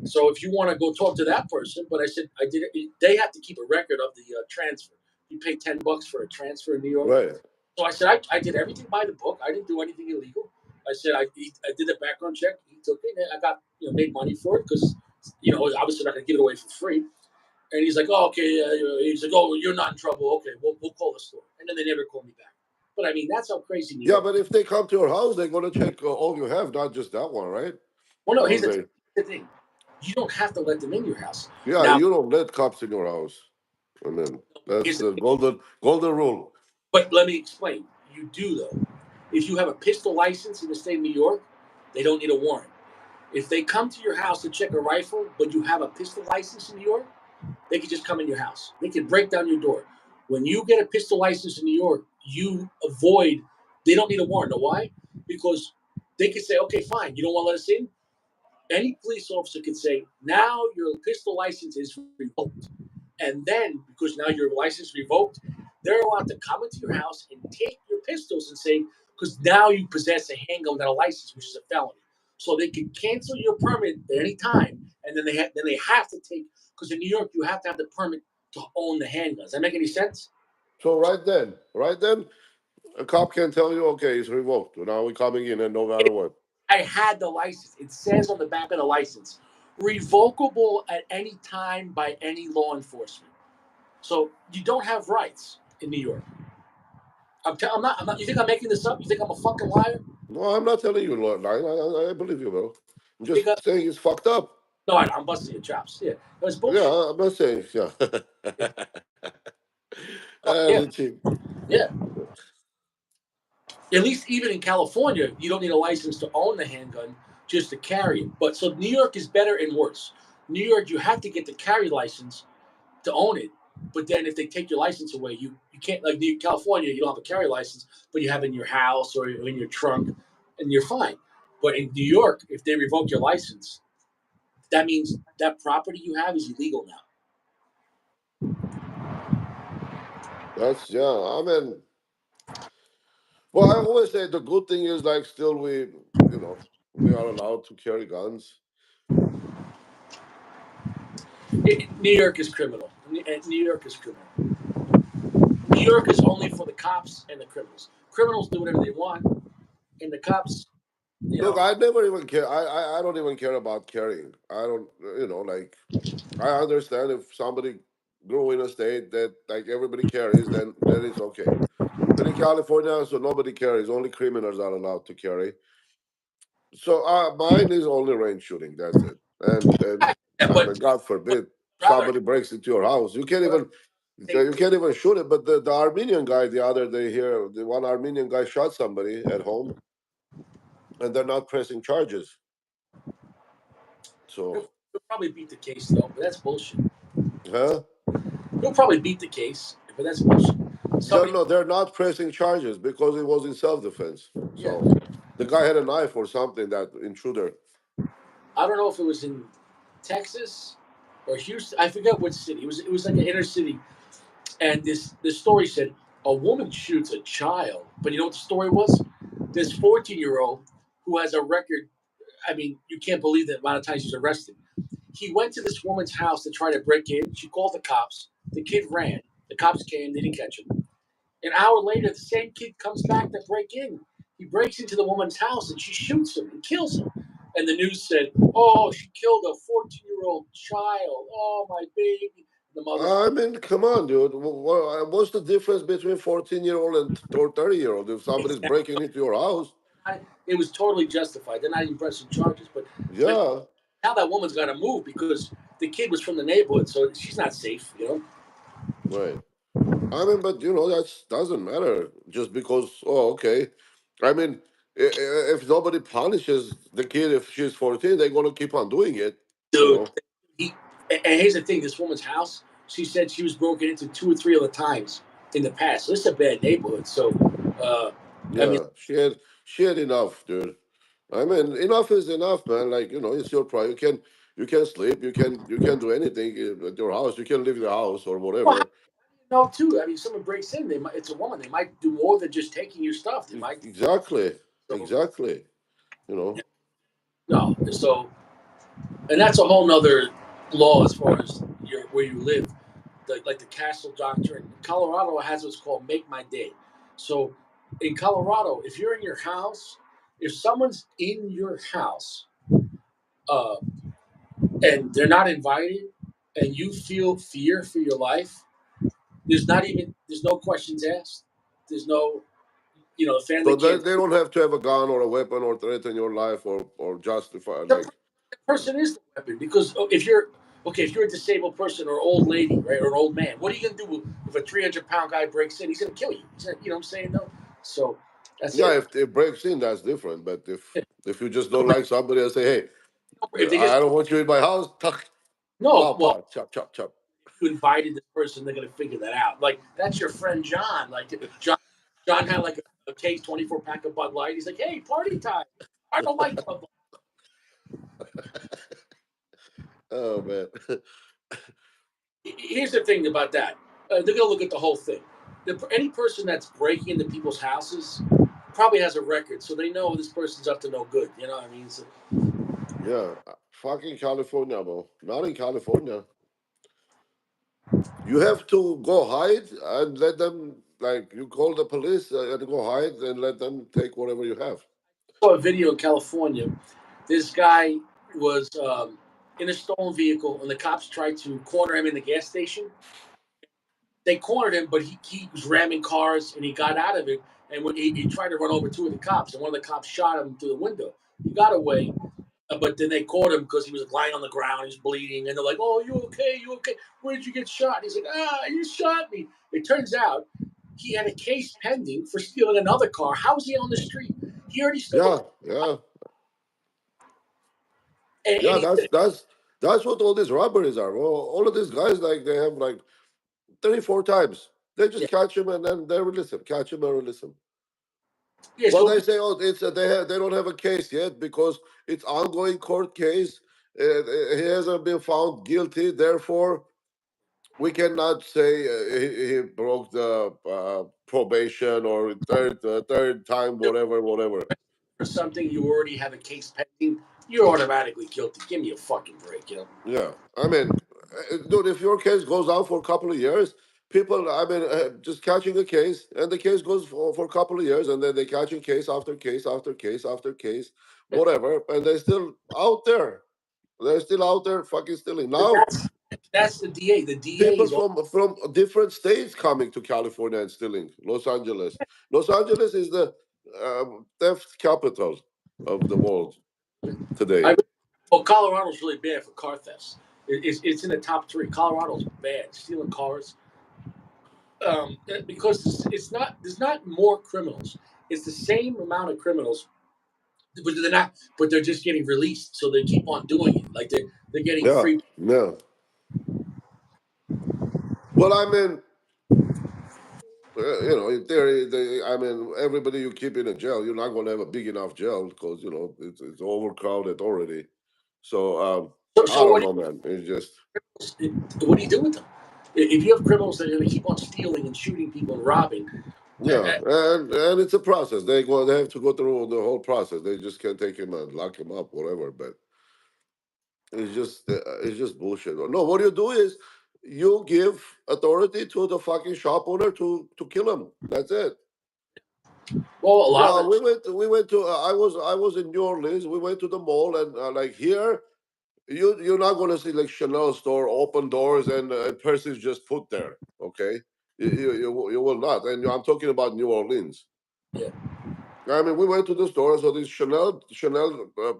"So if you want to go talk to that person," but I said, "I did it. They have to keep a record of the transfer. You pay $10 for a transfer in New York." Right. So I said, I did everything by the book. I didn't do anything illegal. I said, I did a background check. He took it. And I got made money for it because obviously not going to give it away for free. And he's like, "Oh, okay." He's like, "Oh, you're not in trouble. Okay, we'll call the store." And then they never called me back. But I mean, that's how crazy New Yeah, York. but if they come to your house, they're gonna check all you have, not just that one, right? Well, no, Or here's they? the thing: you don't have to let them in your house. Yeah, Now, you don't let cops in your house. I mean, that's here's the the thing. golden rule. But let me explain. You do though. If you have a pistol license in the state of New York, they don't need a warrant. If they come to your house to check a rifle, but you have a pistol license in New York, they could just come in your house. They could break down your door. When you get a pistol license in New York, you avoid. They don't need a warrant. Know why? Because they could say, "Okay, fine. You don't want to let us in." Any police officer could say, "Now your pistol license is revoked." And then, because now your license revoked, they're allowed to come into your house and take your pistols and say, because now you possess a handgun without a license, which is a felony. So they can cancel your permit at any time, and then they have to take, because in New York you have to have the permit to own the handguns. Does that make any sense? So right then, a cop can tell you, okay, it's revoked. Now we're coming in, and no matter what. I had the license. It says on the back of the license, revocable at any time by any law enforcement. So you don't have rights in New York. I'm not. I'm not. You think I'm making this up? You think I'm a fucking liar? No, I'm not telling you, Lord. I believe you, bro. I'm You think just saying it's fucked up. no, I'm busting your chops. Yeah, it was Yeah, bullshit. I'm not saying. Yeah. Yeah, yeah, Let's see. yeah. At least even in California, you don't need a license to own the handgun, just to carry it. But so New York is better and worse. New York, you have to get the carry license to own it. But then if they take your license away, you can't like California, you don't have a carry license, but you have it in your house or in your trunk, and you're fine. But in New York, if they revoke your license, that means that property you have is illegal now. That's yeah. I mean, well, I always say the good thing is like still you know, we are allowed to carry guns. New York is criminal. New York is criminal. New York is only for the cops and the criminals. Criminals do whatever they want, and the cops, you Look, know, I never even care. I don't even care about carrying. I don't, like I understand if somebody grew in a state that like everybody carries, then it's okay. But in California, so nobody carries. Only criminals are allowed to carry. So mine is only range shooting. That's it. And I but mean, God forbid rather somebody breaks into your house. take You can't even shoot it. But the Armenian guy the other day here, the one Armenian guy shot somebody at home, and they're not pressing charges. So, he'll probably beat the case though, but that's bullshit. huh? He'll probably beat the case, but that's bullshit. No, Somebody, no, they're not pressing charges because it was in self-defense. yeah, So the guy had a knife or something. That intruder. I don't know if it was in Texas or Houston. I forget which city. It was like an inner city, and this story said a woman shoots a child, but you know what the story was? This 14-year-old. who has a record. I mean, you can't believe the amount of times he's arrested. He went to this woman's house to try to break in. She called the cops. The kid ran. The cops came. They didn't catch him. An hour later, the same kid comes back to break in. He breaks into the woman's house and she shoots him and kills him. And the news said, "Oh, she killed a 14-year-old child. Oh, my baby." The mother. I mean, come on, dude. What's the difference between 14-year-old and or 30-year-old? If somebody's Exactly. breaking into your house, It was totally justified. They're not even pressing charges, but yeah, now that woman's got to move because the kid was from the neighborhood, so she's not safe. right. I mean, but that doesn't matter just because. Oh, okay. I mean, if nobody punishes the kid if she's 14, they're gonna keep on doing it. You Dude. know. He, and here's the thing: this woman's house. She said she was broken into 2 or 3 other times in the past. So this is a bad neighborhood. So, uh, I mean, Yeah, she had enough, dude. I mean, enough is enough, man. Like it's your pride. You can sleep. You can do anything at your house. You can leave the house or well, whatever. no, too. I mean, someone breaks in. It's a woman. They might do more than just taking your stuff. They might. Exactly, So, exactly. You know. no. So, and that's a whole nother law as far as where you live. Like the castle doctrine. Colorado has what's called "make my day." So, in Colorado, if you're in your house, if someone's in your house, uh, and they're not invited, and you feel fear for your life, there's no questions asked. There's no, the family So they, can't. they don't have to have a gun or a weapon or threaten your life or justify The like. person is the weapon because if you're a disabled person or old lady, right, or an old man, what are you gonna do if a 300-pound guy breaks in? He's gonna kill you. You know what I'm saying? No, so that's Yeah, it. if it breaks in, that's different. But if you just don't like somebody and say, hey, If they just I don't want you in my house, tuck, no, pow, well, pow, chop, chop, chop. you invited this person, they're gonna figure that out. Like that's your friend John. Like John had like a case 24 pack of Bud Light. He's like, hey, party time. I don't like Bud Light. Oh man. Here's the thing about that. They're gonna look at the whole thing. Any person that's breaking into people's houses probably has a record, so they know this person's up to no good. You know what I mean? So, Yeah, fucking California, bro. Not in California. You have to go hide and let them, like, you call the police and go hide and let them take whatever you have. I saw a video in California. This guy was in a stolen vehicle, and the cops tried to corner him in the gas station. They cornered him, but he was ramming cars, and he got out of it. And when he tried to run over 2 of the cops, and one of the cops shot him through the window. He got away, but then they caught him because he was lying on the ground, he was bleeding, and they're like, "Oh, you okay? You okay? Where did you get shot?" He's like, you shot me." It turns out he had a case pending for stealing another car. How was he on the street? He already stole a Yeah, car, yeah, and yeah. he That's did it. that's that's what all these robberies are. Well, all of these guys, like, they have like 34 times. They Yeah, just catch him and then they release him. Catch him and release him. yeah. Well, So they say, oh, it's they don't have a case yet because it's ongoing court case. He hasn't been found guilty. Therefore, we cannot say he broke the probation or third time, whatever, whatever. for something you already have a case pending, you're automatically guilty. Give me a fucking break, Yeah, I mean, dude, if your case goes on for a couple of years, people, I mean, just catching a case, and the case goes for a couple of years, and then they catching case after case after case after case, whatever, and they're still out there. They're still out there fucking stealing. But Now, that's the DA. The DA people is all. from different states coming to California and stealing. Los Angeles. Los Angeles is the theft capital of the world I today. Well, Colorado's really bad for car thefts. It's in the top three. Colorado's bad stealing cars, because it's not there's not more criminals. It's the same amount of criminals, but they're not. But they're just getting released, so they keep on doing it. Like they're getting Yeah, free. yeah. Well, I mean, in theory, I mean, everybody you keep in a jail, you're not going to have a big enough jail because it's overcrowded already. So So, I so don't know, man. It's just what do you do with them? If you have criminals that are going to keep on stealing and shooting people and robbing, Yeah, and it's a process. They have to go through the whole process. They just can't take him and lock him up, whatever. But it's just bullshit. No, what you do is you give authority to the fucking shop owner to kill him. That's it. Well, a lot of Yeah, it. we went to I was in New Orleans. We went to the mall and like here you're not going to see like Chanel store open doors and a person's just put there. Okay, you will not. And I'm talking about New Orleans. Yeah. I mean, we went to the store, so this Chanel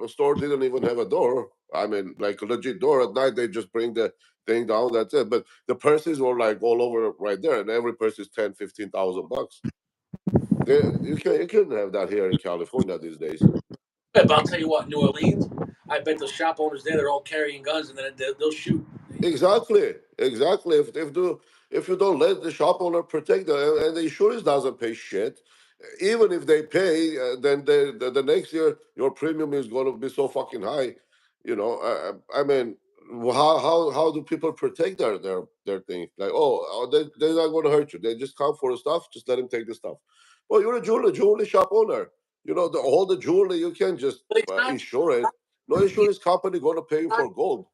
store didn't even have a door. I mean, like a legit door. At night, they just bring the thing down. That's it. But the purses were like all over right there, and every purse is 10, 15,000 bucks. You can't have that here in California these days. Yeah, but I'll tell you what, New Orleans, I bet the shop owners there, they're all carrying guns, and then they'll shoot. Exactly, exactly. If you don't let the shop owner protect them, and the insurance doesn't pay shit, even if they pay, then the next year your premium is going to be so fucking high. You know, I mean, how do people protect their things? Like, they're not going to hurt you. They just come for the stuff. Just let them take the stuff. Well, you're a jewelry shop owner. You know, all the jewelry you can't just But he's not. insure it. No He's insurance company going to pay you not. for gold.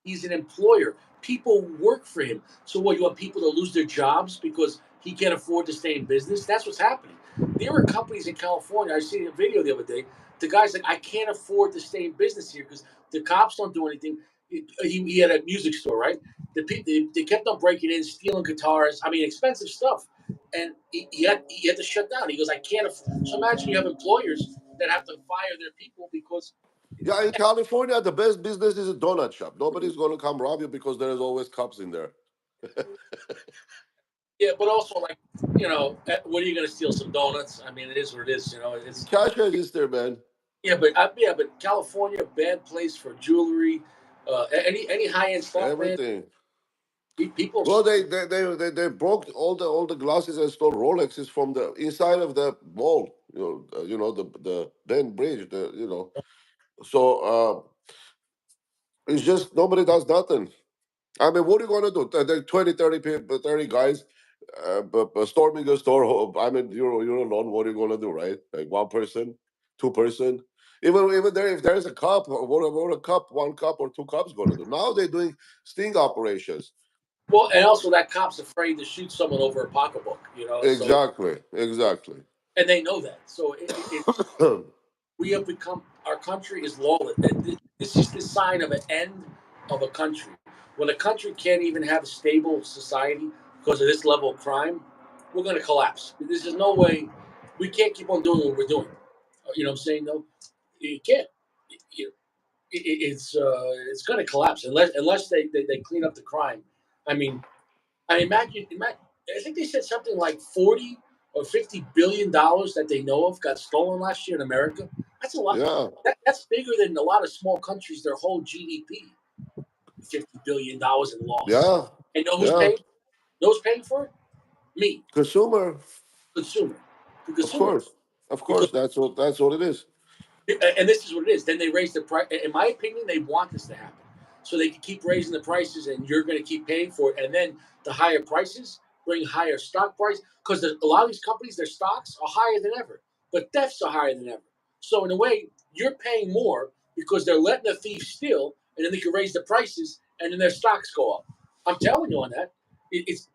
He's an employer. People work for him. So what? You want people to lose their jobs because he can't afford to stay in business? That's what's happening. There are companies in California. I seen a video the other day. The guy's like, I can't afford to stay in business here because the cops don't do anything. He had a music store, right? The people they kept on breaking in, stealing guitars. I mean, expensive stuff, and he had to shut down. He goes, I can't afford. So imagine you have employers that have to fire their people because Yeah, in California, the best business is a donut shop. Nobody's going to come rob you because there is always cops in there. yeah, but also like what are you going to steal? Some donuts? I mean, it is what it is. It's Cash register, man. yeah, but California, bad place for jewelry, any high end stuff, man. Everything. People, Well, they broke all the glasses and stole Rolexes from the inside of the mall. The Ben Bridge. So it's just nobody does nothing. I mean, what are you going to do? There are 20, 30 people, 30 guys storming a store. I mean, you're alone. What are you going to do, right? Like one person, two-person. Even there, if there's a cop, what a cop, one cop or two cops going to do? Now they're doing sting operations. well, and also that cop's afraid to shoot someone over a pocketbook. So Exactly, exactly. and they know that. So we have become our country is lawless. This is the sign of an end of a country. When a country can't even have a stable society because of this level of crime, we're going to collapse. This is no way. We can't keep on doing what we're doing. You know what I'm saying? No, you can't. You, it's going to collapse unless they clean up the crime. I mean, I imagine. I think they said something like 40 or 50 billion dollars that they know of got stolen last year in America. That's a lot. Yeah, That's bigger than a lot of small countries. Their whole GDP, $50 billion in loss. yeah, And know who's yeah. paying? Know who's paying for it? Me, Consumer, consumer, the of consumer, course, of because course. That's what it is. and this is what it is. Then they raise the price. In my opinion, they want this to happen, so they can keep raising the prices, and you're going to keep paying for it. And then the higher prices bring higher stock price because a lot of these companies, their stocks are higher than ever, but thefts are higher than ever. So in a way, you're paying more because they're letting the thieves steal, and then they can raise the prices, and then their stocks go up. I'm telling you on that. It's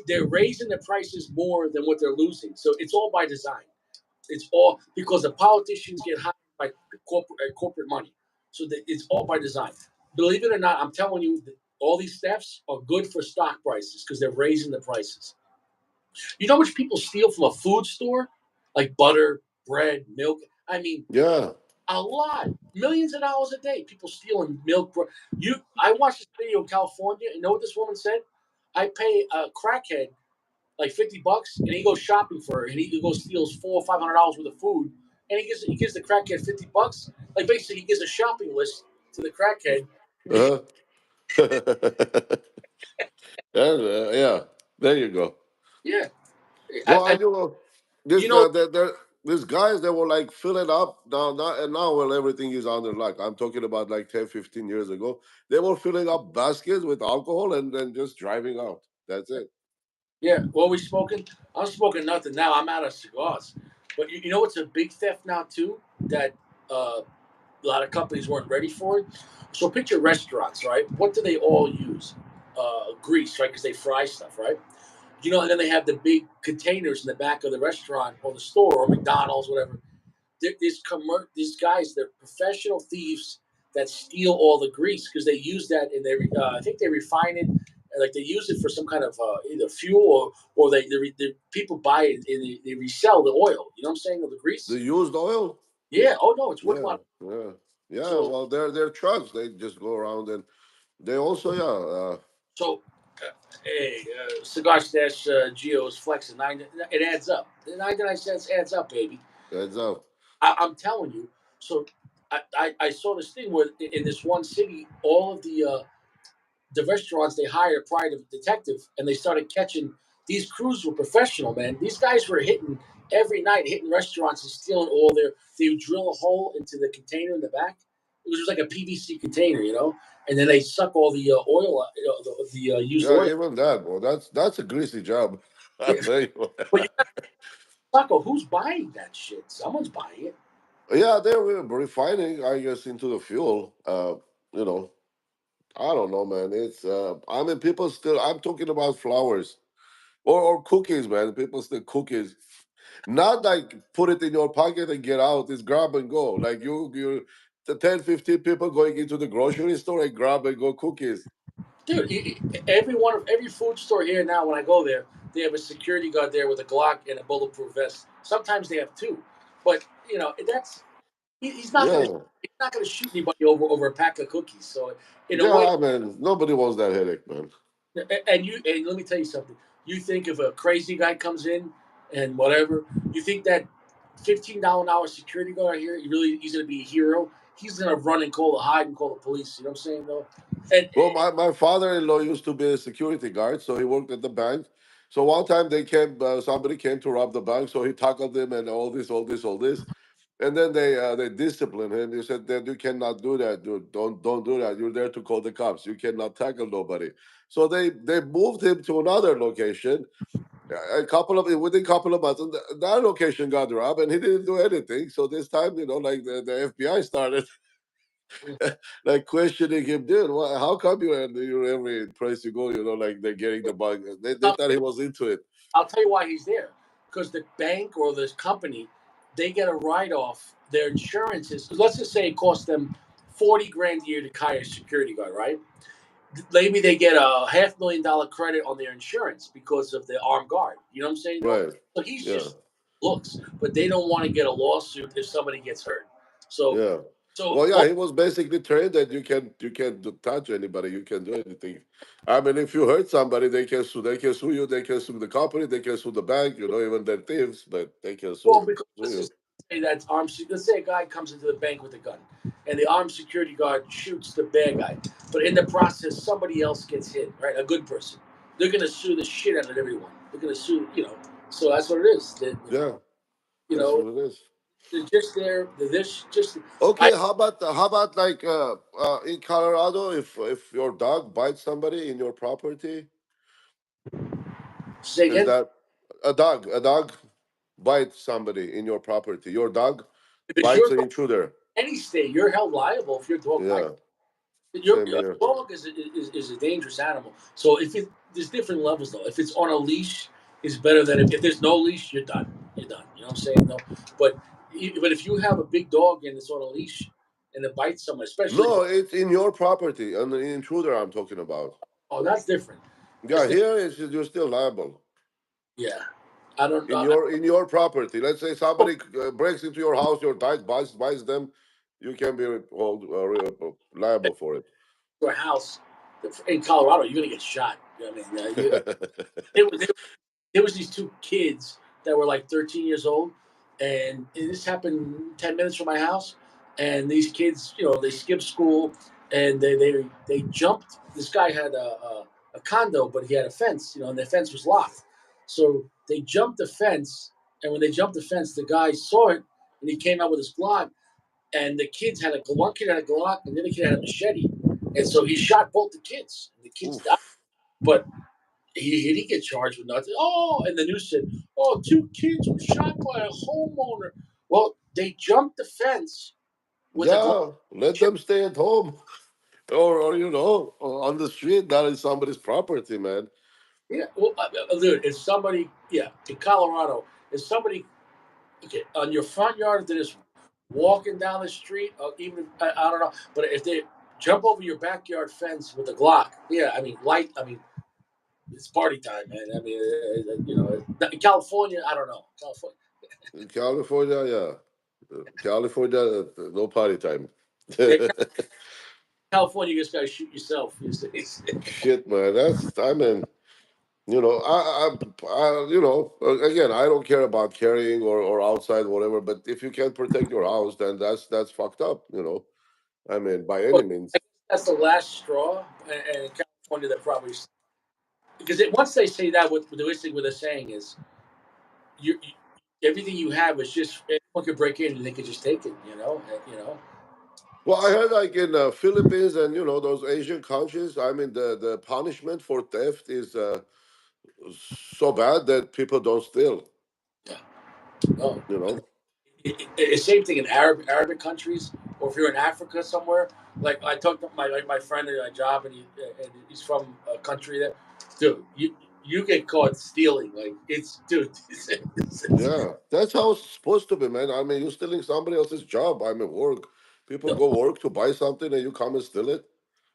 they're raising the prices more than what they're losing. So it's all by design. It's all because the politicians get hired by corporate money. So it's all by design. Believe it or not, I'm telling you, all these thefts are good for stock prices because they're raising the prices. You know how much people steal from a food store, like butter, bread, milk. I mean, Yeah. a lot, millions of dollars a day. People stealing milk. I watched this video in California. You know what this woman said? I pay a crackhead like $50, and he goes shopping for her, and he goes steals $400 or $500 worth of food, and he gives the crackhead $50. Like basically, he gives a shopping list to the crackhead. Uh-huh. Yeah. There you go. Yeah, Well, I I do. you This know these guys that were like fill it up now well everything is under lock. I'm talking about like 10, 15 years ago. They were filling up baskets with alcohol and then just driving out. That's it. Yeah, what are we smoking? I'm smoking nothing now. I'm out of cigars. But you know what's a big theft now too that a lot of companies weren't ready for it. So picture restaurants, right? What do they all use? Grease, right? Because they fry stuff, right? And then they have the big containers in the back of the restaurant or the store or McDonald's, whatever. These guys, they're professional thieves that steal all the grease because they use that in their. I think they refine it, like they use it for some kind of either fuel or they people buy it and they resell the oil. You know what I'm saying? Of the The grease. used oil. Yeah. Oh no, it's worth a Yeah, lot. yeah, yeah. So Well, they're trucks. They just go around and they also, yeah, so. Hey, Cigar Stash Geo is flexing. It adds up. The 99 cents adds up, baby. heads up. I'm telling you. So I saw this thing where in this one city, all of the restaurants they hired a private detective, and they started catching. These crews were professional, man. These guys were hitting every night, hitting restaurants and stealing all their. They would drill a hole into the container in the back. It was just like a PVC container, and then they suck all the oil, the used Yeah, oil. even that, bro. That's a greasy job. I Yeah, tell you. but you got suck. Who's buying that shit? Someone's buying it. Yeah, they're refining, I guess, into the fuel. You know, I don't know, man. It's I mean, people still. I'm talking about flowers or cookies, man. People still cookies. Not like put it in your pocket and get out. It's grab and go. Like the 10, 15 people going into the grocery store and grab and go cookies. Dude, every food store here now, when I go there, they have a security guard there with a Glock and a bulletproof vest. Sometimes they have two, but that's he's not gonna Yeah, shoot anybody over a pack of cookies. So in a way, yeah. I mean, nobody wants that headache, man. and let me tell you something. You think if a crazy guy comes in and whatever, you think that $15 an hour security guard here, he's gonna be a hero. He's gonna run and hide and call the police. You know what I'm saying though? And Well, my father-in-law used to be a security guard, so he worked at the bank. So one time somebody came to rob the bank, so he tackled them and all this, and then they disciplined him. He said that you cannot do that, dude. Don't do that. You're there to call the cops. You cannot tackle nobody. So they moved him to another location. Within a couple of months, and that location got robbed, and he didn't do anything. So this time, like the FBI started like questioning him, dude. How come you every place you go, like they're getting the bug? They thought he was into it. I'll tell you why he's there. Because the bank or this company, they get a write off. Their insurances. Let's just say it costs them 40 grand a year to hire a security guard, right? Maybe they get a $500,000 credit on their insurance because of the armed guard. You know what I'm saying? Though, Right. so he's Yeah. just looks, but they don't want to get a lawsuit if somebody gets hurt. So, Yeah. so Well, yeah, all, he was basically trained that you can't touch anybody, you can do anything. I mean, if you hurt somebody, they can sue you, they can sue the company, they can sue the bank, even they're thieves, but they can well, sue because sue let's you. just say that's armed. Let's say a guy comes into the bank with a gun, and the armed security guard shoots the bad guy, but in the process, somebody else gets hit. Right, a good person. They're gonna sue the shit out of everyone. They're gonna sue. So that's what it is. Yeah, You that's know, what it is. they're just there. They're this just. I Okay, how about like in Colorado, if your dog bites somebody in your property, say is again. that a dog bites somebody in your property? Your dog If it's bites your an dog, intruder. any state, you're held liable if your dog bites. Yeah, Your same here. dog is a dangerous animal. So there's different levels though. If it's on a leash, it's better than if there's no leash, you're done. You're done. You know what I'm saying? No, but if you have a big dog and it's on a leash and it bites someone, especially if No, it's in your property, and the intruder I'm talking about. that's different. Yeah, That's different. here is you're still liable Yeah, I don't in know. your property. Let's say somebody breaks into your house, your dog bites them, you can be liable for it. Your house in Colorado, you're gonna get shot. I mean, they there was these two kids that were like 13 years old, and this happened 10 minutes from my house. And these kids, they skipped school, and they jumped. This guy had a condo, but he had a fence, and the fence was locked. So they jumped the fence, and when they jumped the fence, the guy saw it, and he came out with his Glock. And the kids had one kid had a Glock, and the other kid had a machete, and so he shot both the kids. And the kids died, Oof. but He didn't get charged with nothing. Oh, and the news said, "Oh, 2 kids were shot by a homeowner." Well, they jumped the fence with a glass. Yeah, let them stay at home. Or on the street, that is somebody's property, man. Yeah, well, dude, if somebody, yeah, in Colorado, if somebody, okay, on your front yard, if they're just walking down the street, or even I don't know, but if they jump over your backyard fence with a Glock, yeah, I mean, it's party time, man. I mean, in California, I don't know, California, In California, yeah. California, no party time. yeah, California, you just gotta shoot yourself these days. Shit, man. I mean, again, I don't care about carrying or outside, whatever, but if you can't protect your house, then that's fucked up, I mean, by Well, any means. I guess that's the last straw, and in California, that probably because once they say that, what the issue with the saying is you everything you have is just anyone could break in and they could just take it. Well, I heard like in Philippines and those Asian countries, I mean the punishment for theft is so bad that people don't steal. Yeah. No. You know? Same thing in Arabic countries, or if you're in Africa somewhere. Like I talked to my friend at a job, and he's from a country that, dude, you get caught stealing. Like it's dude, Yeah, that's how it's supposed to be, man. I mean, you're stealing somebody else's job. I mean, work. People no, go work to buy something, and you come and steal it.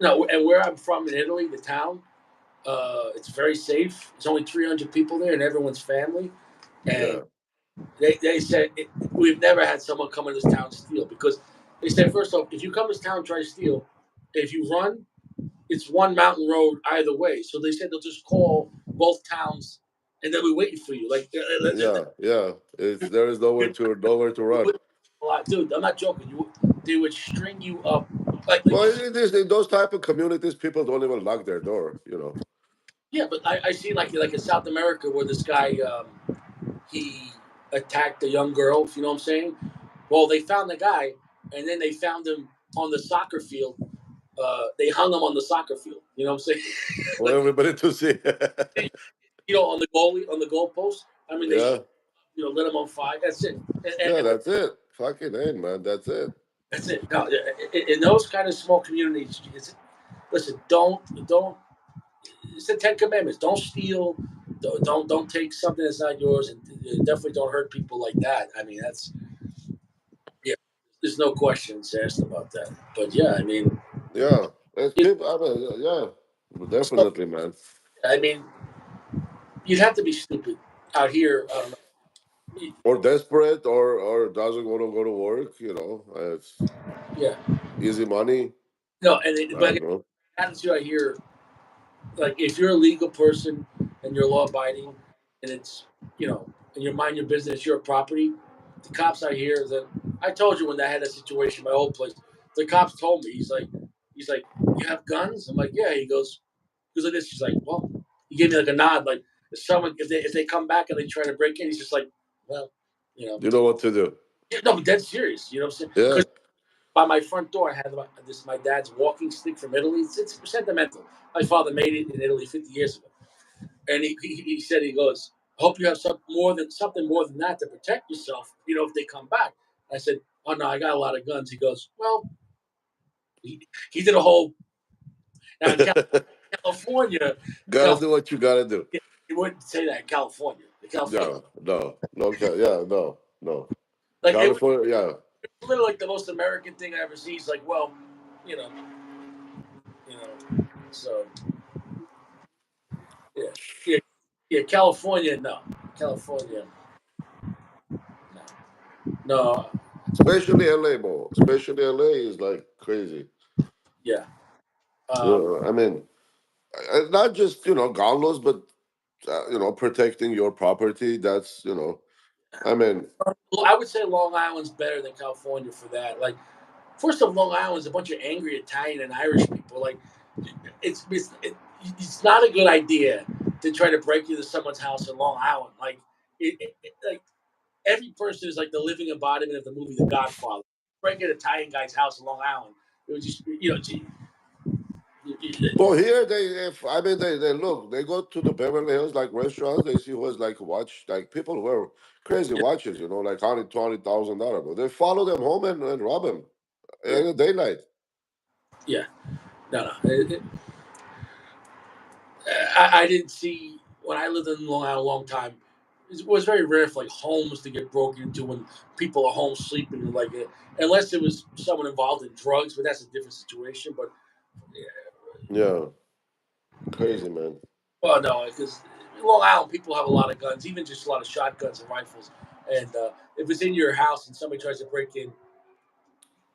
no. And where I'm from in Italy, the town, it's very safe. There's only 300 people there, and everyone's family. And Yeah, they said we've never had someone come in this town steal because they said first off, if you come to this town and try to steal, if you run, it's one mountain road either way. So they said they'll just call both towns and they'll be waiting for you. Like yeah, yeah. There is nowhere to run. dude, I'm not joking. They would string you up like Well, in those type of communities, people don't even lock their door. yeah, but I see like in South America where this guy he attacked a young girl. If you know what I'm saying. Well, they found the guy, and then they found him on the soccer field. They hung him on the soccer field. You know what I'm saying? For Like everybody to see. on the goalie on the goalpost. I mean, they Yeah, lit him on fire. That's it. yeah, that's it. Fucking A, man, that's it. That's it. No, in those kind of small communities, listen. Don't. It's the Ten Commandments. Don't steal. Don't take something that's not yours, and definitely don't hurt people like that. I mean, that's yeah. There's no questions asked about that. But yeah, I mean, Yeah, it's you people. I mean, yeah, so, definitely, man. I mean, you'd have to be stupid out here. I don't know. Or desperate, or doesn't want to go to work. It's Yeah. easy money. No, I but don't know. attitude I hear, like if you're a legal person and you're law abiding, and it's and you mind your business, you're a property. The cops I hear that I told you when I had that situation, my old place. The cops told me he's like, you have guns? I'm like, yeah. He goes like this. He's like, well, he gave me like a nod, like if someone if they come back and they try to break in, he's just like, well, you know, You know what to do. yeah, no, but dead serious. You know what I'm saying? Yeah. Because by my front door, I had this my dad's walking stick from Italy. It's sentimental. My father made it in Italy 50 years ago, and he said he goes, I hope you have something more than that to protect yourself. If they come back. I said, oh no, I got a lot of guns. He goes, well, he did a whole now in California, Gotta do what you gotta do. he wouldn't say that in California. In California, No, no, no, yeah, no, no. like it was California, yeah. literally like the most American thing I ever see. He's like, well, you know, so yeah, yeah, yeah. California, no, California, no, no, Especially LA, bro. Especially LA is like crazy. yeah. Um, I mean, not just gun laws, but protecting your property. That's I mean, well, I would say Long Island's better than California for that. Like, first of Long Island's a bunch of angry Italian and Irish people. Like, it's not a good idea to try to break into someone's house in Long Island. Like, like every person is like the living embodiment of the movie The Godfather. Break an Italian guy's house in Long Island. It was just Well, here I mean, they look, they go to the Beverly Hills like restaurants. They see who has like watch, like people wear crazy watches, like $120,000. But they follow them home and rob them Yeah, in the daylight. yeah, no, no. I didn't see when I lived in Long Island a long time. It was very rare for like homes to get broken into when people are home sleeping, like unless it was someone involved in drugs, but that's a different situation. But yeah, Yeah, yeah. crazy man. Well, no, because Long Island people have a lot of guns, even just a lot of shotguns and rifles. And if it's in your house and somebody tries to break in,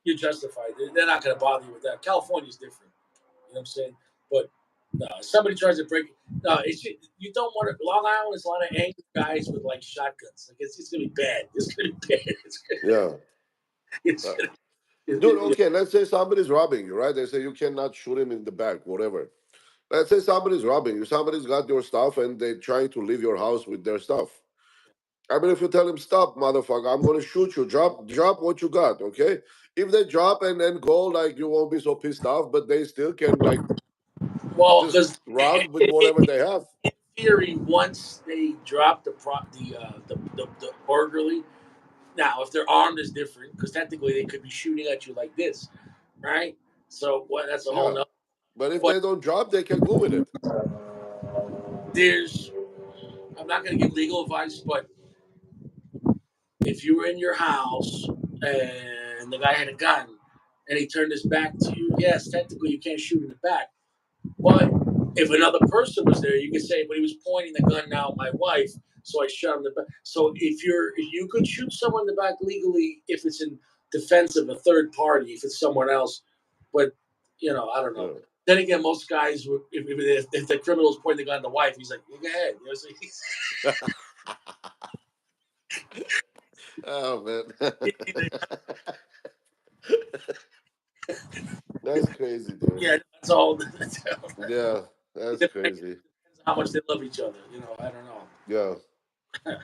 you're justified. They're not going to bother you with that. California's different. You know what I'm saying? But no, somebody tries to break. No, you don't want to. Long Island is a lot of angry guys with like shotguns. Like it's gonna be bad. It's gonna be bad. Yeah. It's Uh, gonna. Dude, okay, let's say somebody's robbing you, right? They say you cannot shoot him in the back, whatever. Let's say somebody's robbing you. Somebody's got your stuff and they're trying to leave your house with their stuff. I mean, if you tell him, stop, motherfucker, I'm going to shoot you, drop what you got, okay? If they drop and then go, like, you won't be so pissed off, but they still can, like, Well, just because run with whatever they have. in theory, once they drop the burglary, now if they're armed is different because technically they could be shooting at you like this, right? So well, that's a whole Yeah. nother. But if But they don't drop, they can go with it. there's, I'm not going to give legal advice, but if you were in your house and the guy had a gun and he turned his back to you, yes, technically you can't shoot in the back. But if another person was there, you could say, but he was pointing the gun now at my wife, so I shot him in the back. So if you could shoot someone in the back legally if it's in defense of a third party, if it's someone else. But I don't know. Yeah. Then again, most guys, if the criminal is pointing the gun at the wife, he's like, go ahead. So Oh, man. he's, That's crazy, dude. yeah, that's all. That's all. Yeah, It that's depends crazy. how much they love each other. I don't know. Yeah.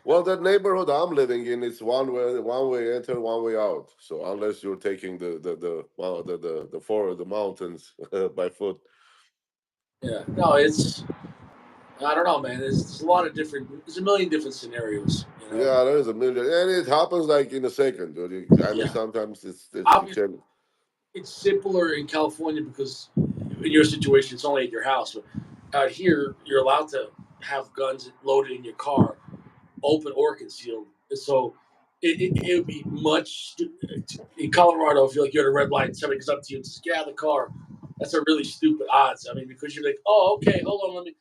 Well, the neighborhood I'm living in is one way enter, one way out. So unless you're taking the mountains by foot. Yeah, no, it's I don't know, man. There's a lot of different. There's a million different scenarios. Yeah, there's a million, and it happens like in a second, dude. I mean, Yeah. sometimes it's you Obviously, can. it's simpler in California because in your situation, it's only at your house. But out here, you're allowed to have guns loaded in your car, open or concealed. So it would be much in Colorado. If you're like you're at a red light, and somebody comes up to you and says, "Get out of the car." That's a really stupid odds. I mean, because you're like, "Oh, okay, hold on, let me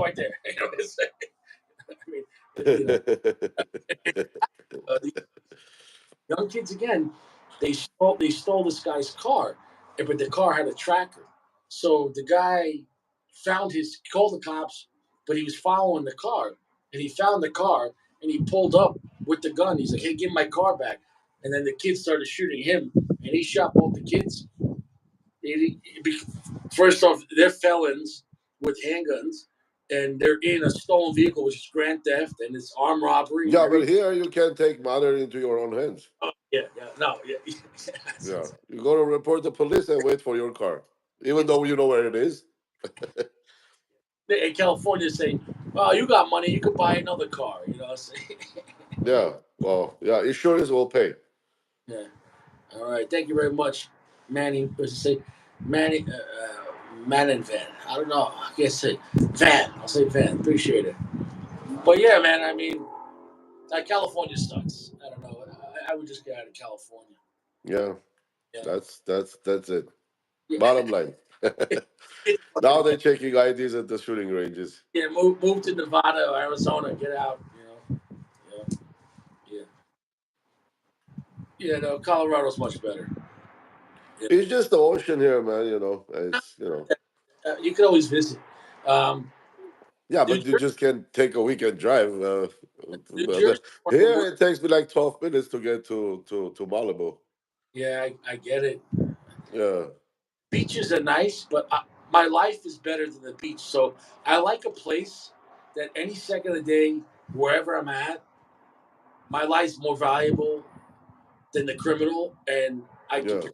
right there." I mean, you know, the young kids again, they stole this guy's car, but the car had a tracker. So the guy called the cops, but he was following the car, and he found the car, and he pulled up with the gun. He's like, "Hey, give me my car back." And then the kids started shooting him, and he shot both the kids. First off, they're felons with handguns, and they're in a stolen vehicle, which is grand theft, and it's armed robbery and Yeah, but everything. here you can take matter into your own hands. Oh, yeah, yeah, no, yeah. Yeah, you go to report the police and wait for your car, even It's though you know where it is. in California saying, "Well, you got money, you could buy another car." So, Yeah, well, yeah, insurance will pay. yeah. All right, thank you very much, Manny. What's it say, Manny? Man and Van. I don't know. I can't say Van. I'll say Van. Appreciate it. But yeah, man. I mean, California sucks. I don't know. I would just get out of California. Yeah, Yeah. that's it. Yeah. Bottom line. Get the fuck Now out. they're checking IDs at the shooting ranges. Yeah. Move to Nevada or Arizona. Get out. Yeah. Yeah. Yeah. No, Colorado's much better. Yeah. It's just the ocean here, man. It's. You can always visit. Um, Yeah, New but you just can't take a weekend drive. Jersey, one of the Here worst. it takes me like 12 minutes to get to Malibu. Yeah, I get it. Yeah, Beaches are nice, but my life is better than the beach. So I like a place that any second of the day, wherever I'm at, my life's more valuable than the criminal, and I can. yeah.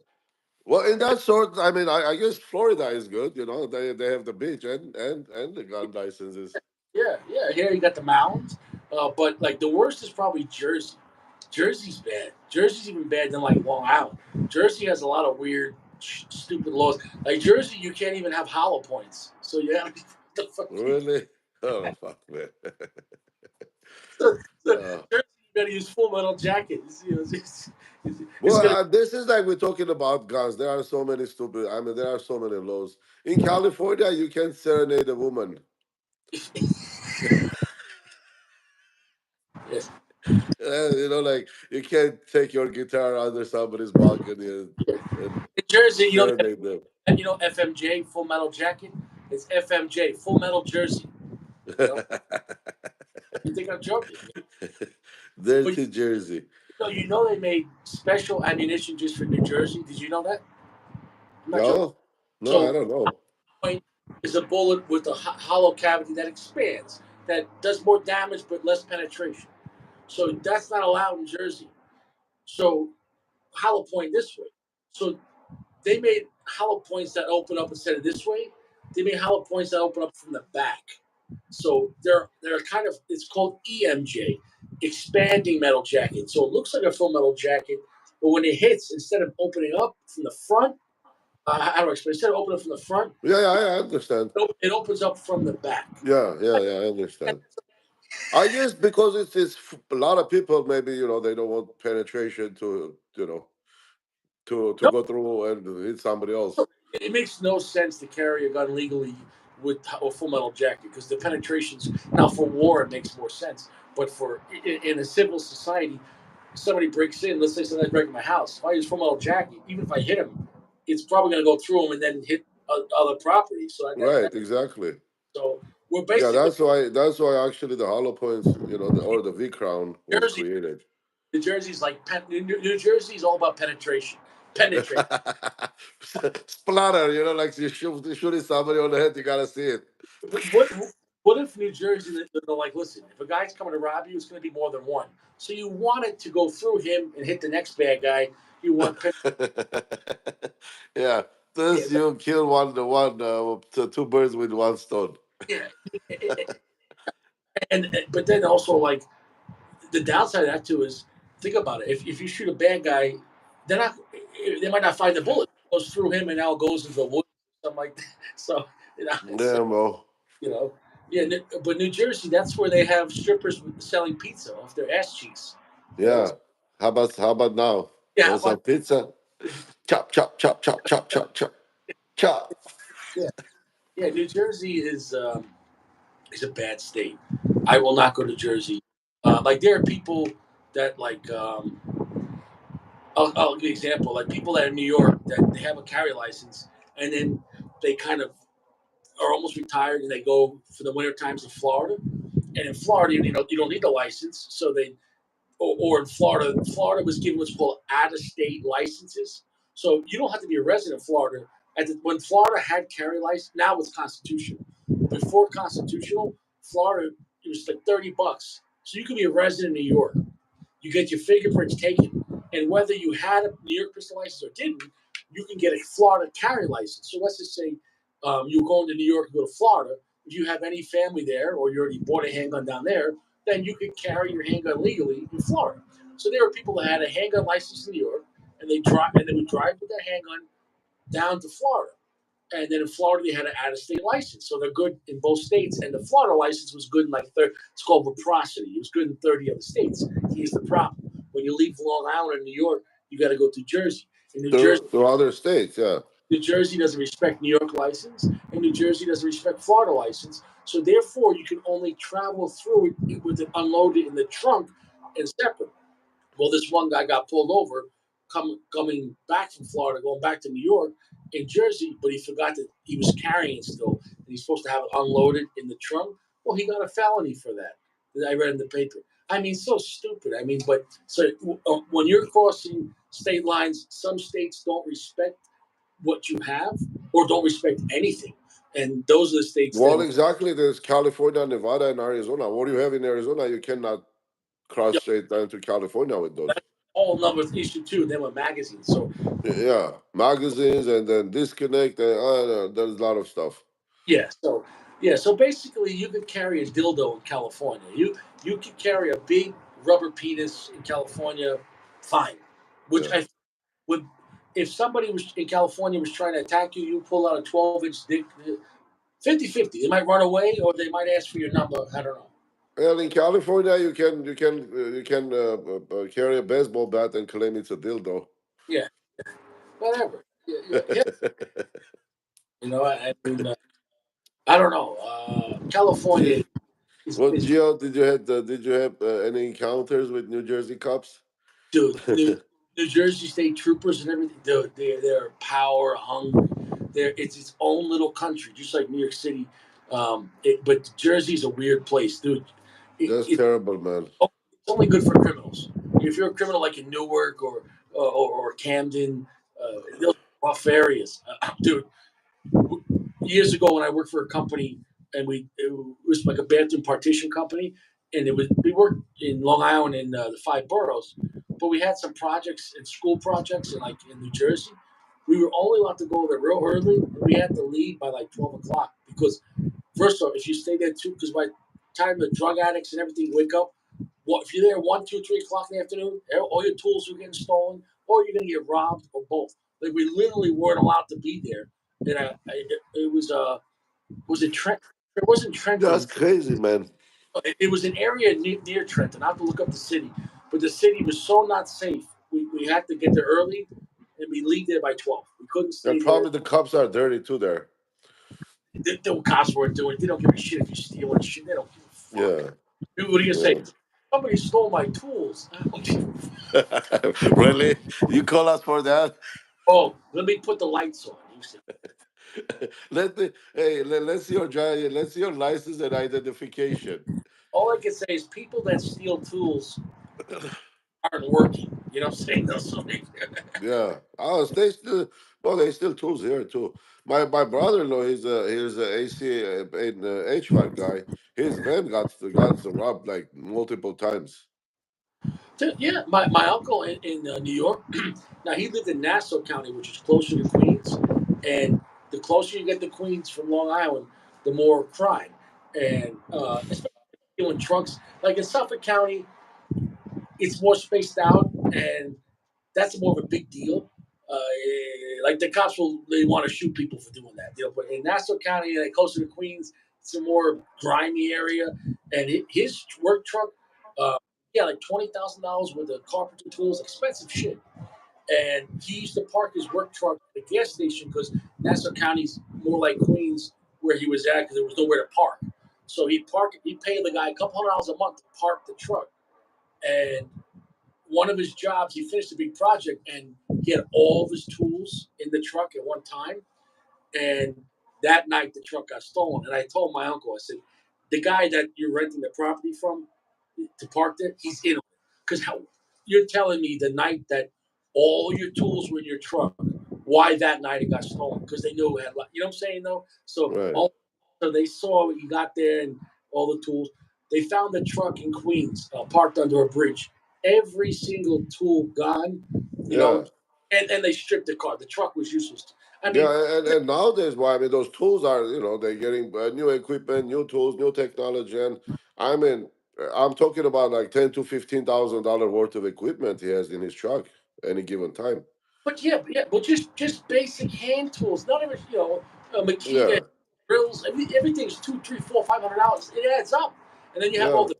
Well, in that sort, I mean, I guess Florida is good. You know, they have the beach and the gun licenses. Yeah, yeah. Here you got the mountains, but like the worst is probably Jersey. Jersey's bad. Jersey's even bad than like Long Island. Jersey has a lot of weird, stupid laws. Like Jersey, you can't even have hollow points. So you have the fuck. Really? Oh fuck, man. So, so uh, Jersey, you got to use full metal jackets. You know, it's well, gonna. this is like we're talking about guns. There are so many stupid. I mean, there are so many laws in California. You can't serenade a woman. Yes. You know, like you can't take your guitar under somebody's balcony and In Jersey, serenade them. FMJ, full metal jacket. It's FMJ, full metal jersey. You know, you think I'm joking? But Dirty Jersey. they made special ammunition just for New Jersey. Did you know that? I'm not joking. No, no, I So, don't know. point is a bullet with a hollow cavity that expands, that does more damage but less penetration. So that's not allowed in Jersey. So hollow point this way. So they made hollow points that open up instead of this way. They made hollow points that open up from the back. So they're kind of, it's called EMJ, expanding metal jacket. So it looks like a full metal jacket, but when it hits, instead of opening up from the front, I don't explain. Instead of opening from the front, Yeah, yeah, I understand. it opens up from the back. Yeah, yeah, yeah, I understand. I guess because a lot of people maybe they don't want penetration to to No, go through and hit somebody else. it makes no sense to carry a gun legally with a full metal jacket because the penetrations. Now, for war, it makes more sense, but for in a civil society, somebody breaks in. Let's say somebody's breaking my house. If I use full metal jacket, even if I hit him, it's probably going to go through him and then hit other property. So Right, exactly. so we're Yeah, basically that's why actually the hollow points, or the V crown was Jersey. created. New Jersey's like New Jersey's all about penetration. Penetrate. Splatter, like shooting somebody on the head, you gotta see it. What what if New Jersey, they're like, listen, if a guy's coming to rob you, it's going to be more than one. So you want it to go through him and hit the next bad guy. You want Yeah, yeah, this you kill two birds with one stone. yeah, and but then also like the downside of that too is think about it. If you shoot a bad guy, they're not they might not find the bullet. It goes through him and now it goes into the woods, something like that. So Yeah, well, you know, yeah. But New Jersey, that's where they have strippers selling pizza off their ass cheeks. You know, yeah. How about now? yeah, how Want about some pizza? Chop, chop, chop, chop, chop, chop, chop, chop. yeah, yeah. New Jersey is a bad state. I will not go to Jersey. Like there are people that like I'll give you an example. Like people that are in New York that they have a carry license and then they kind of are almost retired and they go for the winter times in Florida. And in Florida, you don't need a license, so or in Florida, Florida was given what's called out-of-state licenses. So you don't have to be a resident of Florida. When Florida had carry license, now it's constitutional. Before constitutional, Florida it was like $30, so you could be a resident of New York. You get your fingerprints taken, and whether you had a New York pistol license or didn't, you can get a Florida carry license. So let's just say you're going to New York and go to Florida. If you have any family there, or you already bought a handgun down there, then you could carry your handgun legally in Florida. So there were people that had a handgun license in New York, and they would drive with their handgun down to Florida. And then in Florida, they had an out-of-state license, so they're good in both states. And the Florida license was good in like 30. It's called reciprocity. It was good in 30 other states. Here's the problem: when you leave Long Island or New York, you got to go to Jersey. In To other states, yeah. New Jersey doesn't respect New York license, and New Jersey doesn't respect Florida license. So therefore, you can only travel through it with it unloaded in the trunk and separate. Well, this one guy got pulled over coming back from Florida, going back to New York in Jersey, but he forgot that he was carrying it still, and he's supposed to have it unloaded in the trunk. Well, he got a felony for that. That I read in the paper. I mean, so stupid. I mean, but so when you're crossing state lines, some states don't respect what you have or don't respect anything, and those are the states Well, then. exactly. There's California, Nevada, and Arizona. What do you have in Arizona? You cannot cross Yeah, straight down to California with those. whole another issue too. Then with magazines, so Yeah, magazines and then disconnect. And, there's a lot of stuff. yeah, so so basically, you could carry a dildo in California. You could carry a big rubber penis in California, fine. Which Yeah. I would, if somebody was in California was trying to attack you, you pull out a 12-inch dick, 50-50. They might run away or they might ask for your number. I don't know. Well, in California, you can carry a baseball bat and claim it's a dildo. Yeah, whatever. Yeah, yeah, yeah. I mean, I don't know. California Gee, well, is Gio, did you have any encounters with New Jersey cops? dude. New Jersey State Troopers and everything. Dude, they're power hungry. It's its own little country, just like New York City. But Jersey's a weird place, dude. That's It's terrible, man. only good for criminals. If you're a criminal like in Newark or Camden, those are rough areas, dude. Years ago when I worked for a company and it was like a bathroom partition company, and we worked in Long Island in the five boroughs, but we had some projects and school projects in New Jersey. We were only allowed to go there real early, and we had to leave by like 12 o'clock because first of all, if you stay there too, because by the time the drug addicts and everything wake up, if you're there 1, 2, 3 o'clock in the afternoon, all your tools are getting stolen, or you're gonna get robbed, or both. Like we literally weren't allowed to be there, and it was it Trent? It wasn't That's Trenton. crazy, man. It was an area near Trenton. I have to look up the city, but the city was so not safe. We had to get there early, and we leave there by 12. We couldn't And stay there. probably the cops are dirty too there. The cops weren't doing it. They don't give a shit if you steal and shit. They don't give a fuck. Yeah, Dude, what are you gonna say? yeah. Somebody stole my tools. Really? You call us for that? Oh, let me put the lights on. You say, Let's see your let's see your license and identification. all I can say is people that steal tools aren't working. You know what I'm saying? That's something. Yeah. Oh, they still, well, they still tools here too. My brother-in-law, he's a AC and HVAC guy. His van got robbed like multiple times. Yeah, my uncle in New York. Now he lived in Nassau County, which is closer to Queens, and the closer you get to Queens from Long Island, the more crime, and especially stealing trucks. Like in Suffolk County, it's more spaced out, and that's more of a big deal. Uh, like the cops they want to shoot people for doing that. But in Nassau County, like closer to Queens, it's a more grimy area. And his work truck, uh, yeah, like $20,000 worth of carpenter tools, expensive shit. And he used to park his work truck at a gas station because Nassau County's more like Queens where he was at because there was nowhere to park. So he'd pay the guy a couple $100 a month to park the truck. And one of his jobs, he finished a big project and he had all of his tools in the truck at one time. And that night, the truck got stolen. And I told my uncle, I said, the guy that you're renting the property from to park there, he's in on it. Because how you're telling me the night that all your tools were in your truck, why that night it got stolen? Because they knew it had, you know what I'm saying, though? So, Right. so they saw you got there and all the tools. They found the truck in Queens, parked under a bridge. Every single tool gone, you know, Yeah. and they stripped the car. The truck was useless. I mean, Yeah, and nowadays, why? I mean, those tools are, they're getting new equipment, new tools, new technology, and I mean, I'm talking about like $10,000 to $15,000 worth of equipment he has in his truck any given time. but just basic hand tools. None of it, Makita Yeah, drills. Everything's two, three, four, $500. It adds up, and then you have all yeah. the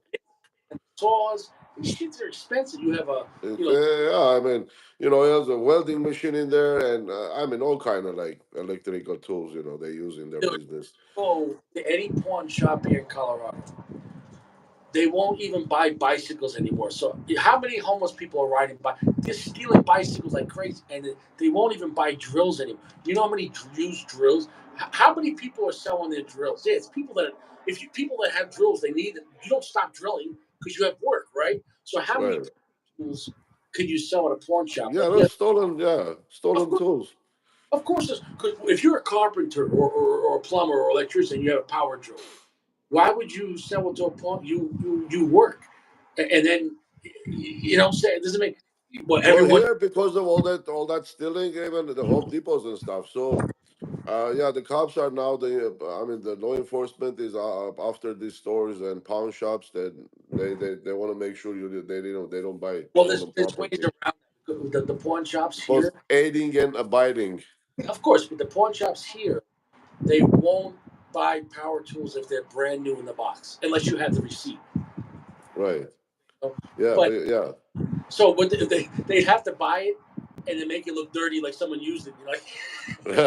saws. These shits are expensive. You have Yeah, I mean, he has a welding machine in there, and I mean, all kind of like electrical tools, they use in their you know, business. go to any pawn shop here in Colorado. They won't even buy bicycles anymore. So how many homeless people are riding by? They're stealing bicycles like crazy, and they won't even buy drills anymore. You know how many used drills? How many people are selling their drills? Yeah, it's people that people that have drills, they need. You don't stop drilling because you have work, right? So how many Right. tools could you sell at a pawn shop? Yeah, Like, those stolen, yeah, of stolen course, tools. of course, because if you're a carpenter or a plumber or electrician, you have a power drill. Why would you sell it to a pawn? You work, and then you know what I'm saying. It doesn't make. But Well, everyone, here because of all that stealing, even the Home Depots and stuff. So yeah, the cops are now I mean, the law enforcement is after these stores and pawn shops that they want to make sure they don't buy well, stolen there's ways property. around the pawn shops It's called here. aiding and abiding. Of course, but the pawn shops here, they won't buy power tools if they're brand new in the box, unless you have the receipt. Right. You know? Yeah, but But yeah. so, but they'd have to buy it and then make it look dirty, like someone used it. You know, Bit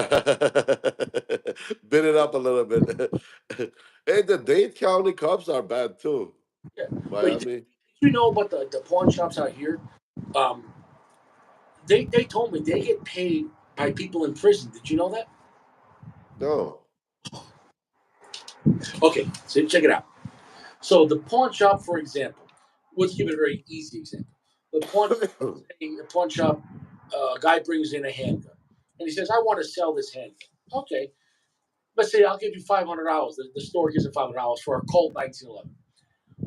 it up a little bit. Hey, the Dade County cops are bad too. yeah. But Miami. you know about the pawn shops out here? Um, they told me they get paid by people in prison. Did you know that? No. Okay, so check it out. So the pawn shop, for example, let's give it a very easy example. The pawn, a pawn shop, a guy brings in a handgun, and he says, "I want to sell this handgun." Okay, let's say I'll give you $500. The store gives him $500 for a Colt 1911.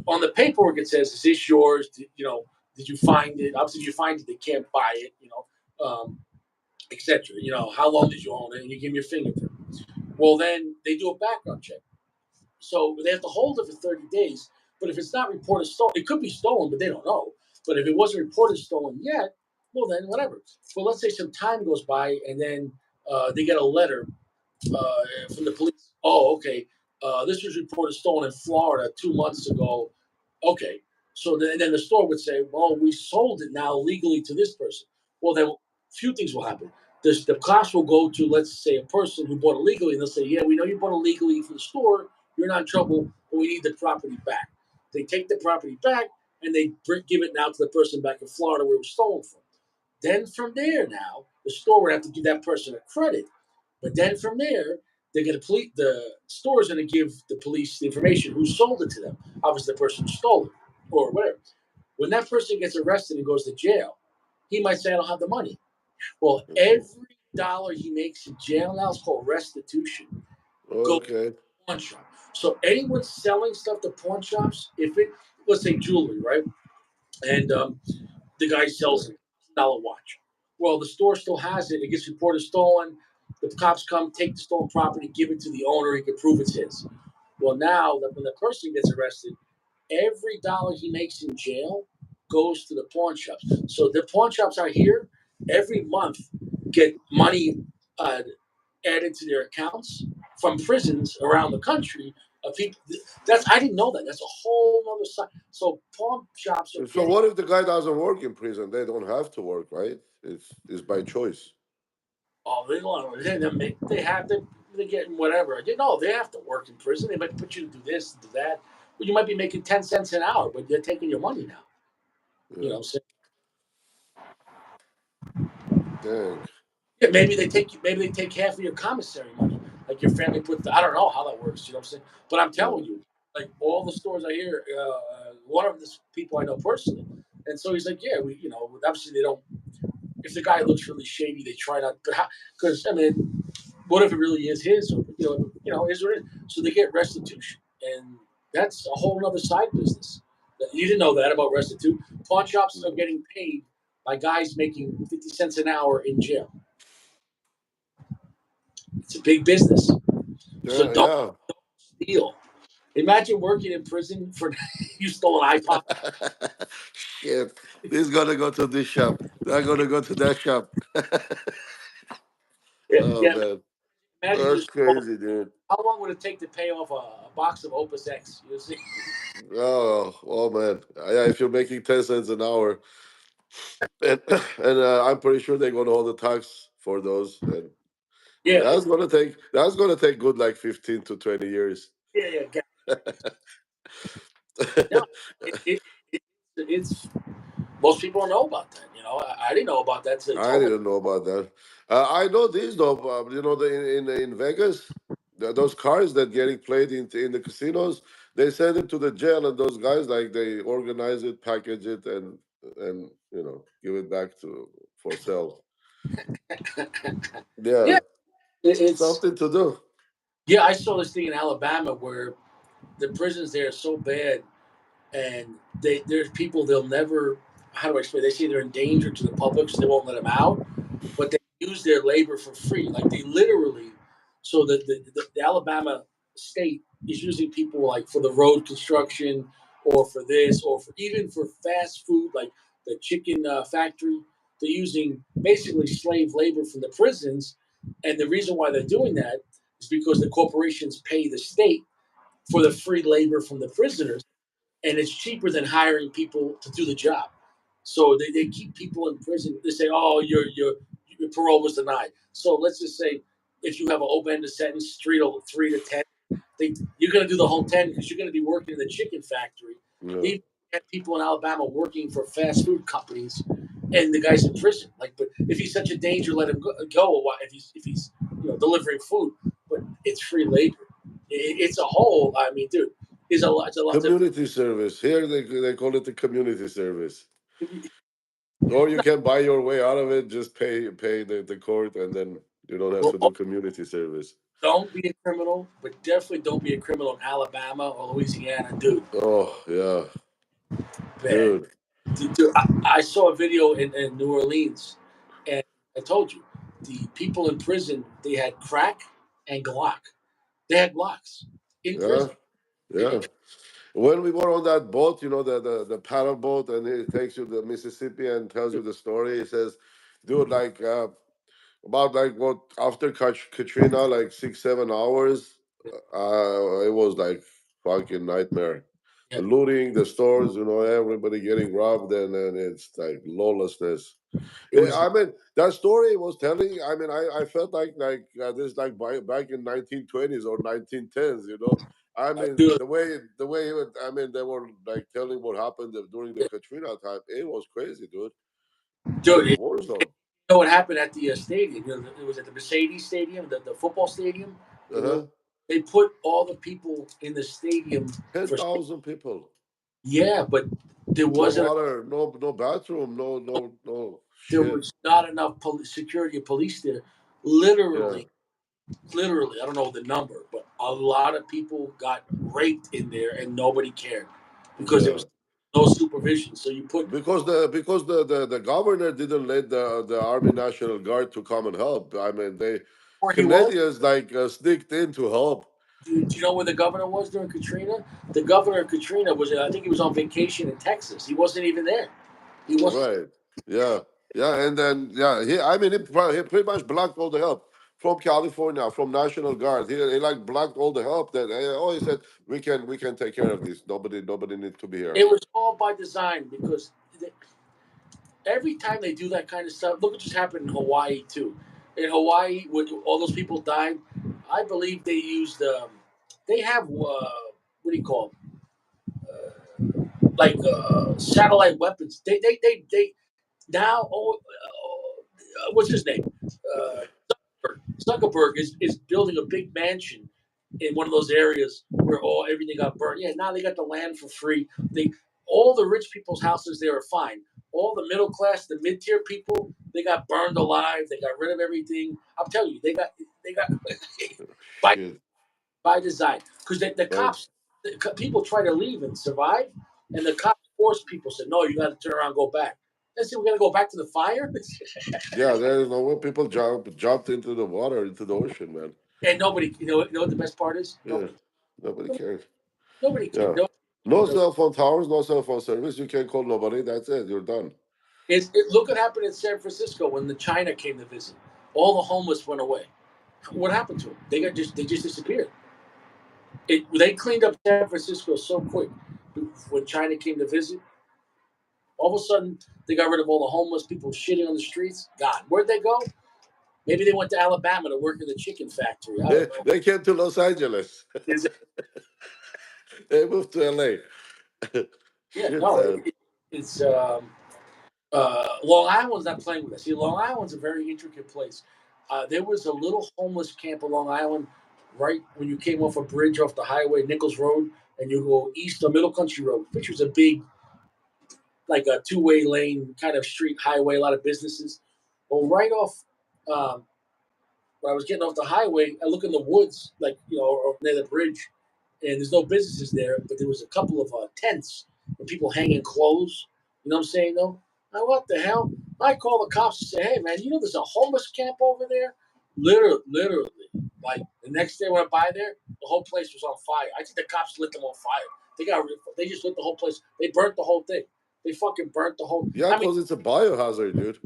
On the paperwork, it says, "Is this yours? Did you find it? Obviously, if you find it, they can't buy it. Etc. How long did you own it? And you give them your fingerprint. Well, then they do a background check. So they have to hold it for 30 days. But if it's not reported stolen, it could be stolen, but they don't know. But if it wasn't reported stolen yet, well, then whatever. Well, let's say some time goes by and then they get a letter from the police. Oh, okay. This was reported stolen in Florida 2 months ago. Okay. So then the store would say, well, we sold it now legally to this person. Well, then a few things will happen. The cops will go to, let's say, a person who bought it legally, and they'll say, yeah, we know you bought it legally from the store. You're not in trouble, but we need the property back. They take the property back, and they give it now to the person back in Florida where it was stolen from. Then from there, now the store would have to give that person a credit. But then from there, they're going to the store is going to give the police the information who sold it to them. Obviously, the person who stole it or whatever. When that person gets arrested and goes to jail, he might say, "I don't have the money." Well, every dollar he makes in jail now is called restitution. Go to Okay. the pawn shop. So anyone selling stuff to pawn shops, if it, let's say jewelry, right, and the guy sells a $1,000 watch. Well, the store still has it. It gets reported stolen. The cops come, take the stolen property, give it to the owner. He can prove it's his. Well, now that when the person gets arrested, every dollar he makes in jail goes to the pawn shops. So the pawn shops out here every month get money uh, added to their accounts from prisons around the country. Of people, that's I didn't know that. That's a whole other side. So pawn shops are So getting. what if the guy doesn't work in prison? They don't have to work, right? It's by choice. Oh, they don't. They have they're getting whatever. They have to work in prison. They might put you to do this, do that. But you might be making 10 cents an hour, but they're taking your money now. You Yeah. know, so Dang. yeah, maybe they take half of your commissary money. Like your family puts. I don't know how that works. You know what I'm saying? But I'm Yeah. telling you, like all the stores I hear, one of the people I know personally, and so he's like, yeah, obviously they don't. If the guy looks really shady, they try not. But because I mean, what if it really is his, or is or is? So they get restitution, and that's a whole other side business. You didn't know that about restitution. Pawn shops are Mhm. getting paid by guys making 50 cents an hour in jail. It's a big business. So Yeah, don't yeah. steal. Imagine working in prison for you stole an iPod. Shit. This gonna go to this shop. They're gonna go to that shop. Yeah, Oh yeah. man. Imagine you That's stole. crazy, dude. How long would it take to pay off a box of Opus X? You see? Oh man. Yeah, if you're making 10 cents an hour. And I'm pretty sure they're gonna hold the tax for those. And Yeah, that's gonna take good like 15 to 20 years. yeah. No, it, it's most people don't know about that. I didn't know about that until they I told me. didn't know about that. I know this though. In Vegas, those cars that getting played in the casinos, they send it to the jail, and those guys like they organize it, package it, and give it back to for sale. Yeah, Yeah, it's something to do. yeah. I saw this thing in Alabama where the prisons there are so bad, and there's people they'll never. how do I explain? They say they're in danger to the public, so they won't let them out. But they use their labor for free. Like they literally, so the Alabama state is using people like for the road construction or for this or for even for fast food, like the chicken factory. They're using basically slave labor from the prisons, and the reason why they're doing that is because the corporations pay the state for the free labor from the prisoners, and it's cheaper than hiring people to do the job. So they keep people in prison. They say, "Oh, your parole was denied." So let's just say if you have an open-ended sentence, three to 10, you're going to do the whole 10 because you're going to be working in the chicken factory. Yeah. Even had people in Alabama working for fast food companies, and the guy's in prison. Like, but if he's such a danger, let him go. If he's delivering food, but it's free labor. It's a whole. I mean, dude, it's a lot. It's a lot. Community service. Here they call it the community service. Or you can buy your way out of it, just pay the court, and then you don't have to do community service. Don't be a criminal, but definitely don't be a criminal in Alabama or Louisiana, dude. Oh yeah, Man, dude. dude, I saw a video in New Orleans, and I told you, the people in prison they had crack and Glock. They had Glocks in Yeah, prison. yeah. When we were on that boat, the paddle boat, and he takes you to Mississippi and tells you the story. He says, "Dude, like about like what after Katrina, like 6 7 hours, it was like fucking nightmare. Yeah, The looting, the stores, everybody getting robbed, and it's like lawlessness. it was, I mean, that story was telling. I mean, I felt like this like back in 1920s or 1910s. I mean, dude, the way I mean, they were like telling what happened during the Katrina time. It was crazy, dude. Like dude. war zone. You know what happened at the stadium? It was at the Mercedes Stadium, the football stadium. Uh huh. They put all the people in the stadium Ten for. thousand people. Yeah, but there No wasn't. water, no bathroom, no There shit. was not enough security of police there. Yeah, Literally, I don't know the number, but a lot of people got raped in there, and nobody cared because there yeah. was no supervision. So you put Because the governor didn't let the Army National Guard to come and help. I mean, they where he was. Canadians like sneaked in to help. Do you know where the governor was during Katrina? The governor of Katrina was, I think, he was on vacation in Texas. He wasn't even there. He wasn't. Right. Yeah. Yeah. And then he pretty much blocked all the help from California, from National Guard. He like blocked all the help that he said we can take care of this. Nobody needs to be here. It was all by design because every time they do that kind of stuff, look what just happened in Hawaii too. In Hawaii, when all those people died, I believe they used. They have what do you call 'em? Like satellite weapons. They now. What's his name? Zuckerberg is building a big mansion in one of those areas where everything got burned. Yeah, now they got the land for free. They all the rich people's houses there are fine. All the middle class, the mid tier people, they got burned alive. They got rid of everything. I'm telling you, they got by Shit. by design because the Right. cops, people try to leave and survive, and the cops force people said, no, you got to turn around, and go back. I said, we're gonna go back to the fire, Yeah, there is no way people jumped into the water, into the ocean, man. and nobody, you know what the best part is? Yeah. Nobody cares. Nobody cared. Yeah. No, No no. cell phone towers, no cell phone service. You can't call nobody. That's it. You're done. Look what happened in San Francisco when the China came to visit. All the homeless went away. What happened to them? They just disappeared. They cleaned up San Francisco so quick when China came to visit. All of a sudden, they got rid of all the homeless people shitting on the streets. God, where'd they go? Maybe they went to Alabama to work in the chicken factory. I They, don't know. they came to Los Angeles. Is it, They moved to LA. yeah, Shit, no, man. it's Long Island's not playing with us. See, Long Island's a very intricate place. There was a little homeless camp on Long Island right when you came off a bridge off the highway, Nichols Road, and you go east on Middle Country Road, which was a big, like a two-way lane kind of street highway, a lot of businesses. Well, right off, um, when I was getting off the highway, I look in the woods, like, or near the bridge, and there's no businesses there, but there was a couple of tents and people hanging clothes. You know what I'm saying, though? Now, what the hell? I call the cops and say, hey, man, you know there's a homeless camp over there? Literally. Like, the next day when I by there, the whole place was on fire. I think the cops lit them on fire. They just lit the whole place. They burnt the whole thing. They fucking burnt the whole. Yeah, I mean, because it's a biohazard, dude.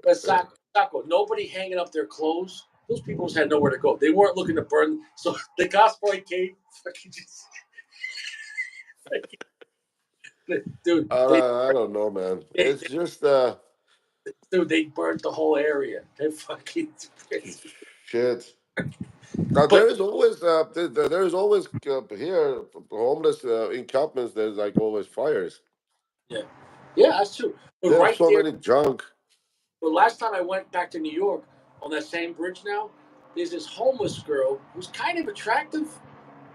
but Yeah. Sacco, nobody hanging up their clothes. Those people had nowhere to go. They weren't looking to burn. So the cops probably came. Fucking just, dude, I don't know, man. they, It's just dude, they burnt the whole area. They fucking. shit. Now But there is always here homeless encampments. There's like always fires. yeah, yeah, that's true. But They have right so there, many junk. the last time I went back to New York on that same bridge now, there's this homeless girl who's kind of attractive.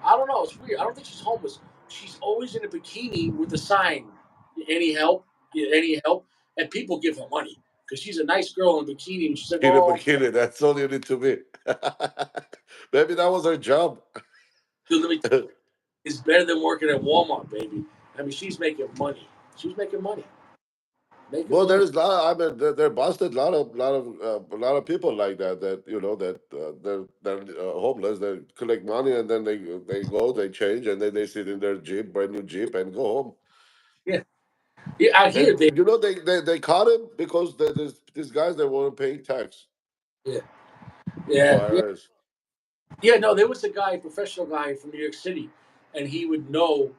I don't know. It's weird. I don't think she's homeless. She's always in a bikini with a sign. Any help? Any help? And people give her money because she's a nice girl in a bikini. And she's like, In a oh, bikini. That's all you need to be. Maybe that was her job. dude, let me tell you, it's better than working at Walmart, baby. I mean, she's making money. She's making money. Making Well, money. there's a lot. I mean, they're busted. A lot of people like that. That they're homeless. They collect money and then they go, they change, and then they sit in their jeep, brand new jeep, and go home. Yeah. Yeah, out here, And they, they caught him because there's these guys that weren't paying tax yeah. to Yeah. Yeah. IRS. Yeah. No, there was a guy, a professional guy from New York City, and he would know,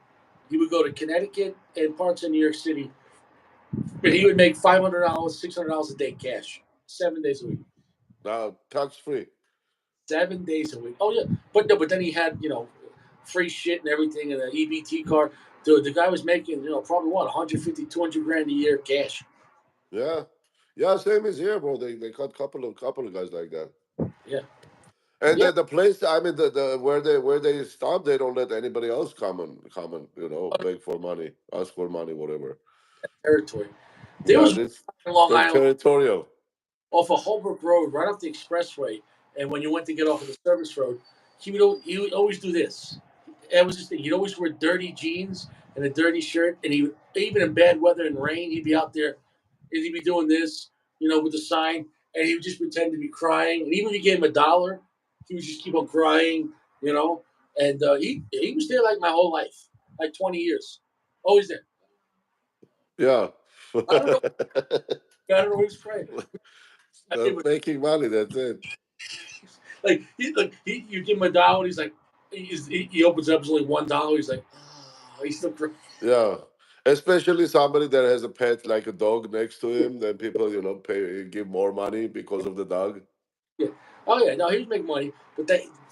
he would go to Connecticut and parts of New York City. But he would make $500, $600 a day cash, 7 days a week. Now tax free. 7 days a week. Oh yeah, but no, but then he had free shit and everything and an EBT card. Dude, the guy was making probably what 150, 200 grand a year cash. Yeah, yeah. Same as here, bro. They caught couple of guys like that. Yeah, And yeah, the place, I mean, the where they stop, they don't let anybody else come and beg for money, ask for money, whatever. territory. There Yeah, was this one in Long they're Island territorial. off of Holbrook Road, right off the expressway, and when you went to get off of the service road, he would always do this. That was his thing. He'd always wear dirty jeans and a dirty shirt, and he even in bad weather and rain, he'd be out there and he'd be doing this, with the sign, and he would just pretend to be crying. And even if you gave him $1, he would just keep on crying, you know. And he was there like my whole life, like 20 years, always there. Yeah. I don't know. I don't know who he's crying. I did Stop making money. That's it. you give him $1, he's like, he opens up, it's only $1. He's like, oh, he's still crying. Yeah. Especially somebody that has a pet like a dog next to him, then people, pay give more money because of the dog. Yeah. Oh yeah, no, he was making money, but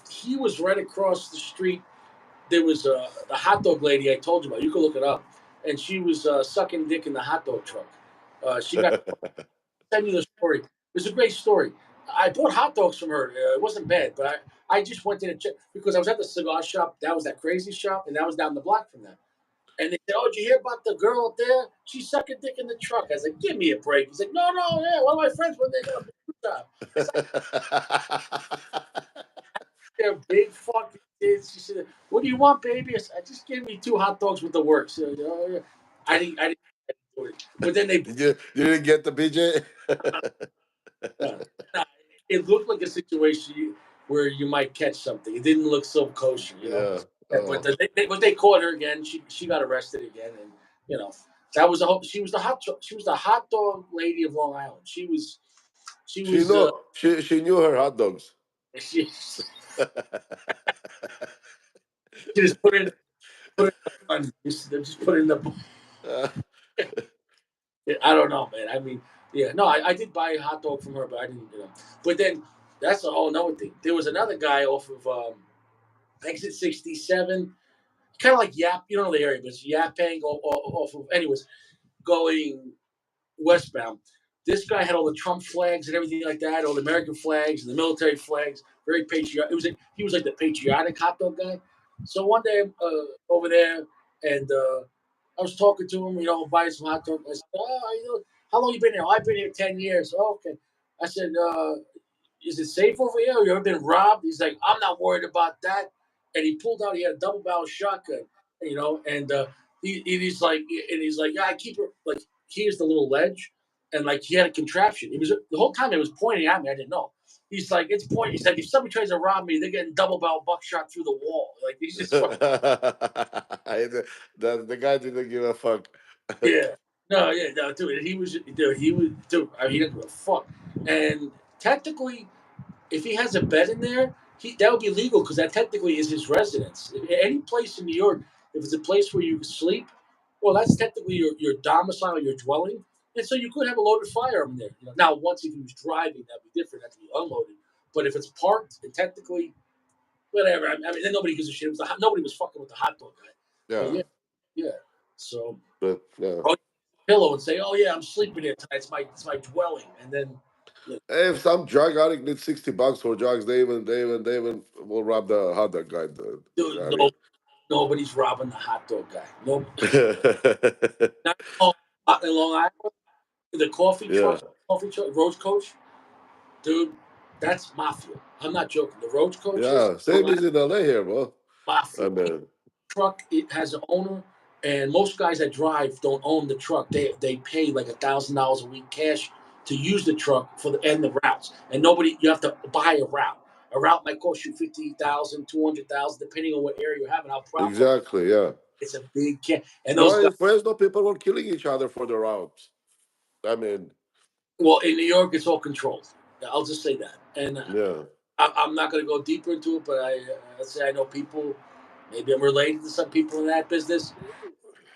he was right across the street. There was the hot dog lady I told you about. You can look it up, and she was sucking dick in the hot dog truck. She got send you the story. It was a great story. I bought hot dogs from her. It wasn't bad, but I just went in and checked because I was at the cigar shop. That was that crazy shop, and that was down the block from that. And they said, "Oh, did you hear about the girl up there? She's sucking dick in the truck." I was like, "Give me a break." He's like, "No, no, yeah, one of my friends when they got a big job." I said, "They're big fucking kids." She said, "What do you want, baby?" I said, "Just give me 2 hot dogs with the works." Oh, yeah. I didn't do it. But then they, You didn't get the BJ? uh, it looked like a situation where you might catch something. It didn't look so kosher. Yeah. But Oh. they caught her again. She got arrested again, and you know that was the whole. She was the hot dog lady of Long Island. She She was know she knew her hot dogs. she, she just put it in the bun. Just put it in the bun. I don't know, man. I mean, yeah, no, I did buy a hot dog from her, but I didn't. But then that's a whole another thing. There was another guy off of exit 67, kind of like Yap. You don't know the area, but it's Yapang off of. Anyways, going westbound. This guy had all the Trump flags and everything like that, all the American flags and the military flags. Very patriotic. He was like the patriotic hot dog guy. So one day over there, and I was talking to him, buying some hot dog. I said, "Oh, how long you been here?" "Oh, I've been here 10 years." "Oh, okay." I said, "Is it safe over here? You ever been robbed?" He's like, "I'm not worried about that." And he pulled out. He had a double barrel shotgun, and he's like, "Yeah, I keep it like." here's the little ledge, and like he had a contraption. It was the whole time it was pointing at me. I didn't know. He's like, it's pointing. He's like, if somebody tries to rob me, they're getting double barrel buckshot through the wall. Like he's just fucking The guy didn't give a fuck. yeah. No, yeah, no, dude. Dude. I mean, he didn't give a fuck. And technically, if he has a bed in there, that would be legal because that technically is his residence. Any place in New York, if it's a place where you sleep, well, that's technically your domicile, your dwelling, and so you could have a loaded firearm in there. Now, once if he was driving, that'd be different. That'd be unloaded. But if it's parked, and technically, whatever. I mean, then nobody gives a shit. Nobody was fucking with the hot dog guy. But Yeah, yeah, yeah. So but yeah. I'll pillow and say, "Oh yeah, I'm sleeping here tonight. It's my dwelling," and then. You know, If some drug addict needs $60 for drugs, they even will rob the hot dog guy. dude, I mean, nobody's robbing the hot dog guy. No, not in Long Island. The yeah, coffee truck, Roach Coach, dude. That's mafia. I'm not joking. The Roach Coaches, yeah. Same as in LA here, bro. I mafia. mean, Truck it has an owner, and most guys that drive don't own the truck. They pay like $1,000 a week cash to use the truck for the routes, and nobody you have to buy a route. A route might cost you 50,000, 200,000, depending on what area you're having, how profitable. exactly, yeah. It's a big cash, and those No, guys. in Fresno, people were killing each other for the routes. I mean, Well, in New York, it's all controlled. I'll just say that, and yeah, I'm not going to go deeper into it, but let's say I know people. Maybe I'm related to some people in that business.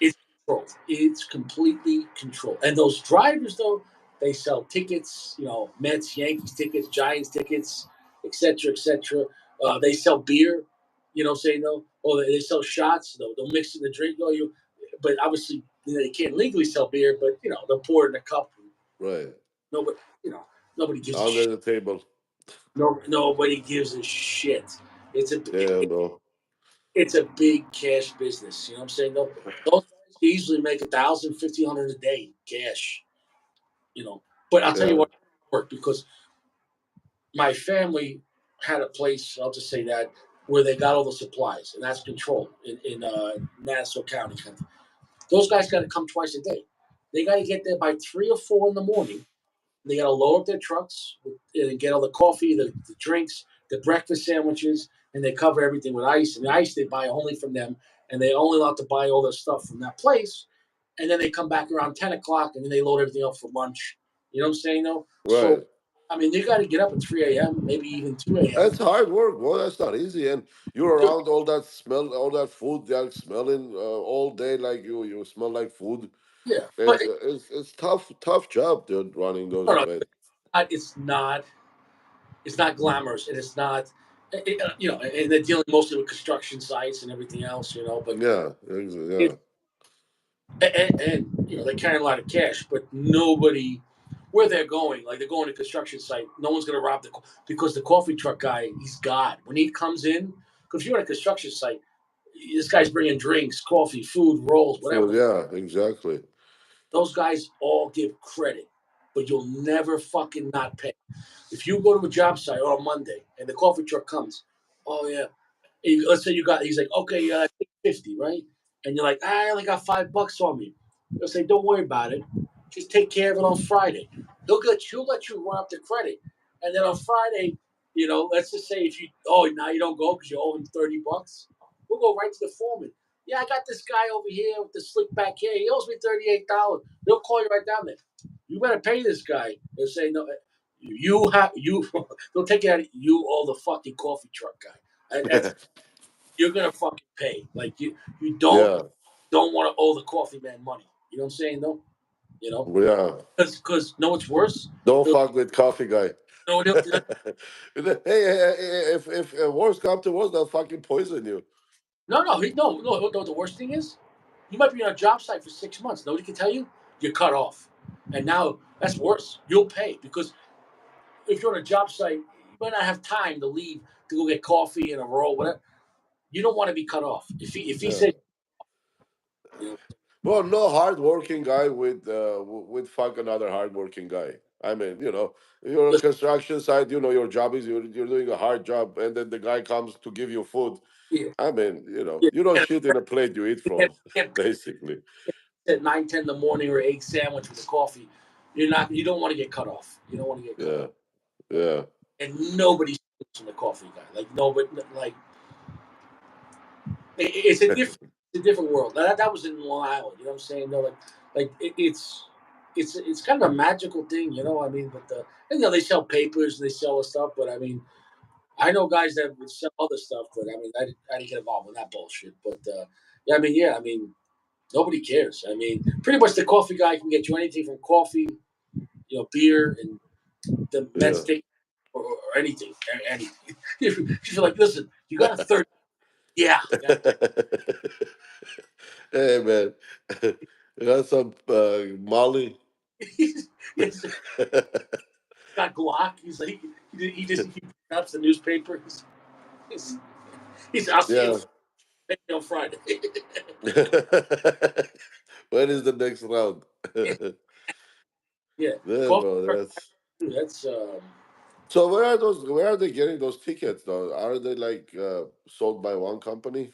It's controlled. It's completely controlled. And those drivers, though, they sell tickets. Mets, Yankees tickets, Giants tickets, etc., etc. They sell beer. Say no. Or they sell shots. They'll mix in the drink. But obviously, they can't legally sell beer. But they'll pour it in a cup. right. Nobody, you know, nobody gives a Under shit. the table. No, nobody gives a shit. It's a Yeah, no. it's a big cash business. You know what I'm saying? Those guys easily make 1,000, 1,500 a day cash. But I'll tell you Yeah, what worked because my family had a place. I'll just say that where they got all the supplies, and that's controlled in Nassau County. Those guys got to come twice a day. They got to get there by 3 or 4 in the morning. They got to load up their trucks and get all the coffee, the drinks, the breakfast sandwiches, and they cover everything with ice. And the ice they buy only from them, and they only allowed to buy all their stuff from that place. And then they come back around 10 o'clock, and then they load everything up for lunch. You know what I'm saying, though? So, right. I mean, you got to get up at 3 a.m., maybe even 2 a.m. That's hard work, bro. That's not easy. And you're Dude, around all that smell, all that food, like smelling all day, like you smell like food. yeah, but It's tough job, dude, running those. no, no, But it's not. It's not glamorous, and it's not. And they're dealing mostly with construction sites and everything else. But yeah, it, yeah, and they're carrying a lot of cash, but nobody where they're going, like they're going to construction site, no one's going to rob because the coffee truck guy, he's God. When he comes in, because if you're at a construction site, this guy's bringing drinks, coffee, food, rolls, whatever. food. Yeah, exactly. Those guys all give credit, but you'll never fucking not pay. If you go to a job site on a Monday and the coffee truck comes, oh yeah, let's say he's like, okay, 50, right? And you're like, I only got $5 on me. He'll say, don't worry about it. Just take care of it on Friday. He'll let you run up the credit. And then on Friday, let's just say now you don't go because you owe him $30. We'll go right to the foreman. Yeah, I got this guy over here with the slick back hair. He owes me $38. They'll call you right down there. You better pay this guy. They'll say, no, they'll take it out of you owe the fucking coffee truck guy. That's you're gonna fucking pay. Like you don't Yeah, want to owe the coffee man money. You know what I'm saying though? You know, yeah. because no, it's worse. Don't They'll, fuck with coffee guy. no, Hey, if worse come to worse, they'll fucking poison you. no. The worst thing is, you might be on a job site for 6 months. Nobody can tell you you're cut off, and now that's worse. You'll pay because if you're on a job site, you might not have time to leave to go get coffee and a roll, whatever. You don't want to be cut off. If he Yeah. says, you know, Well, no hardworking guy with fuck another hardworking guy. I mean, you're on listen, construction site. Your job is you're doing a hard job, and then the guy comes to give you food. yeah, I mean, yeah, you don't shit in a plate you eat yeah, from, yeah, basically. at 9, 10 in the morning or egg sandwich with a coffee. You don't want to get cut off. You don't want to get cut Yeah, off. yeah, And nobody's from the coffee guy. Like nobody, like it's a different world. That was in Long Island. You know what I'm saying? No, like it's kind of a magical thing. You know, I mean, but they sell papers and they sell stuff. But I mean, I know guys that would sell other stuff. But I mean, I didn't get involved with that bullshit. But yeah, I mean, nobody cares. I mean, pretty much the coffee guy can get you anything from coffee, beer, and the med yeah. steak or anything, anything. If you're like, listen, you got a third. Yeah, I got. Hey man, you got some Molly? Yes, got Glock. He's like, he drops the newspaper. He's, I'll see you Yeah. on Friday. When is the next round? Yeah, Yeah, coffee. bro. That's So where are those? Where are they getting those tickets though? Are they like sold by one company?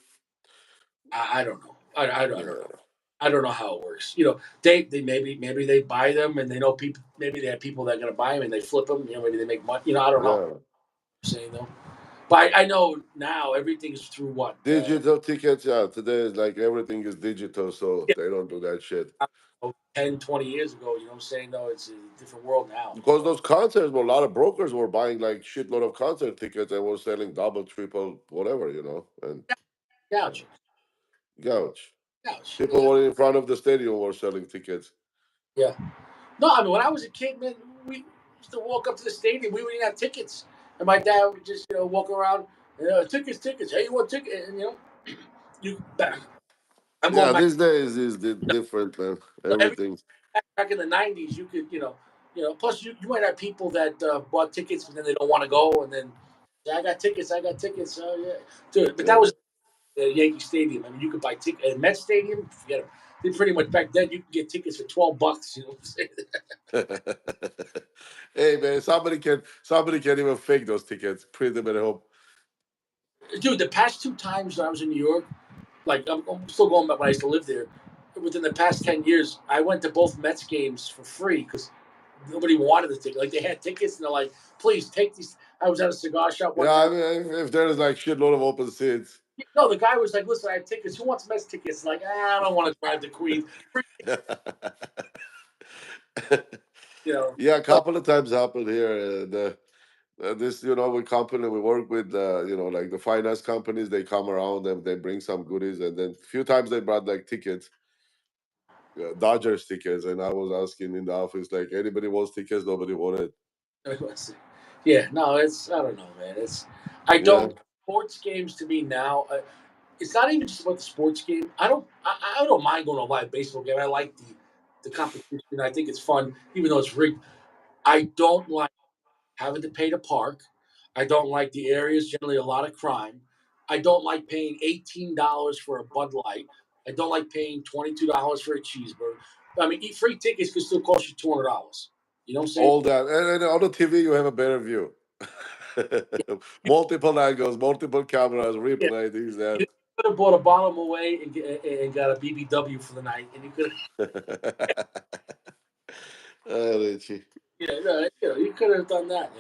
I don't know. I don't know. Yeah, I don't know how it works. They maybe they buy them and they know people. Maybe they have people that are going to buy them and they flip them. Maybe they make money. I don't know. yeah. I'm saying though, but I know now everything's through what Digital tickets. Yeah, today is like everything is digital, so yeah, they don't do that shit. 10, 20 years ago. You know what I'm saying? No, it's a different world now. Because those concerts, well, a lot of brokers were buying like shitload of concert tickets and were selling double, triple, whatever, and uh, Gouge, gouge. gouge. People were in front of the stadium were selling tickets. Yeah. No, I mean when I was a kid, man, we used to walk up to the stadium. We wouldn't have tickets, and my dad would just walk around. Tickets, tickets. Hey, you want ticket? And you. I'm going Yeah, back. these days is different, man. Every Everything. back in the '90s, you could Plus, you might have people that bought tickets, but then they don't want to go, and then yeah, I got tickets. I got tickets. Oh yeah, dude. But that Yeah. was Yankee Stadium. I mean, you could buy tickets at Met Stadium. Forget it. They pretty much back then you could get tickets for $12. You know what I'm saying? Hey man, somebody can even fake those tickets, print them at home. Dude, the past two times when I was in New York, like I'm still going back when I used to live there. Within the past 10 years, I went to both Mets games for free because nobody wanted the ticket. Like they had tickets, and they're like, "Please take these." I was at a cigar shop one Yeah, I time. mean, if there's like shitload of open seats. No, the guy was like, "Listen, I have tickets. Who wants Mets tickets?" Like, I don't want to drive to Queens. Free, you know. Yeah, a No, couple of times happened here. And, this, with company we work with, like the finance companies, they come around and they bring some goodies, and then a few times they brought like tickets, Dodgers tickets, and I was asking in the office like, anybody wants tickets? Nobody wanted. yeah, no, I don't know, man. I Yeah, don't sports games to me now. It's not even just about the sports game. I don't mind going to a live baseball game. I like the competition. I think it's fun, even though it's rigged. I don't like having to pay to park. I don't like the areas generally a lot of crime. I don't like paying $18 for a Bud Light. I don't like paying $22 for a cheeseburger. I mean, eat free tickets could still cost you $200. You know what I'm saying? all that, and on the TV you have a better view. Multiple angles, multiple cameras, Yeah, replay, these that. you could have bought a bottom away and got a BBW for the night, and you could Richie. you could have done that.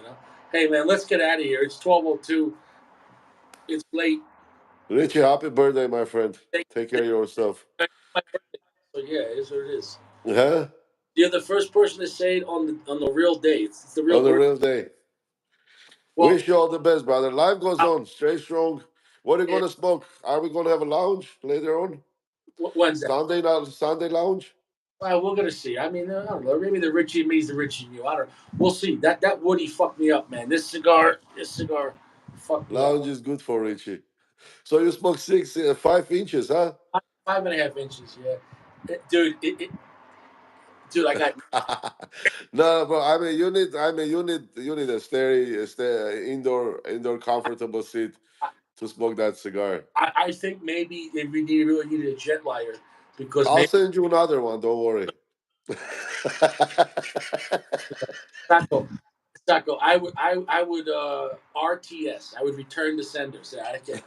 Hey man, let's get out of here. It's 12:02. It's late. Richie, happy birthday, my friend. Thank- Take care thank- of yourself. my birthday. So yeah, it is what it is. Huh? You're the first person to say it on the real day. It's the real On the birthday. real day. Well, Wish you all the best, brother. Life goes uh, on. Stay strong. What are you eh, gonna smoke? Are we gonna have a lounge later on? when's that? Sunday lounge? Well, we're gonna see. I mean, I don't know. Maybe the Richie me's the Richie you. I don't. We'll see. That Woody fucked me up, man. This cigar, fucked me up. Lounge is good for Richie. So you smoke 5 inches, huh? 5.5 inches, yeah. Dude, I got. No, but I mean, you need a indoor comfortable seat to smoke that cigar. I think maybe they really needed a jet lighter because I'll maybe send you another one. Don't worry. Taco, Taco. I would RTS. I would return to sender. Say I can't.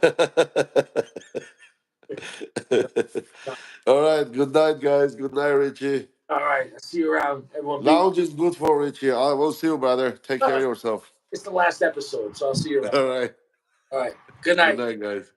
All right. Good night, guys. Good night, Richie. All right, I'll see you around. Everyone, Lounge is good for Richie. I will see you, brother. Take care of yourself. It's the last episode, so I'll see you around. All right. All right, good Good night. night, guys.